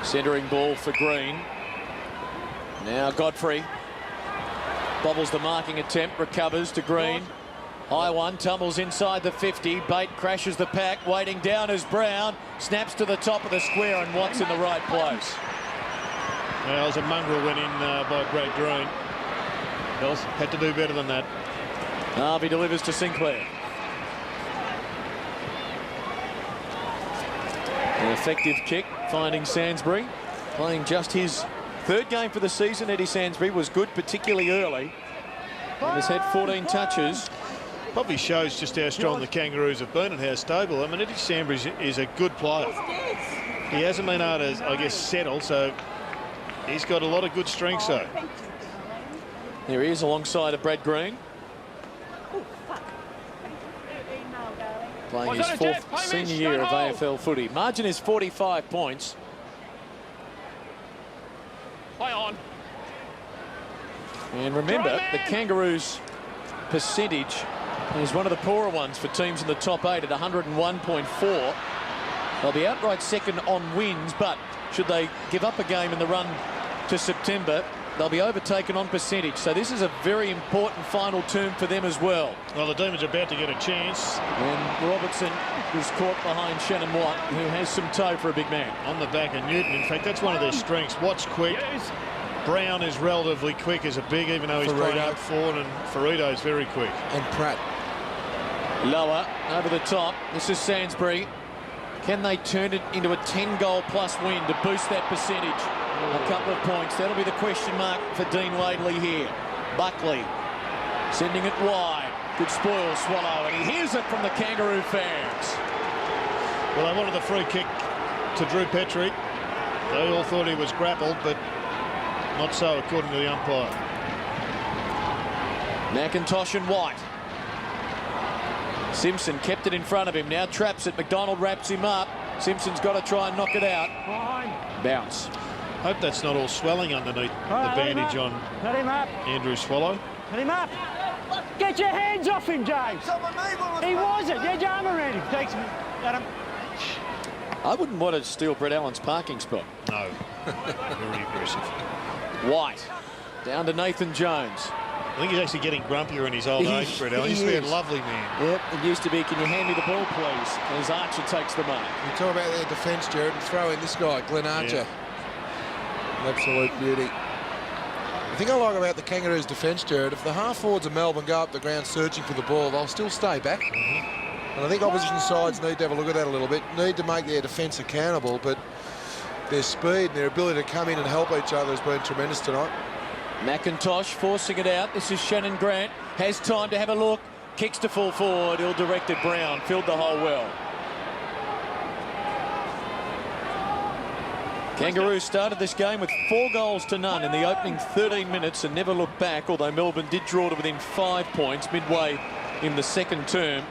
Centering ball for Green. Now Godfrey. Bobbles the marking attempt, recovers to Green. High one, tumbles inside the 50. Bate crashes the pack, waiting down as Brown. Snaps to the top of the square and Watt's in the right place.
Well, as a mongrel went in by Brad Green. Well, had to do better than that.
Harvey delivers to Sinclair. An effective kick, finding Sainsbury. Playing just his 3rd game for the season. Eddie Sainsbury was good, particularly early. And has had 14 touches.
Probably shows just how strong the Kangaroos have been and how stable. I mean, Eddie Sainsbury is a good player. He hasn't been able to, I guess, settle, so he's got a lot of good strengths, though.
There he is alongside of Brad Green. Playing his 4th senior year of AFL footy. Margin is 45 points.
Play on.
And remember, the Kangaroos' percentage is one of the poorer ones for teams in the top 8 at 101.4. They'll be outright second on wins, but should they give up a game in the run to September, they'll be overtaken on percentage. So this is a very important final term for them as well.
Well, the Demons are about to get a chance.
And Robertson was caught behind Shannon Watt, who has some toe for a big man.
On the back of Newton. In fact, that's one of their strengths. Watt's quick. Brown is relatively quick as a big, even though he's playing up forward, and Ferrito's very quick.
And Pratt.
Lower, over the top. This is Sainsbury. Can they turn it into a 10-goal-plus win to boost that percentage? A couple of points. That'll be the question mark for Dean Laidley here. Buckley sending it wide. Good spoil, Swallow, and he hears it from the Kangaroo fans.
Well, they wanted the free kick to Drew Petrie. They all thought he was grappled, but not so, according to the umpire.
McIntosh and White. Simpson kept it in front of him. Now traps it. McDonald wraps him up. Simpson's got to try and knock it out. Bounce.
Hope that's not all swelling underneath the bandage on Andrew Swallow.
Let him up. Get your hands off him, James. He wasn't. Get your arm around him. Takes him. Let him.
I wouldn't want to steal Brett Allen's parking spot.
No. Very aggressive.
White. Down to Nathan Jones.
I think he's actually getting grumpier in his old age, Brett Allen. He used to be a lovely man.
Yep, it used to be, can you hand me the ball, please? As Archer takes the mark.
You talk about their defence, Jared, and throw in this guy, Glenn Archer.
Yeah.
An absolute beauty. The thing I like about the Kangaroos' defence, Jared, if the half-forwards of Melbourne go up the ground searching for the ball, they'll still stay back. And I think opposition sides need to have a look at that a little bit, need to make their defence accountable, but their speed and their ability to come in and help each other has been tremendous tonight.
McIntosh forcing it out. This is Shannon Grant. Has time to have a look. Kicks to full forward. Ill-directed Brown. Filled the hole well. Kangaroos started this game with 4 goals to none in the opening 13 minutes and never looked back, although Melbourne did draw to within 5 points midway in the second term.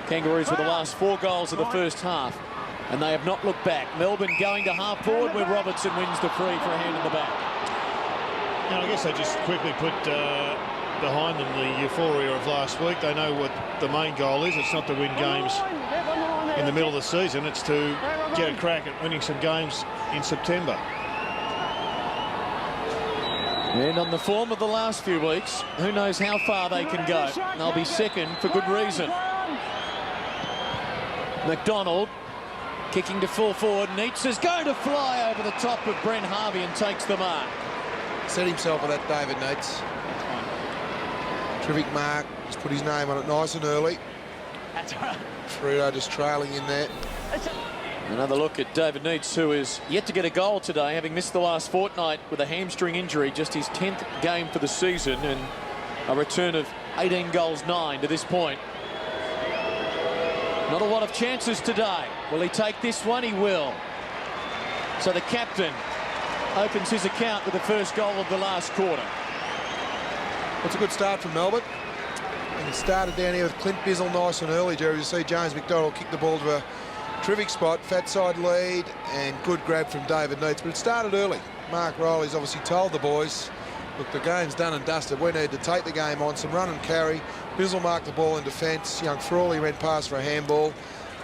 Kangaroos were the last 4 goals of the first half, and they have not looked back. Melbourne going to half forward where Robertson wins the free for a hand in the back.
And I guess they just quickly put behind them the euphoria of last week. They know what the main goal is. It's not to win games in the middle of the season. It's to get a crack at winning some games in September.
And on the form of the last few weeks, who knows how far they can go. They'll be second for good reason. McDonald kicking to full forward. Neitz is going to fly over the top of Brent Harvey and takes the mark.
Set himself with that, David Neitz. Terrific mark. Just put his name on it nice and early. Frito just trailing in there.
Another look at David Neitz, who is yet to get a goal today, having missed the last fortnight with a hamstring injury, just his 10th game for the season, and a return of 18 goals, 9 to this point. Not a lot of chances today. Will he take this one? He will. So the captain opens his account with the first goal of the last quarter.
It's a good start from Melbourne. And it started down here with Clint Bizzle nice and early, Jerry. You see James McDonald kick the ball to a terrific spot, fat side lead, and good grab from David Neitz. But it started early. Mark Riley's obviously told the boys, look, the game's done and dusted. We need to take the game on. Some run and carry. Bizzle marked the ball in defence. Young Frawley ran past for a handball.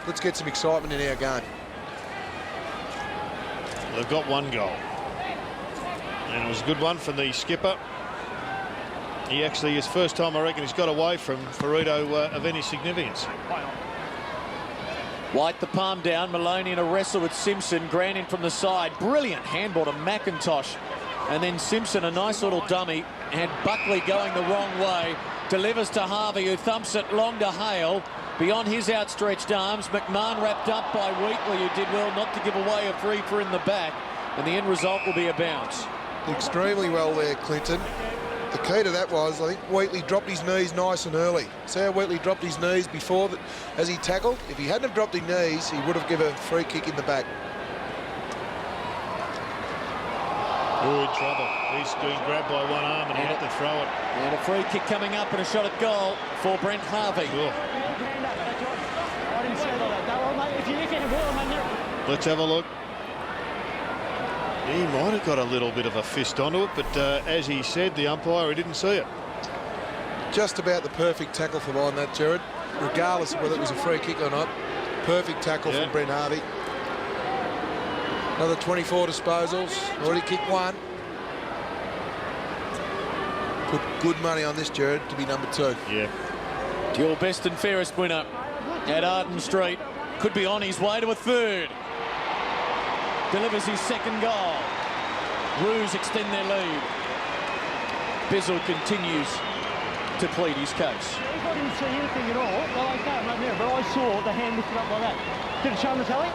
Let's get some excitement in our game.
They've got one goal. And it was a good one from the skipper. He actually, his first time, I reckon, he's got away from Ferrito of any significance.
White the palm down. Maloney in a wrestle with Simpson. Grant in from the side. Brilliant handball to McIntosh. And then Simpson, a nice little dummy. And Buckley going the wrong way. Delivers to Harvey, who thumps it long to Hale. Beyond his outstretched arms. McMahon wrapped up by Wheatley, who did well not to give away a free for in the back. And the end result will be a bounce.
Extremely well there, Clinton. The key to that was, I think, Wheatley dropped his knees nice and early. See how Wheatley dropped his knees before as he tackled? If he hadn't have dropped his knees, he would have given a free kick in the back.
Oh, in trouble. He's being grabbed by one arm and he had to throw it.
And a free kick coming up and a shot at goal for Brent Harvey.
Oh. Let's have a look. He might have got a little bit of a fist onto it, but as he said, the umpire, he didn't see it.
Just about the perfect tackle for mine, that, Jared. Regardless of whether it was a free kick or not. Perfect tackle from Brent Harvey. Another 24 disposals. Already kicked one. Put good money on this, Jared, to be number 2.
Yeah.
Your best and fairest winner at Arden Street. Could be on his way to a third. Delivers his second goal. Roos extend their lead. Bizzle continues to plead his case.
I didn't see anything at all. Well, I can't right now, but I saw the hand lifted up like that. Did it show on the telly?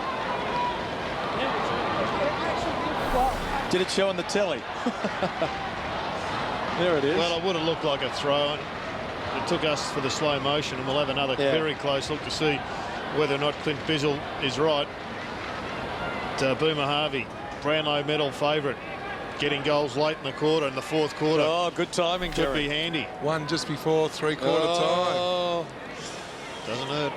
Did it show on the telly? There it is.
Well, it would have looked like a throw. It took us for the slow motion, and we'll have another very close look to see whether or not Clint Bizzle is right. Boomer Harvey, Brownlow medal favourite, getting goals late in the quarter, in the fourth quarter.
Oh, good timing,
Could
Jerry.
be handy.
One just before three-quarter time.
Doesn't hurt.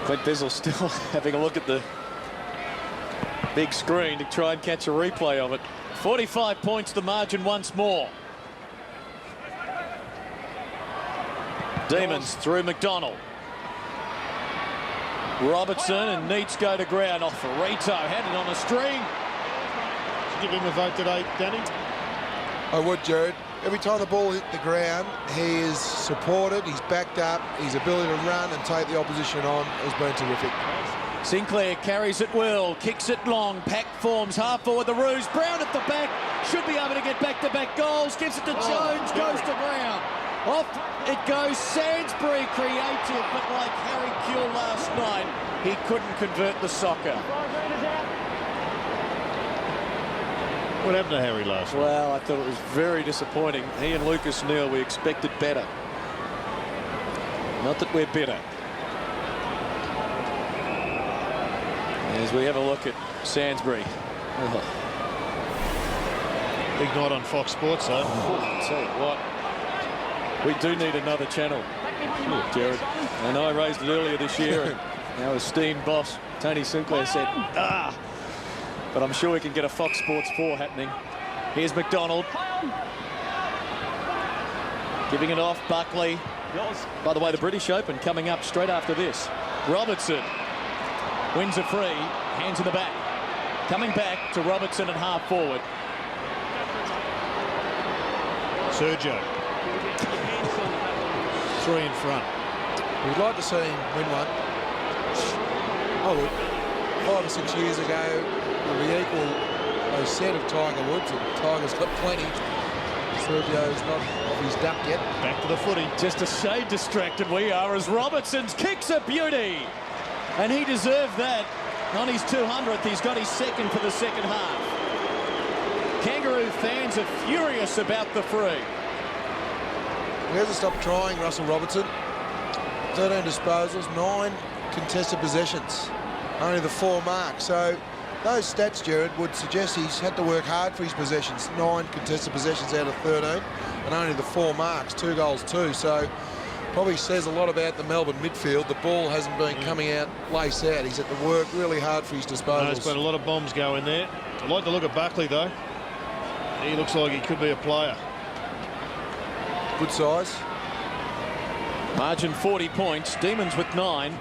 Clint Bizzle still having a look at the big screen to try and catch a replay of it. 45 points the margin once more. Demons through McDonald. Robertson and Neitz go to ground off Ferrito. Had it on a string.
Give him a vote today, Danny.
I would, Jared. Every time the ball hit the ground, he is supported, he's backed up, his ability to run and take the opposition on has been terrific.
Sinclair carries it well, kicks it long, pack forms, half forward the Roos. Brown at the back, should be able to get back-to-back goals, gives it to Jones, goes to Brown. Off it goes, Sainsbury creative, but like Harry Kuehl last night, he couldn't convert the soccer.
What happened to Harry last night?
Well, I thought it was very disappointing. He and Lucas Neal, we expected better. Not that we're bitter. As we have a look at Sainsbury.
Big night on Fox Sports, though.
I'll tell you what, we do need another channel, Jared. And I raised it earlier this year, and our esteemed boss, Tony Sinclair, said, but I'm sure we can get a Fox Sports 4 happening. Here's McDonald. Giving it off, Buckley. By the way, the British Open coming up straight after this. Robertson wins a free, hands in the back. Coming back to Robertson at half forward.
Sergio. 3 in front.
We'd like to see him win one. Oh, look, 5 or 6 years ago, it'll be equal, they said, of Tiger Woods, and Tiger's got plenty. Sergio's not off his duck yet.
Back to the footy.
Just a shade distracted we are as Robertson's kicks a beauty. And he deserved that. On his 200th, he's got his second for the second half. Kangaroo fans are furious about the free.
He hasn't stopped trying, Russell Robertson. 13 disposals, 9 contested possessions. Only the 4 marks. So those stats, Jared, would suggest he's had to work hard for his possessions. 9 contested possessions out of 13, and only the 4 marks, 2 goals too. So probably says a lot about the Melbourne midfield. The ball hasn't been coming out lace out. He's had to work really hard for his disposals.
There's been a lot of bombs going there. I like the look of Buckley though. He looks like he could be a player.
Good size.
Margin 40 points. Demons with 9.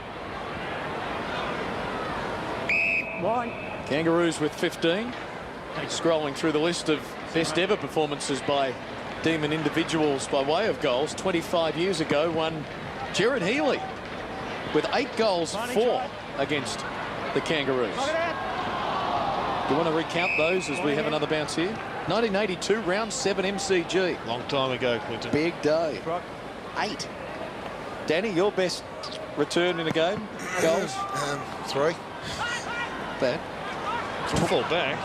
Kangaroos with 15. Scrolling through the list of best ever performances by Demon individuals by way of goals. 25 years ago, one Jared Healy with 8 goals, 4 against the Kangaroos. Do you want to recount those as we have another bounce here? 1982, round 7 MCG.
Long time ago, Clinton.
Big day. 8. Danny, your best return in a game? Goals?
3.
Bad.
Fall back.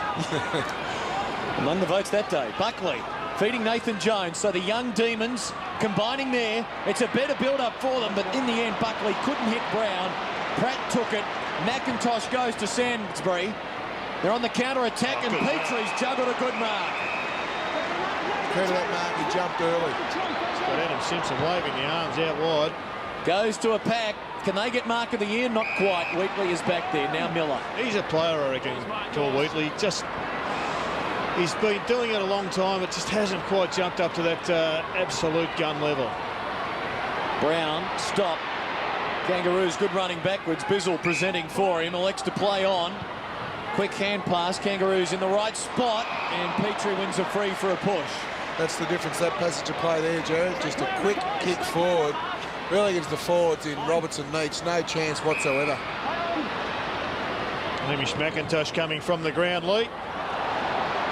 Among the votes that day. Buckley feeding Nathan Jones. So the young Demons combining there. It's a better build-up for them, but in the end, Buckley couldn't hit Brown. Pratt took it. McIntosh goes to Sainsbury. They're on the counter-attack, and Petrie's juggled a good mark.
Credit that mark, he jumped early.
Got Adam Simpson waving the arms out wide.
Goes to a pack. Can they get mark of the year? Not quite. Wheatley is back there. Now Miller.
He's a player, I reckon, Paul Wheatley. He's been doing it a long time. It just hasn't quite jumped up to that absolute gun level.
Brown, stop. Kangaroos, good running backwards. Bizzle presenting for him. Elects to play on. Quick hand pass. Kangaroos in the right spot. And Petrie wins a free for a push.
That's the difference, that passage of play there, Jared. Just a quick kick forward. Really gives the forwards in Robertson Neats no chance whatsoever.
Hamish McIntosh coming from the ground, Lee.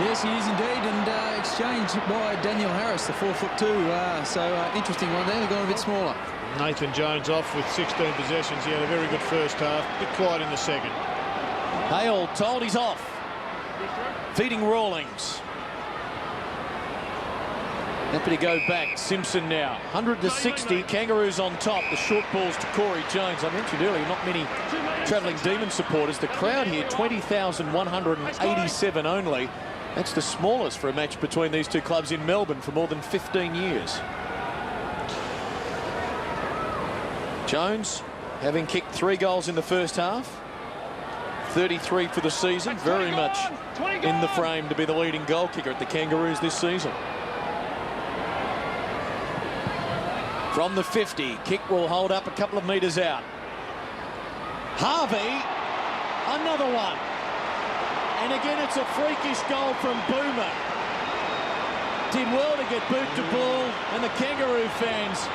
Yes, he is indeed, and exchanged by Daniel Harris, the 4'2". So interesting one there. They've gone a bit smaller.
Nathan Jones off with 16 possessions. He had a very good first half. A bit quiet in the second.
Hale told he's off. Feeding Rawlings. Happy to go back. Simpson now. 100 to 60. Kangaroos on top. The short balls to Corey Jones. I mentioned earlier, not many travelling Demon supporters. The crowd here, 20,187 only. That's the smallest for a match between these two clubs in Melbourne for more than 15 years. Jones, having kicked 3 goals in the first half. 33 for the season. Very much in the frame to be the leading goal kicker at the Kangaroos this season. From the 50, kick will hold up a couple of metres out. Harvey, another one. And again, it's a freakish goal from Boomer. Did well to get boot to ball, and the Kangaroo fans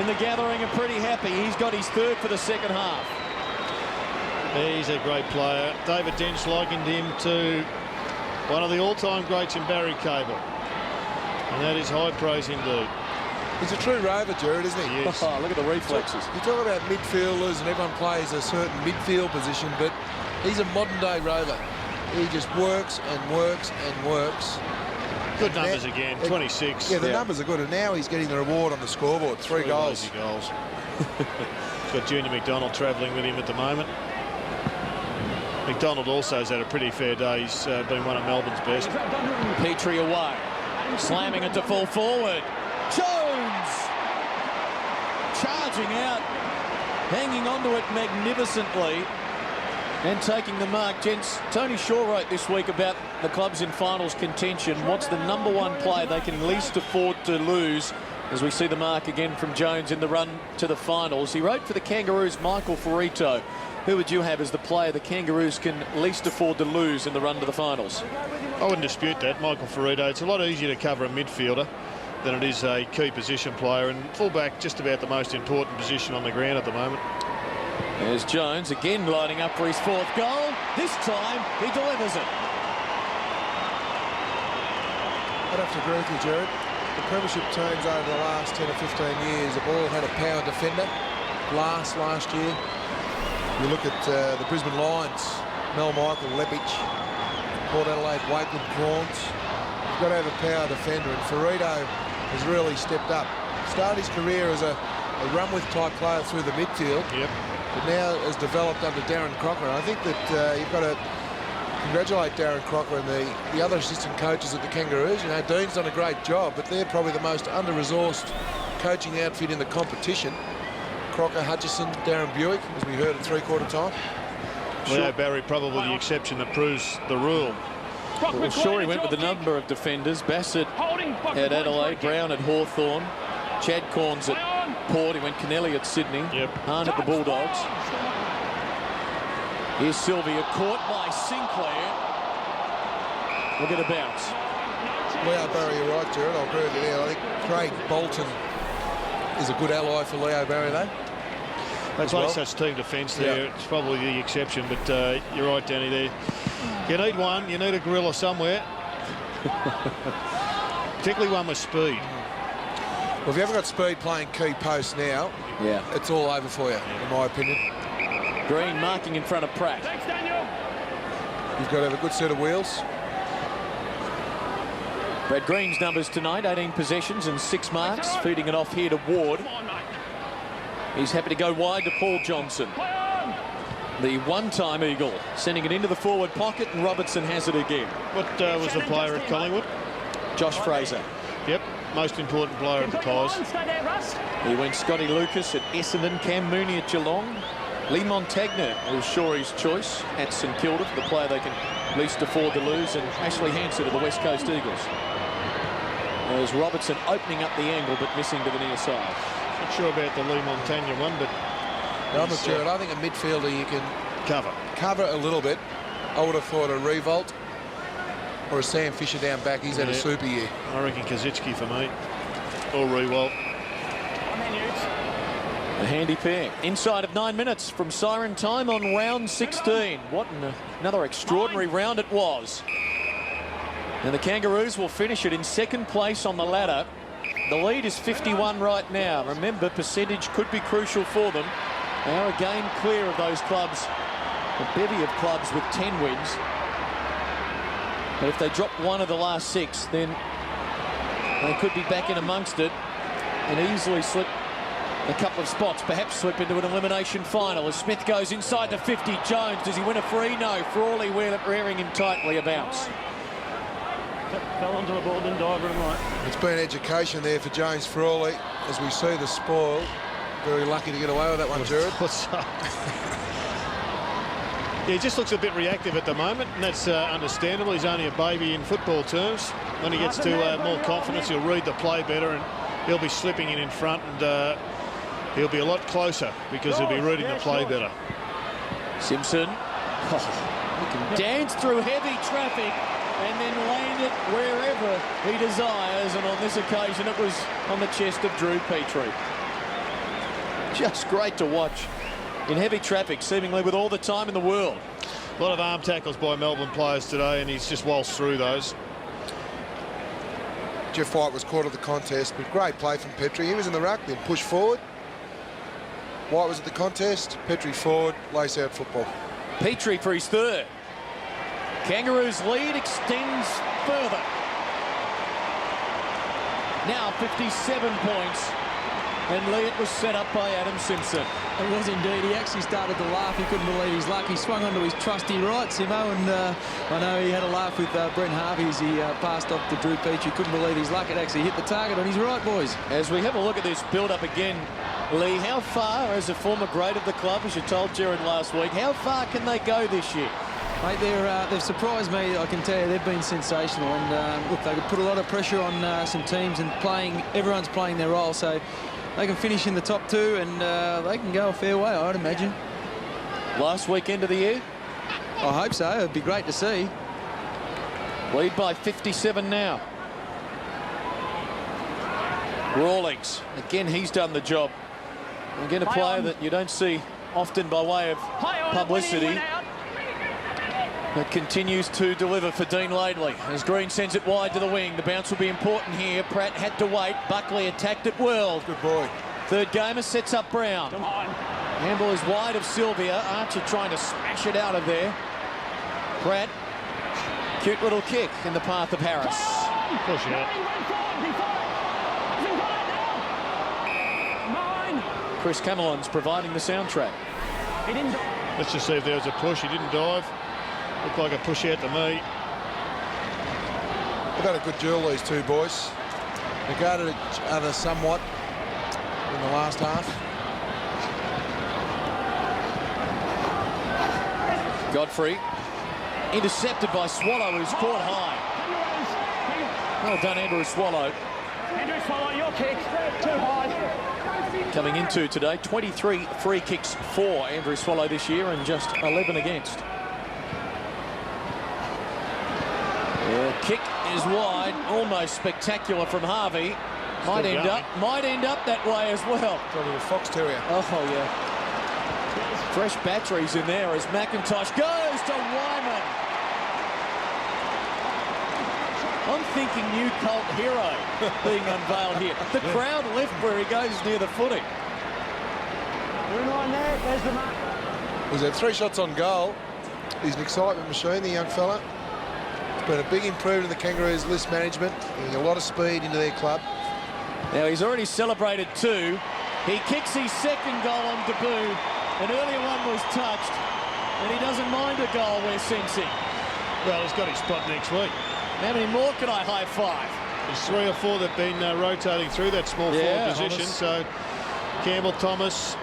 in the gathering are pretty happy. He's got his 3rd for the second half.
He's a great player. David Dench likened him to one of the all-time greats in Barry Cable. And that is high praise indeed.
He's a true rover, Jared, isn't he?
Yes.
Oh, look at the reflexes.
You talk about midfielders and everyone plays a certain midfield position, but he's a modern-day rover. He just works and works and works.
Good numbers again, 26.
Yeah, the numbers are good, and now he's getting the reward on the scoreboard. 3 goals.
He's got Junior McDonald travelling with him at the moment. McDonald also has had a pretty fair day. He's been one of Melbourne's best.
Petrie away. Slamming it to full forward. Jones! Charging out. Hanging onto it magnificently. And taking the mark, gents. Tony Shaw wrote this week about the clubs in finals contention. What's the #1 player they can least afford to lose? As we see the mark again from Jones in the run to the finals. He wrote for the Kangaroos, Michael Ferrito. Who would you have as the player the Kangaroos can least afford to lose in the run to the finals?
I wouldn't dispute that, Michael Ferrito. It's a lot easier to cover a midfielder than it is a key position player, and fullback just about the most important position on the ground at the moment.
There's Jones again lining up for his 4th goal. This time he delivers it.
I'd have to agree with you, Jared. The premiership teams over the last 10 or 15 years have all had a power defender. Last year. You look at the Brisbane Lions, Mel Michael, Leppich, Port Adelaide, Wakeland, Prawns. You've got to have a power defender, and Ferrito has really stepped up. Started his career as a run-with type player through the midfield, but now has developed under Darren Crocker. And I think that you've got to congratulate Darren Crocker and the other assistant coaches at the Kangaroos. You know, Dean's done a great job, but they're probably the most under-resourced coaching outfit in the competition. Crocker, Hutchison, Darren Buick, as we heard at 3/4 time.
Leo Barry probably the exception that proves the rule.
Well, sure, he went with a number of defenders. Bassett at Adelaide, Brown at Hawthorn, Chad Corns at Port. He went Kennelly at Sydney, Hahn at the Bulldogs. Here's Sylvia, caught by Sinclair. Look at a bounce.
Leo Barry, you're right, Jared. I'll agree with you there. I think Craig Bolton is a good ally for Leo Barry, though.
They play such team defence there. It's probably the exception, but you're right, Danny, there. You need one. You need a gorilla somewhere. Particularly one with speed.
Well, if you haven't got speed playing key posts now, it's all over for you, in my opinion.
Green marking in front of Pratt.
Thanks, Daniel.
You've got to have a good set of wheels.
Brad Green's numbers tonight, 18 possessions and 6 marks, feeding it off here to Ward. He's happy to go wide to Paul Johnson. The one-time Eagle, sending it into the forward pocket, and Robertson has it again.
What was the player at Collingwood?
Josh Fraser.
Yep, most important player at the Pies.
He went Scotty Lucas at Essendon, Cam Mooney at Geelong. Lee Montagna was Shorey's choice at St Kilda for the player they can least afford to lose, and Ashley Hansen of the West Coast Eagles. There's Robertson opening up the angle but missing to the near side.
Not sure about the Lee Montagna one, but
I'm not sure. I think a midfielder you can
cover
a little bit. I would have thought a Revolt or a Sam Fisher down back. He's had a super year.
I reckon Kaczynski for me, or Rewalt.
A handy pair. Inside of 9 minutes from siren time on round 16. What another extraordinary round it was. And the Kangaroos will finish it in 2nd place on the ladder. The lead is 51 right now. Remember, percentage could be crucial for them. They are again clear of those clubs, a bevy of clubs with 10 wins. But if they drop one of the last 6, then they could be back in amongst it and easily slip a couple of spots, perhaps slip into an elimination final. As Smith goes inside the 50, Jones, does he win a free? No. Frawley rearing him tightly, a bounce.
Fell onto the ball, didn't dive very right.
It's been education there for James Frawley, as we see the spoil. Very lucky to get away with that one, Jared.
Yeah, he just looks a bit reactive at the moment, and that's understandable. He's only a baby in football terms. When he gets to more confidence, he'll read the play better, and he'll be slipping in front, and he'll be a lot closer because he'll be reading the play better.
Simpson, he can dance through heavy traffic and then land it wherever he desires, and on this occasion it was on the chest of Drew Petrie. Just great to watch in heavy traffic, seemingly with all the time in the world.
A lot of arm tackles by Melbourne players today, and he's just waltzed through those.
Jeff White was caught at the contest, but great play from Petrie. He was in the ruck, then pushed forward. White was at the contest, Petrie forward, lace out football.
Petrie for his 3rd. Kangaroos lead extends further. Now 57 points. And Leatt was set up by Adam Simpson.
It was indeed. He actually started to laugh. He couldn't believe his luck. He swung onto his trusty right, Simo, and I know he had a laugh with Brent Harvey as he passed off to Drew Petrie. Couldn't believe his luck. It actually hit the target on his right, boys.
As we have a look at this build-up again, Lee, how far, as a former great of the club, as you told Jared last week, how far can they go this year?
Mate, they've surprised me, I can tell you. They've been sensational. And, look, they could put a lot of pressure on some teams and everyone's playing their role. So they can finish in the top 2 and they can go a fair way, I'd imagine.
Last weekend of the year?
I hope so. It'd be great to see.
Lead by 57 now. Rawlings, again, he's done the job. Again, a player that you don't see often by way of publicity, that continues to deliver for Dean Laidley. As Green sends it wide to the wing, the bounce will be important here. Pratt had to wait. Buckley attacked it well.
Good boy.
Third gamer sets up Brown.
Come on.
Handball is wide of Sylvia. Archer trying to smash it out of there. Pratt, cute little kick in the path of Harris.
Push out.
Chris Cameron's providing the soundtrack.
Let's just see if there was a push. He didn't dive. Looked like a push out to me.
They've had a good duel, these two boys. Regarded each other somewhat in the last half.
Godfrey intercepted by Swallow, who's caught high. Well done, Andrew Swallow.
Andrew Swallow, your kick. Too high.
Coming into today, 23 free kicks for Andrew Swallow this year and just 11 against. The kick is wide, almost spectacular from Harvey. Might end up that way as well.
Probably a fox terrier.
Oh yeah. Fresh batteries in there as McIntosh goes to Wyman. I'm thinking new cult hero being unveiled here. The crowd left where he goes near the footing.
There's the mark.
He's had 3 shots on goal. He's an excitement machine, the young fella. It's been a big improvement in the Kangaroos list management. Getting a lot of speed into their club.
Now he's already celebrated 2. He kicks his second goal on debut. An earlier one was touched, and he doesn't mind a goal, we're sensing.
Well, he's got his spot next week.
How many more can I high five?
There's 3 or 4 that have been rotating through that small forward position.
Thomas.
So Campbell, Thomas,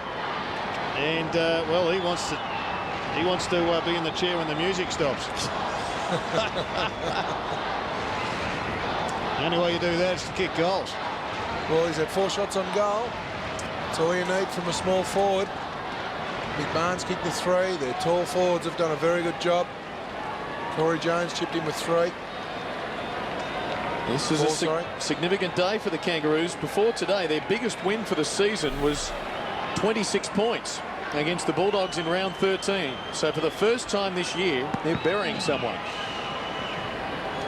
and well, he wants to be in the chair when the music stops. The only way you do that is to kick goals.
Well, he's had 4 shots on goal. That's all you need from a small forward. Mick Barnes kicked the 3. Their tall forwards have done a very good job. Corey Jones chipped in with 3.
This is a significant day for the Kangaroos. Before today, their biggest win for the season was 26 points against the Bulldogs in round 13. So for the first time this year, they're burying someone.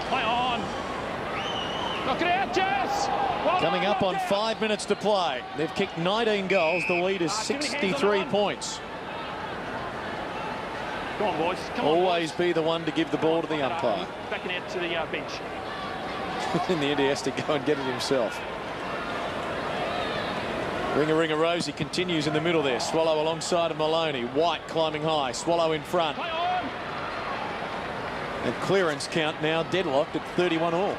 Play on. Knock it out, Jess.
Coming up on 5 minutes to play. They've kicked 19 goals. The lead is 63 points.
Come on, boys.
Always be the one to give the ball to the umpire.
Backing out to the bench.
In the end, he has to go and get it himself. Ringer Rosie continues in the middle there. Swallow alongside of Maloney. White climbing high. Swallow in front. And clearance count now deadlocked at 31 all.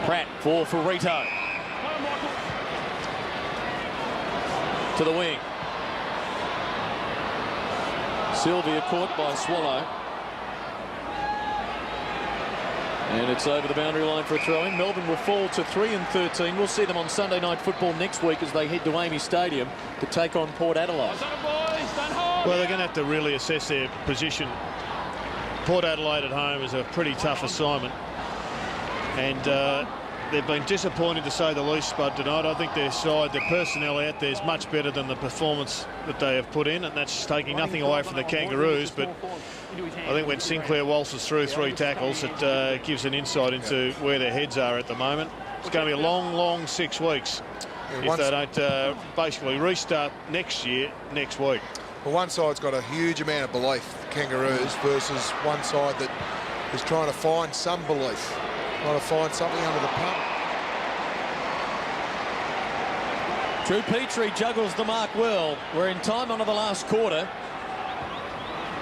Pratt for Rito. To the wing. Sylvia caught by Swallow. And it's over the boundary line for a throw-in. Melbourne will fall to 3-13. We'll see them on Sunday Night Football next week as they head to Amy Stadium to take on Port Adelaide.
Well, they're going to have to really assess their position. Port Adelaide at home is a pretty tough assignment. And they've been disappointed, to say the least, Spud, tonight. I think their side, their personnel out there is much better than the performance that they have put in, and that's taking nothing away from the Kangaroos. But I think when Sinclair waltzes through 3 tackles, it gives an insight into where their heads are at the moment. It's going to be a long, long 6 weeks if they don't basically restart next week.
Well, one side's got a huge amount of belief, the Kangaroos, versus one side that is trying to find some belief, trying to find something under the pump.
Drew Petrie juggles the mark well. We're in time under the last quarter.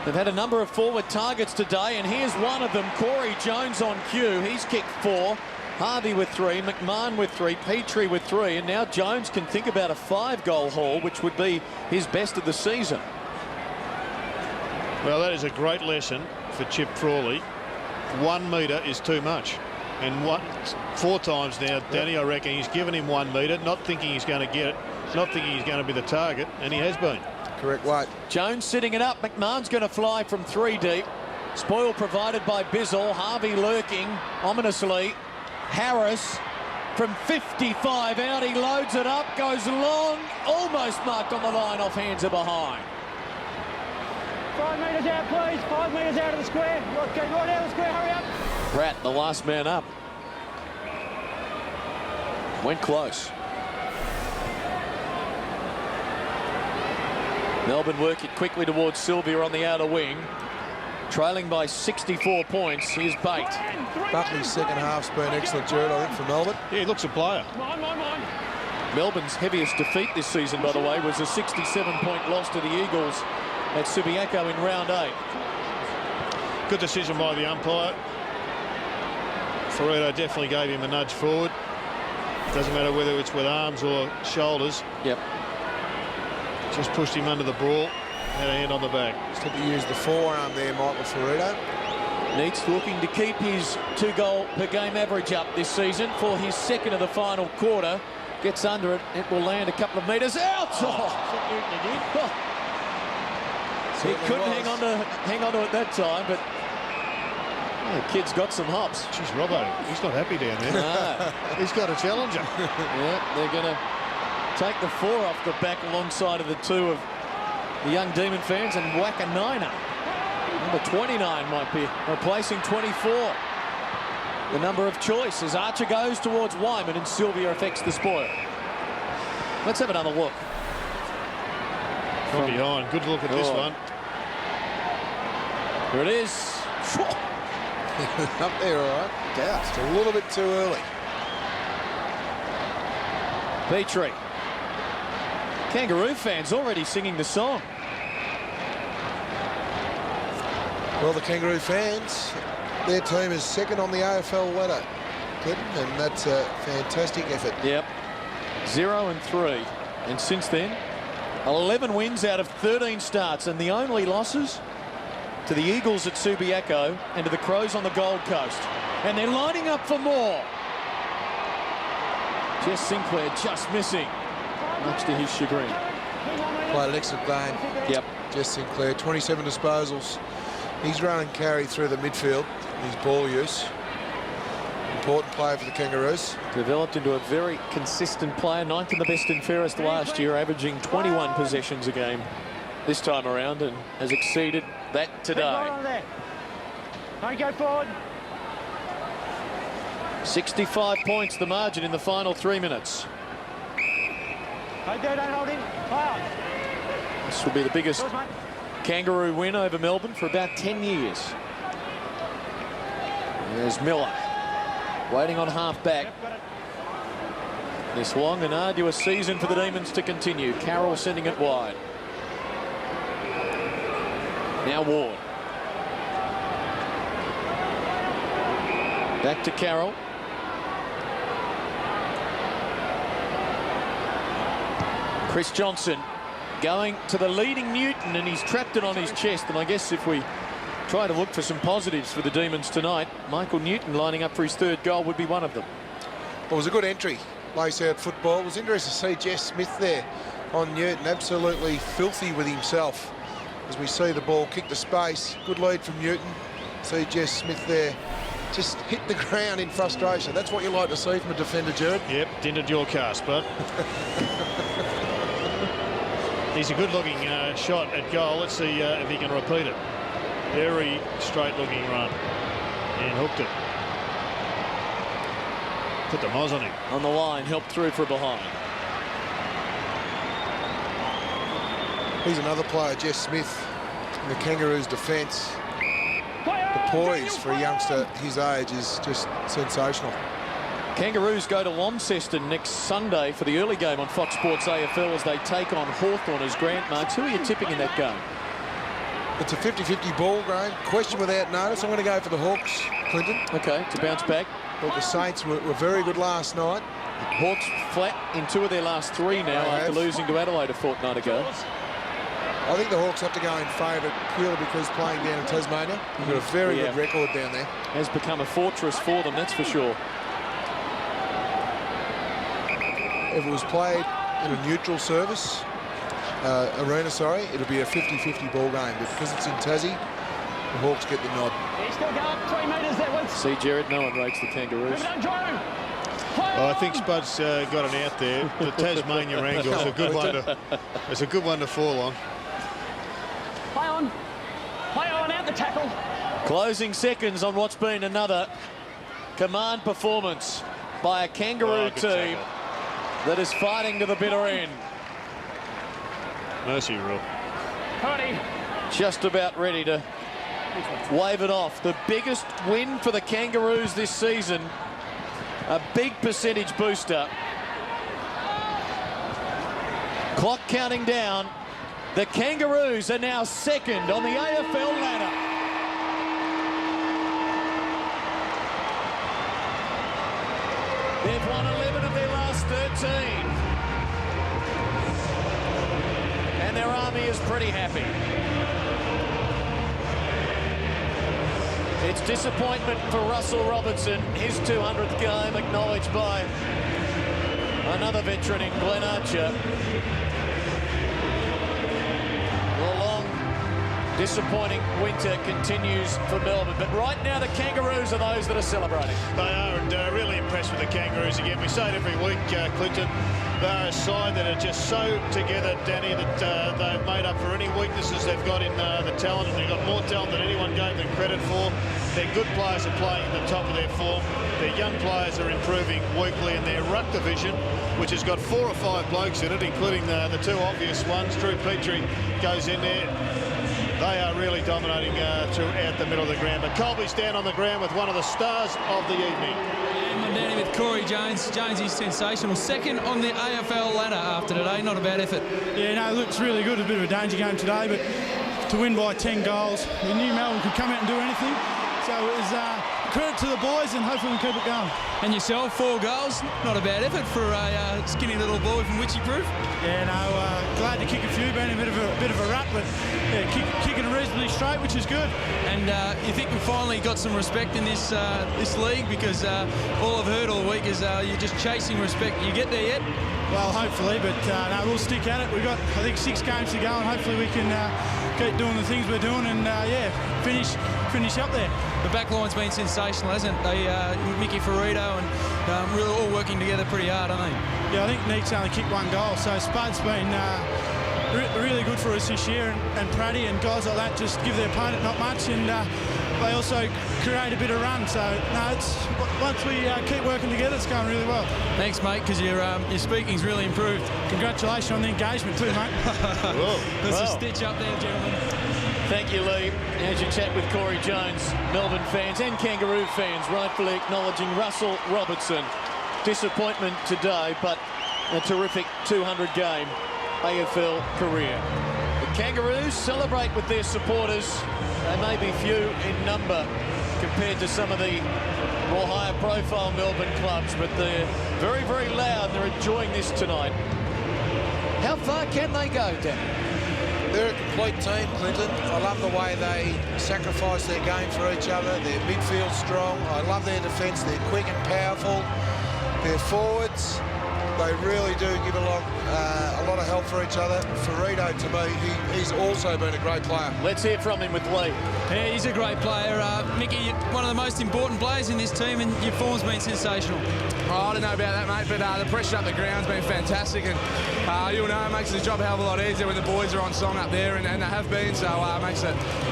They've had a number of forward targets today, and here's one of them, Corey Jones on cue. He's kicked 4. Harvey with 3, McMahon with 3, Petrie with 3, and now Jones can think about a 5-goal haul, which would be his best of the season.
Well, that is a great lesson for Chip Frawley. 1 metre is too much. And 4 times now, Danny, I reckon he's given him 1 metre, not thinking he's going to get it, not thinking he's going to be the target, and he has been.
Correct weight.
Jones setting it up. McMahon's going to fly from 3 deep. Spoil provided by Bizzle. Harvey lurking ominously. Harris from 55 out. He loads it up, goes long, almost marked on the line, off hands are behind.
5 metres out, please. 5 metres out of the square. Get right out of the square, hurry up.
Pratt, the last man up. Went close. Melbourne work it quickly towards Sylvia on the outer wing. Trailing by 64 points. Here's Bate.
Buckley's second half's been excellent, Jared, I think, for Melbourne.
Yeah, he looks a player.
Melbourne's heaviest defeat this season, by the way, was a 67-point loss to the Eagles at Subiaco in round 8.
Good decision by the umpire. Ferreira definitely gave him a nudge forward. Doesn't matter whether it's with arms or shoulders.
Yep.
Just pushed him under the brawl. Had a hand on the back.
Just had to use the forearm there, Michael Ferreira.
Needs looking to keep his 2-goal per game average up this season for his second of the final quarter. Gets under it. It will land a couple of metres out. He couldn't hang on to it that time, but the kid's got some hops.
Jeez, Robbo, he's not happy down there.
No.
He's got a challenger.
Yeah, they're going to take the 4 off the back alongside of the 2 of the young Demon fans and whack a 9er. Number 29 might be replacing 24. The number of choice as Archer goes towards Wyman and Sylvia affects the spoil. Let's have another look.
From behind. Good look at this one.
Here it is.
Up there, all right. Just a little bit too early.
Petrie. Kangaroo fans already singing the song.
Well, the Kangaroo fans, their team is second on the AFL ladder, Clinton, and that's a fantastic effort.
Yep. 0-3. And since then, 11 wins out of 13 starts, and the only losses to the Eagles at Subiaco and to the Crows on the Gold Coast. And they're lining up for more. Jess Sinclair just missing, much to his chagrin.
Played an excellent game.
Yep.
Jess Sinclair, 27 disposals. He's run and carry through the midfield, his ball use. Important player for the Kangaroos.
Developed into a very consistent player, 9th in the best and fairest last year, averaging 21 possessions a game this time around, and has exceeded that today.
Don't go forward.
65 points the margin in the final 3 minutes.
Don't hold him.
This will be the biggest Kangaroo win over Melbourne for about 10 years. There's Miller waiting on half back. This long and arduous season for the Demons to continue. Carroll sending it wide. Now Ward. Back to Carroll. Chris Johnson going to the leading Newton, and he's trapped it on his chest. And I guess if we try to look for some positives for the Demons tonight, Michael Newton lining up for his 3rd goal would be one of them.
Well, it was a good entry, lace-out football. It was interesting to see Jess Smith there on Newton, absolutely filthy with himself. As we see the ball kick to space, good lead from Newton. See Jess Smith there just hit the ground in frustration. That's what you like to see from a defender, Jared.
Yep, dented your cast, but he's a good-looking shot at goal. Let's see if he can repeat it. Very straight-looking run, and hooked it. Put the moz on him.
On the line, helped through for behind.
He's another player, Jess Smith, in the Kangaroos' defence. The poise for a youngster his age is just sensational.
Kangaroos go to Launceston next Sunday for the early game on Fox Sports AFL as they take on Hawthorn as Grant marks. Who are you tipping in that game?
It's a 50-50 ball game. Question without notice. I'm going to go for the Hawks, Clinton.
Okay, to bounce back.
But the Saints were very good last night.
Hawks flat in 2 of their last 3 now after losing to Adelaide a fortnight ago.
I think the Hawks have to go in favourite purely because playing down in Tasmania. They've got a very good record down there.
Has become a fortress for them, that's for sure.
If it was played in a neutral service, arena, it'll be a 50-50 ball game. But because it's in Tassie, the Hawks get the nod.
Still going 3 metres that one.
See, Jared, no one rates the Kangaroos.
Well, I think Spud's got an out there. The Tasmania angle is a good one to. It's a good one to fall on.
Play on, out the tackle.
Closing seconds on what's been another command performance by a Kangaroo team that is fighting to the bitter end.
Mercy rule.
Just about ready to wave it off. The biggest win for the Kangaroos this season. A big percentage booster. Clock counting down. The Kangaroos are now second on the AFL ladder. They've won 11 of their last 13. And their army is pretty happy. It's disappointment for Russell Robertson, his 200th game, acknowledged by another veteran in Glenn Archer. The long, disappointing winter continues for Melbourne, but right now the Kangaroos are those that are celebrating.
They are, and really impressed with the Kangaroos again. We say it every week, Clinton. They're a side that are just so together, Danny, that they've made up for any weaknesses they've got in the talent, and they've got more talent than anyone gave them credit for. Their good players are playing at the top of their form. Their young players are improving weekly, and their ruck division, which has got 4 or 5 blokes in it, including the 2 obvious ones. Drew Petrie goes in there. They are really dominating throughout the middle of the ground. But Colby's down on the ground with one of the stars of the evening.
I'm down here with Corey Jones. Jones is sensational. Second on the AFL ladder after today. Not a bad effort.
Yeah, no, it looks really good. A bit of a danger game today, but to win by 10 goals, we knew Melbourne could come out and do anything. So it was credit to the boys, and hopefully we can keep it going.
And yourself, 4 goals. Not a bad effort for a skinny little boy from Witchy-Proof.
Yeah, no, glad to kick a few. Been a bit of a rut, but yeah, kicking reasonably straight, which is good.
And you think we finally got some respect in this league, because all I've heard all week is you're just chasing respect. You get there yet?
Well, hopefully, but no, we'll stick at it. We've got, I think, 6 games to go, and hopefully we can keep doing the things we're doing, and yeah, finish up there.
The back line's been sensational, hasn't it? They, Mickey Ferrito and really all working together pretty hard, aren't they?
Yeah, I think Neek's only kicked 1 goal, so Spud's been really good for us this year, and Praddy and guys like that just give their opponent not much, and they also create a bit of run. So no, it's once we keep working together, it's going really well.
Thanks, mate, because your speaking's really improved.
Congratulations on the engagement too, mate.
There's a stitch up there, gentlemen.
Thank you, Lee. As you chat with Corey Jones, Melbourne fans and Kangaroo fans rightfully acknowledging Russell Robertson. Disappointment today, but a terrific 200-game AFL career. The Kangaroos celebrate with their supporters. They may be few in number compared to some of the more higher profile Melbourne clubs, but they're very, very loud. They're enjoying this tonight. How far can they go, Dan?
They're a complete team, Clinton. I love the way they sacrifice their game for each other. Their midfield's strong. I love their defence. They're quick and powerful. Their forwards, they really do give a lot of help for each other. Ferrito, to me, he's also been a great player.
Let's hear from him with Lee.
Yeah, he's a great player. Mickey, one of the most important players in this team, and your form's been sensational.
Oh, I don't know about that, mate, but the pressure up the ground's been fantastic, and you'll know it makes the job a hell of a lot easier when the boys are on song up there, and they have been, so it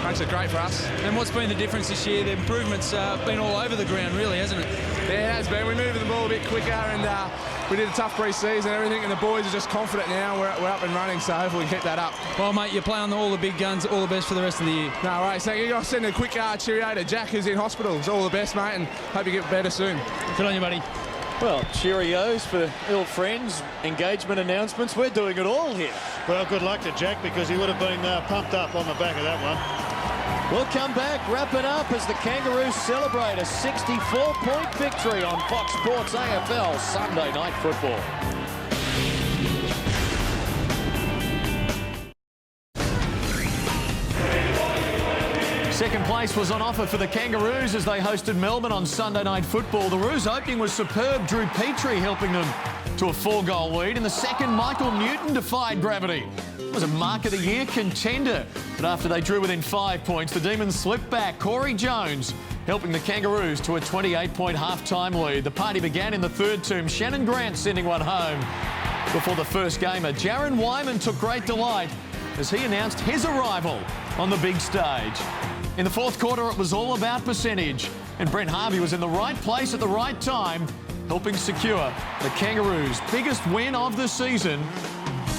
makes it great for us.
And what's been the difference this year? The improvement's been all over the ground, really, hasn't it?
Yeah, it has been. We're moving the ball a bit quicker, and we did a tough pre-season and everything, and the boys are just confident now. We're up and running, so hopefully we can keep that up.
Well, mate, you're playing all the big guns. All the best for the rest of the year.
No worries. Thank you. I'll send a quick cheerio to Jack, who's in hospital. It's all the best, mate, and hope you get better soon.
Good on you, buddy.
Well, cheerios for ill friends, engagement announcements. We're doing it all here.
Well, good luck to Jack, because he would have been pumped up on the back of that one.
We'll come back, wrap it up as the Kangaroos celebrate a 64-point victory on Fox Sports AFL Sunday Night Football.
Second place was on offer for the Kangaroos as they hosted Melbourne on Sunday Night Football. The Roos' opening was superb. Drew Petrie helping them to a 4-goal lead. In the second, Michael Newton defied gravity. It was a Mark of the Year contender. But after they drew within 5 points, the Demons slipped back. Corey Jones helping the Kangaroos to a 28-point half-time lead. The party began in the third term. Shannon Grant sending one home before the first gamer. Jaron Wyman took great delight as he announced his arrival on the big stage. In the fourth quarter, it was all about percentage, and Brent Harvey was in the right place at the right time, helping secure the Kangaroos' biggest win of the season.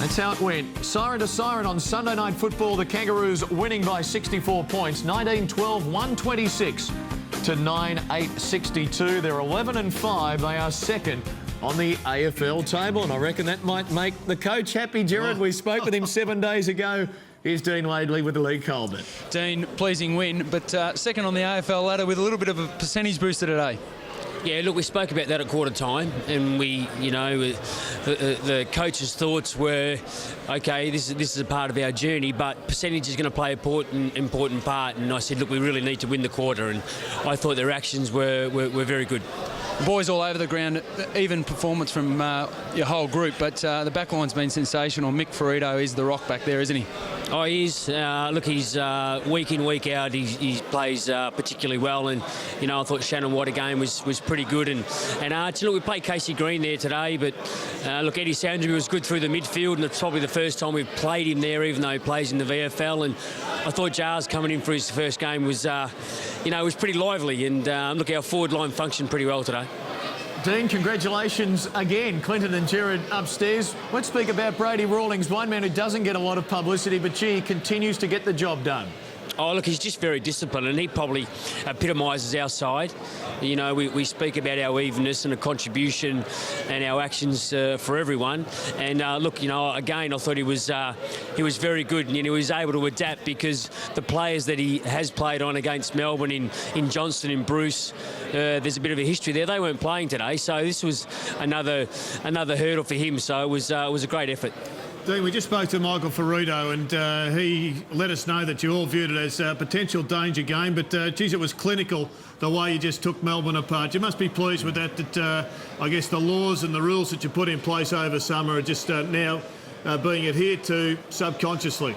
That's how it went. Siren to siren on Sunday Night Football, the Kangaroos winning by 64 points, 19-12, 126 to 9-8-62. They're 11-5. They are second on the AFL table, and I reckon that might make the coach happy, Gerard. We spoke with him 7 days ago. Here's Dean Laidley with the league Colbert.
Dean, pleasing win, but second on the AFL ladder with a little bit of a percentage booster today.
Yeah, look, we spoke about that at quarter time, and we, you know, the coach's thoughts were, okay, this is a part of our journey, but percentage is going to play an important part. And I said, look, we really need to win the quarter, and I thought their actions were very good.
Boys all over the ground, even performance from your whole group, but the back line's been sensational. Mick Ferrito is the rock back there, isn't he?
Oh, he is. Look, he's week in, week out, he plays particularly well, and, you know, I thought Shannon White again was pretty good. And look, we played Casey Green there today, but look, Eddie Sandry was good through the midfield, and it's probably the first time we've played him there, even though he plays in the VFL. And I thought Jars coming in for his first game was, you know, was pretty lively, and look, our forward line functioned pretty well today.
Dean, congratulations again. Clinton and Gerard upstairs. Let's speak about Brady Rawlings, one man who doesn't get a lot of publicity, but gee, continues to get the job done.
Oh, look, he's just very disciplined, and he probably epitomises our side. You know, we speak about our evenness and the contribution and our actions for everyone. And look, you know, again, I thought he was very good, and, you know, he was able to adapt because the players that he has played on against Melbourne in Johnston, in Bruce, there's a bit of a history there. They weren't playing today, so this was another hurdle for him. So it was a great effort.
Dean, we just spoke to Michael Ferrito, and he let us know that you all viewed it as a potential danger game, but geez, it was clinical the way you just took Melbourne apart. You must be pleased with that, I guess the laws and the rules that you put in place over summer are just now being adhered to subconsciously.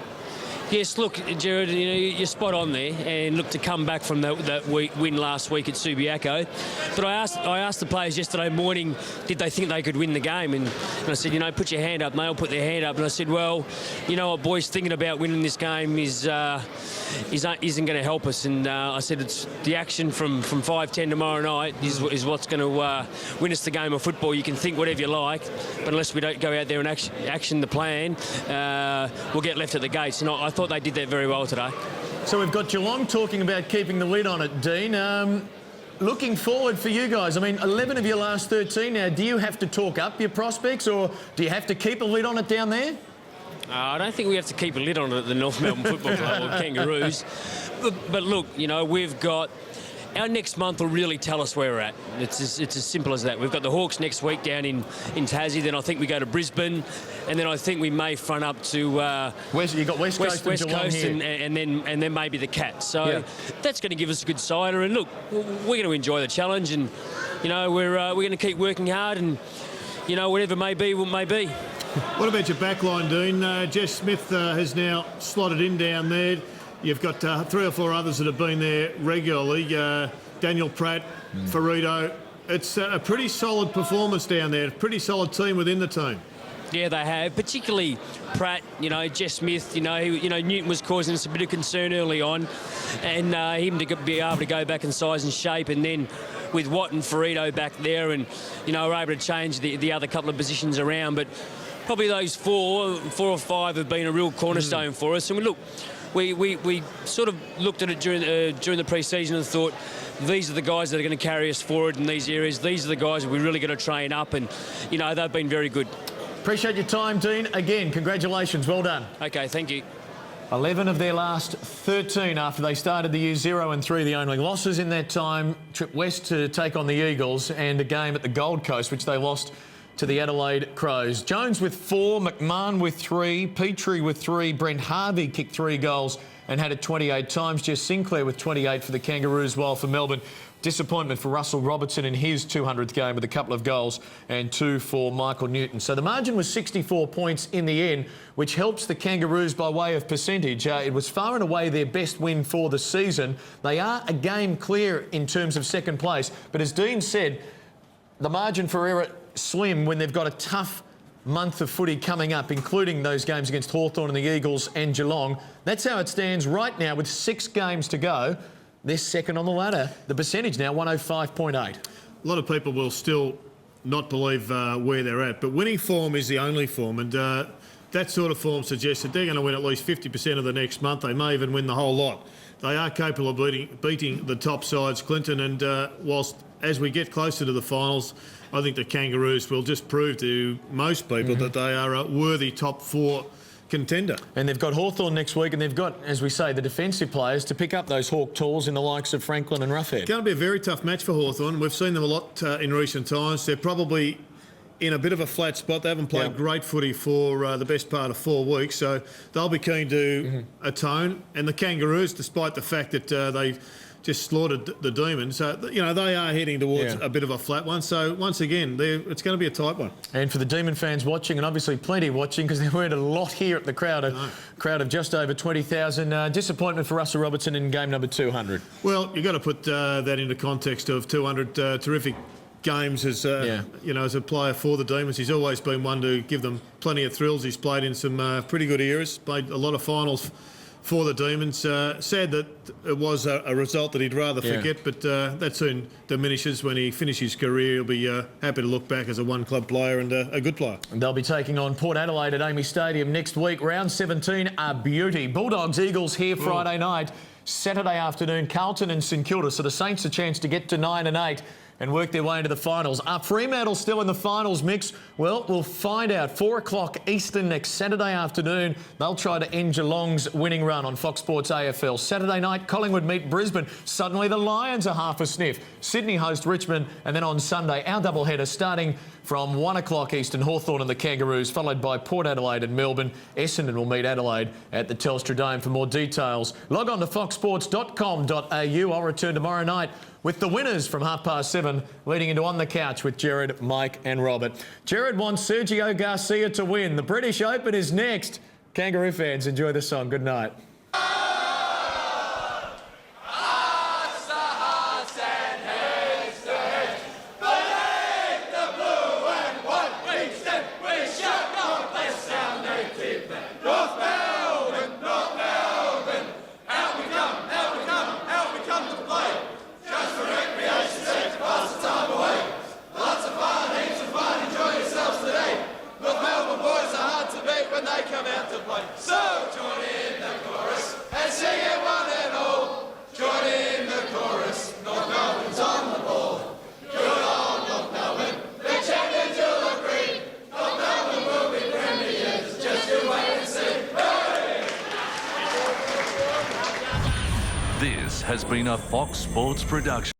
Yes, look, Gerard, you know, you're spot on there, and look, to come back from that win last week at Subiaco. But I asked the players yesterday morning, did they think they could win the game? And I said, you know, put your hand up. And they all put their hand up, and I said, well, you know what, boys, thinking about winning this game isn't going to help us. And I said, it's the action from 5-10 tomorrow night is what's going to win us the game of football. You can think whatever you like, but unless we don't go out there and action the plan, we'll get left at the gates. And I thought they did that very well today.
So we've got Geelong talking about keeping the lid on it, Dean. Looking forward for you guys, I mean, 11 of your last 13 now, do you have to talk up your prospects, or do you have to keep a lid on it down there?
I don't think we have to keep a lid on it at the North Melbourne Football Club or Kangaroos. But look, you know, we've got... Our next month will really tell us where we're at. It's as simple as that. We've got the Hawks next week down in Tassie. Then I think we go to Brisbane, and then I think we may front up to
you got West Coast
and then maybe the Cats. So that's going to give us a good cider. And look, we're going to enjoy the challenge, and you know we're going to keep working hard, and you know whatever may be, what may be.
What about your back line, Dean? Jess Smith has now slotted in down there. You've got 3 or 4 others that have been there regularly. Daniel Pratt, Ferrito. It's a pretty solid performance down there. Pretty solid team within the team.
Yeah, they have. Particularly Pratt. You know, Jess Smith. You know, Newton was causing us a bit of concern early on, and him to be able to go back in size and shape, and then with Watt and Ferrito back there, and you know, we're able to change the other couple of positions around. But probably those 4 or 5 have been a real cornerstone for us. And look. We sort of looked at it during the pre-season and thought, these are the guys that are going to carry us forward in these areas. These are the guys that we're really going to train up, and, you know, they've been very good.
Appreciate your time, Dean. Again, congratulations. Well done.
Okay, thank you.
11 of their last 13 after they started the year 0-3. The only losses in that time, trip west to take on the Eagles and a game at the Gold Coast, which they lost to the Adelaide Crows. Jones with 4, McMahon with 3, Petrie with 3, Brent Harvey kicked 3 goals and had it 28 times. Jess Sinclair with 28 for the Kangaroos, while for Melbourne, disappointment for Russell Robertson in his 200th game with a couple of goals and 2 for Michael Newton. So the margin was 64 points in the end, which helps the Kangaroos by way of percentage. It was far and away their best win for the season. They are a game clear in terms of second place, but as Dean said, the margin for error slim when they've got a tough month of footy coming up, including those games against Hawthorn and the Eagles and Geelong. That's how it stands right now with 6 games to go. They're second on the ladder. The percentage now, 105.8.
A lot of people will still not believe where they're at, but winning form is the only form, and that sort of form suggests that they're going to win at least 50% of the next month. They may even win the whole lot. They are capable of beating the top sides, Clinton, and whilst as we get closer to the finals, I think the Kangaroos will just prove to most people that they are a worthy top 4 contender.
And they've got Hawthorn next week, and they've got, as we say, the defensive players to pick up those Hawk tools in the likes of Franklin and Roughead.
It's going to be a very tough match for Hawthorn. We've seen them a lot in recent times. They're probably in a bit of a flat spot. They haven't played great footy for the best part of 4 weeks, so they'll be keen to atone. And the Kangaroos, despite the fact that they just slaughtered the Demons, you know, they are heading towards a bit of a flat one. So once again, it's going to be a tight one.
And for the Demon fans watching, and obviously plenty watching because there weren't a lot here at the crowd, a crowd of just over 20,000. Disappointment for Russell Robertson in game number 200.
Well, you've got to put that into context of 200 terrific games as you know, as a player for the Demons. He's always been one to give them plenty of thrills. He's played in some pretty good eras, played a lot of finals for the Demons. Sad that it was a result that he'd rather forget, but that soon diminishes. When he finishes his career, he'll be happy to look back as a one-club player and a good player.
And they'll be taking on Port Adelaide at Amy Stadium next week. Round 17, a beauty. Bulldogs, Eagles here Friday night. Saturday afternoon, Carlton and St Kilda. So the Saints a chance to get to 9 and 8 and work their way into the finals. Are Fremantle still in the finals mix? Well, we'll find out. 4 o'clock Eastern next Saturday afternoon. They'll try to end Geelong's winning run on Fox Sports AFL. Saturday night, Collingwood meet Brisbane. Suddenly the Lions are half a sniff. Sydney host Richmond. And then on Sunday, our doubleheader starting from 1 o'clock Eastern, Hawthorn and the Kangaroos, followed by Port Adelaide and Melbourne. Essendon will meet Adelaide at the Telstra Dome. For more details, log on to foxsports.com.au. I'll return tomorrow night with the winners from 7:30, leading into On the Couch with Jared, Mike and Robert. Jared wants Sergio Garcia to win. The British Open is next. Kangaroo fans, enjoy the song. Good night.
This has been a Fox Sports production.